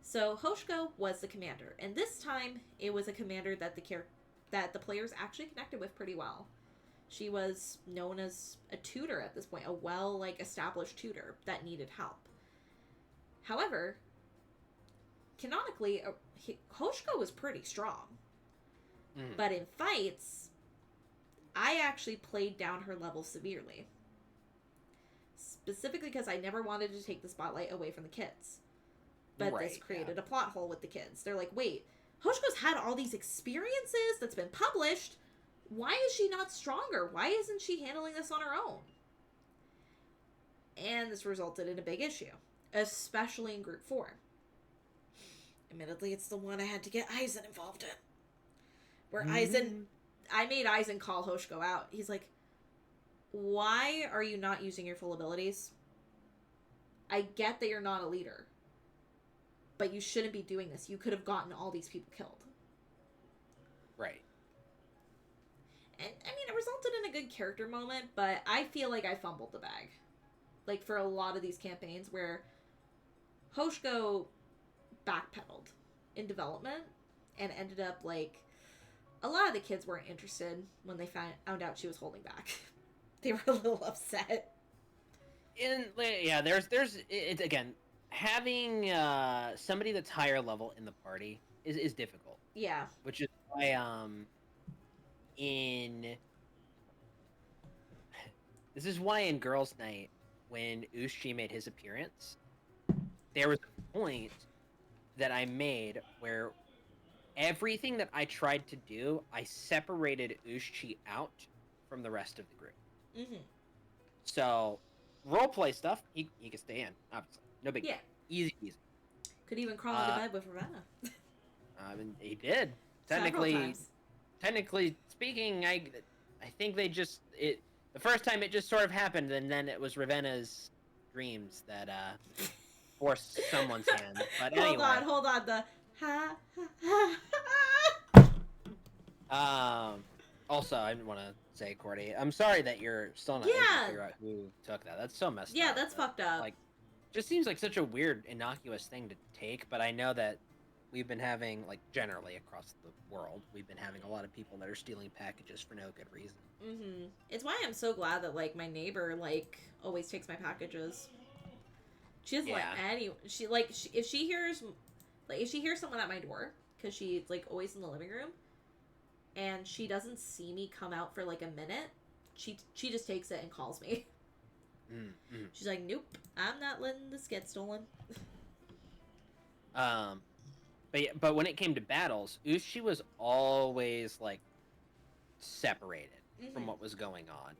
So Hoshko was the commander, and this time it was a commander that the players actually connected with pretty well. She was known as a tutor at this point, a established tutor that needed help. However, canonically, Hoshko was pretty strong. But in fights, I actually played down her level severely. Specifically because I never wanted to take the spotlight away from the kids. But this created a plot hole with the kids. They're like, wait, Hoshko's had all these experiences that's been published. Why is she not stronger? Why isn't she handling this on her own? And this resulted in a big issue. Especially in Group 4. Admittedly, it's the one I had to get Aizen involved in. Where I made Aizen call Hoshko out. He's like, why are you not using your full abilities? I get that you're not a leader. But you shouldn't be doing this. You could have gotten all these people killed. Right. And, I mean, it resulted in a good character moment, but I feel like I fumbled the bag. like for a lot of these campaigns where Hoshko backpedaled in development and ended up like a lot of the kids weren't interested when they found out she was holding back. They were a little upset. There's it's again, having somebody that's higher level in the party is difficult. Yeah. Which is why in this is why in Girls' Night, when Ushi made his appearance, there was a point that I made where everything that I tried to do, I separated Ushi out from the rest of the group. Mm-hmm. So, roleplay stuff, he can stay in, obviously. No big deal. Easy. Could even crawl into bed with Ravenna. He did. Technically speaking, I think they just the first time it just sort of happened, and then it was Ravenna's dreams that forced someone's hand. But anyway, hold on. The Also, I want to say, Cordy, I'm sorry that you're still not able to figure out who took that. That's so messed up. Yeah, that's fucked up. Like, just seems like such a weird, innocuous thing to take. But I know that we've been having, like, generally across the world, we've been having a lot of people that are stealing packages for no good reason. Mm-hmm. It's why I'm so glad that, like, my neighbor, like, always takes my packages. She doesn't let anyone. If she hears someone at my door, because she's, like, always in the living room, and she doesn't see me come out for, like, a minute, she just takes it and calls me. Mm-hmm. She's like, nope, I'm not letting this get stolen. But when it came to battles, Ushi was always, like, separated from what was going on.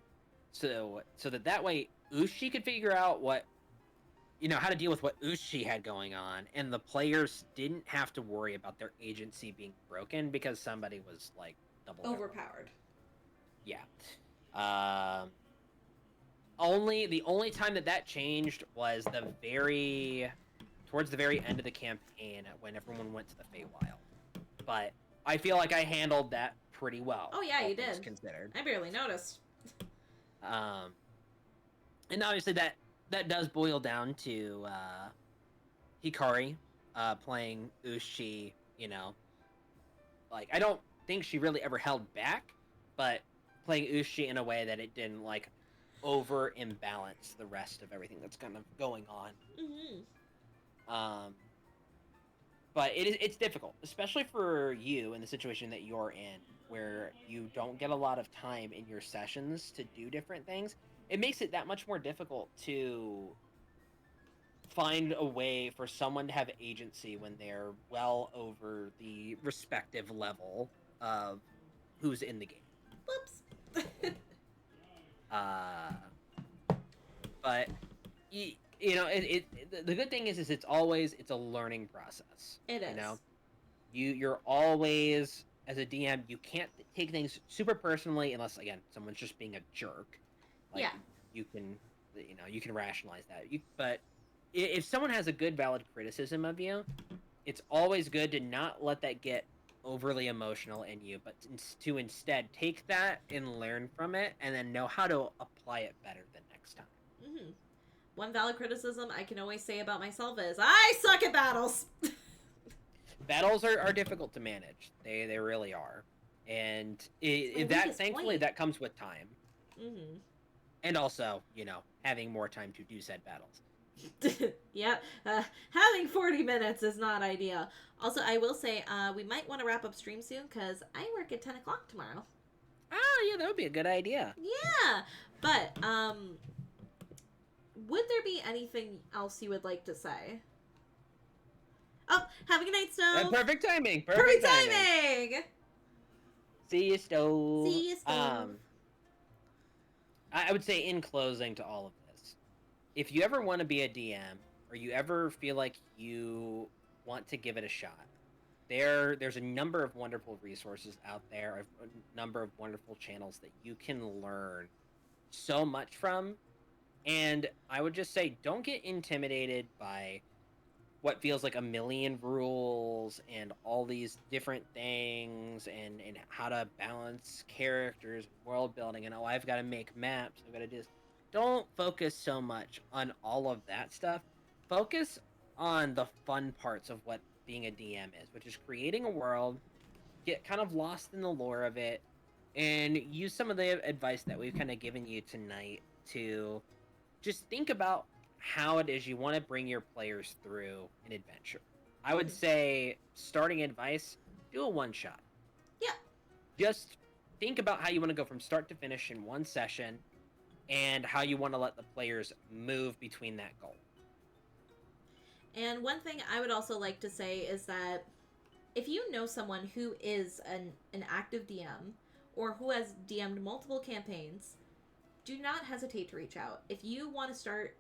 So that way, Ushi could figure out how to deal with what Ushi had going on, and the players didn't have to worry about their agency being broken because somebody was, like, overpowered. Yeah. The only time that changed was towards the very end of the campaign when everyone went to the Feywild. But I feel like I handled that pretty well. Oh yeah, you did. Considered. I barely noticed. And obviously that does boil down to Hikari playing Ushi, like, I don't think she really ever held back, but playing Ushi in a way that it didn't, like, over imbalance the rest of everything that's kind of going on. But it's difficult, especially for you in the situation that you're in, where you don't get a lot of time in your sessions to do different things. It makes it that much more difficult to find a way for someone to have agency when they're well over the respective level of who's in the game. Whoops. But the good thing is it's a learning process. It is. You're always, as a DM, you can't take things super personally unless, again, someone's just being a jerk. Like, yeah. You can rationalize that. But if someone has a good, valid criticism of you, it's always good to not let that get overly emotional in you, but to instead take that and learn from it, and then know how to apply it better the next time. Mm-hmm. One valid criticism I can always say about myself is, I suck at battles! Battles are difficult to manage. They really are. And thankfully, that comes with time. Mm-hmm. And also, having more time to do said battles. Yep. Having 40 minutes is not ideal. Also, I will say, we might want to wrap up stream soon, because I work at 10 o'clock tomorrow. Oh, yeah, that would be a good idea. Yeah! But, would there be anything else you would like to say? Oh, have a good night, Stove! Perfect timing! Perfect timing! See you, Stove! See you, Stove! I would say, in closing to all of this, if you ever want to be a DM, or you ever feel like you want to give it a shot, there's a number of wonderful resources out there, a number of wonderful channels that you can learn so much from. And I would just say, don't get intimidated by what feels like a million rules and all these different things and how to balance characters, world building, and I've got to make maps, I've got to do this. don't focus so much on all of that stuff. Focus on the fun parts of what being a DM is, which is creating a world, get kind of lost in the lore of it, and use some of the advice that we've kind of given you tonight to just think about how it is you want to bring your players through an adventure. I would say, starting advice, do a one shot. Yeah. Just think about how you want to go from start to finish in one session and how you want to let the players move between that goal. And one thing I would also like to say is that if you know someone who is an active DM or who has DM'd multiple campaigns, do not hesitate to reach out. If you want to start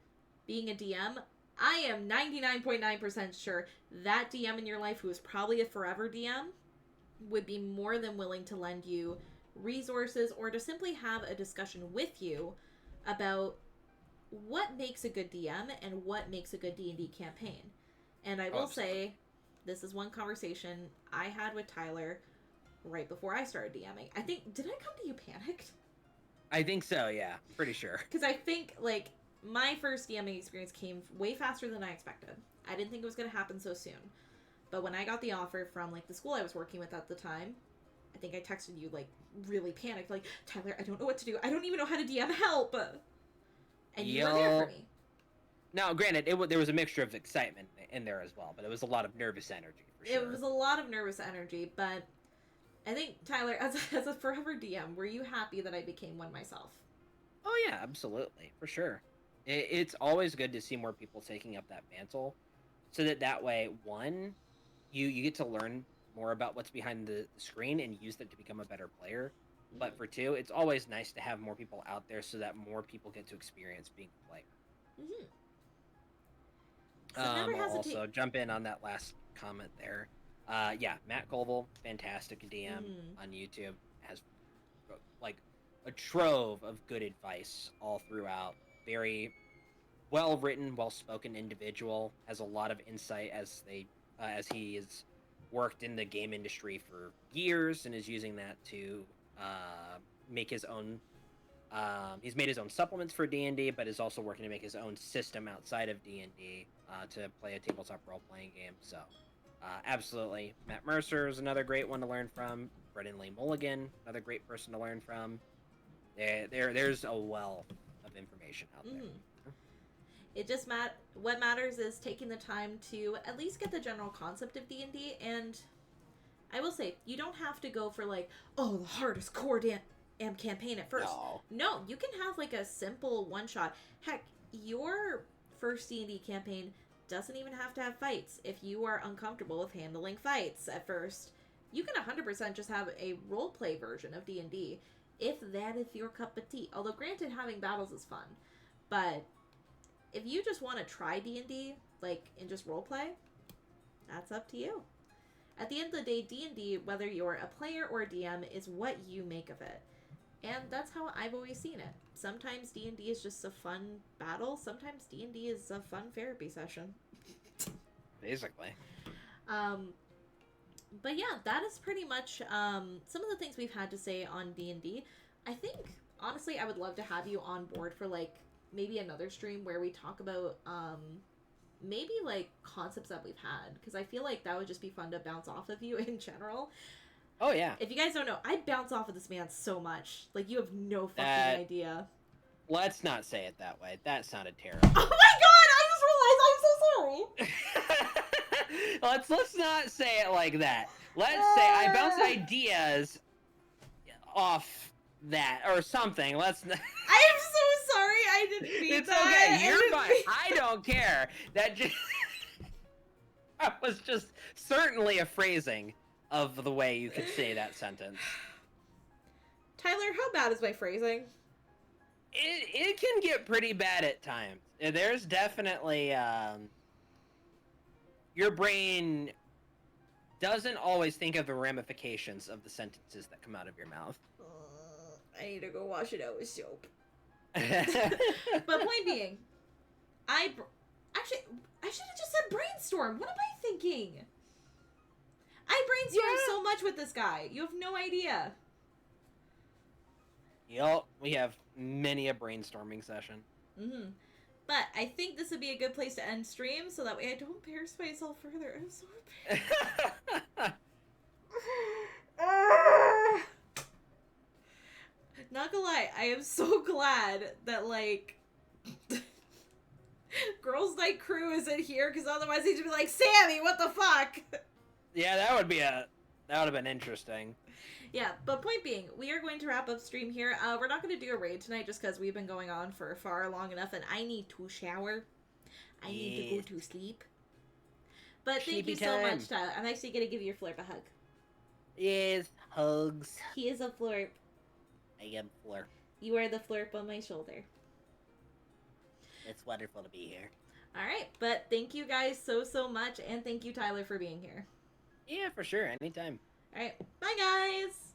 being a DM, I am 99.9% sure that DM in your life who is probably a forever DM would be more than willing to lend you resources or to simply have a discussion with you about what makes a good DM and what makes a good D&D campaign. And I will say, this is one conversation I had with Tyler right before I started DMing. I think, did I come to you panicked? I think so, yeah. Pretty sure. Because I think, like, my first DMing experience came way faster than I expected. I didn't think it was going to happen so soon. But when I got the offer from, like, the school I was working with at the time, I think I texted you, like, really panicked. Like, Tyler, I don't know what to do. I don't even know how to DM, help! And you were there for me. Now, granted, there was a mixture of excitement in there as well, but it was a lot of nervous energy, for sure. It was a lot of nervous energy, but I think, Tyler, as a forever DM, were you happy that I became one myself? Oh, yeah, absolutely, for sure. It's always good to see more people taking up that mantle, so that way, one, you get to learn more about what's behind the screen and use that to become a better player. But for two, it's always nice to have more people out there so that more people get to experience being a player. Mm-hmm. I'll also jump in on that last comment there. Yeah, Matt Colville, fantastic DM on YouTube, has like a trove of good advice all throughout. Very well written, well spoken individual, has a lot of insight as he has worked in the game industry for years and is using that to make his own. He's made his own supplements for D&D, but is also working to make his own system outside of D&D to play a tabletop role-playing game. So, absolutely. Matt Mercer is another great one to learn from. Brendan Lee Mulligan, another great person to learn from. There's a wealth of information out there. It just what matters is taking the time to at least get the general concept of D&D, and I will say, you don't have to go for like, oh, the hardest core campaign at first. No, you can have like a simple one-shot. Heck, your first D&D campaign doesn't even have to have fights. If you are uncomfortable with handling fights at first, you can 100% just have a roleplay version of D&D, if that is your cup of tea. Although, granted, having battles is fun. But if you just want to try D&D, like, and just roleplay, that's up to you. At the end of the day, D&D, whether you're a player or a DM, is what you make of it. And that's how I've always seen it. Sometimes D&D is just a fun battle. Sometimes D&D is a fun therapy session. Basically. But yeah, that is pretty much some of the things we've had to say on D&D. I think, honestly, I would love to have you on board for, like, maybe another stream where we talk about maybe, like, concepts that we've had. Because I feel like that would just be fun to bounce off of you in general. Oh, yeah. If you guys don't know, I bounce off of this man so much. Like, you have no fucking idea. Let's not say it that way. That sounded terrible. Oh my god! I just realized I'm so sorry! Let's not say it like that. Let's say I bounce ideas off that or something. Let's not... I'm so sorry. I didn't mean it's that. It's okay. You're fine. I don't care. That just... that was just certainly a phrasing of the way you could say that sentence. Tyler, how bad is my phrasing? It can get pretty bad at times. There's definitely your brain doesn't always think of the ramifications of the sentences that come out of your mouth. I need to go wash it out with soap. But point being, I should have just said brainstorm. What am I thinking? I brainstormed so much with this guy. You have no idea. Yup, we have many a brainstorming session. Mm-hmm. But I think this would be a good place to end stream, so that way I don't embarrass myself further. I'm so embarrassed. Not gonna lie, I am so glad that, like, Girls Night Crew isn't here, because otherwise he'd be like, Sammy, what the fuck? Yeah, that would have been interesting. Yeah, but point being, we are going to wrap up stream here. We're not going to do a raid tonight just because we've been going on for far long enough, and I need to shower. I need to go to sleep. But thank you so much, Tyler. I'm actually going to give your Flurp a hug. Yes, hugs. He is a Flurp. I am Flurp. You are the Flurp on my shoulder. It's wonderful to be here. Alright, but thank you guys so much, and thank you, Tyler, for being here. Yeah, for sure. Anytime. Alright, bye guys!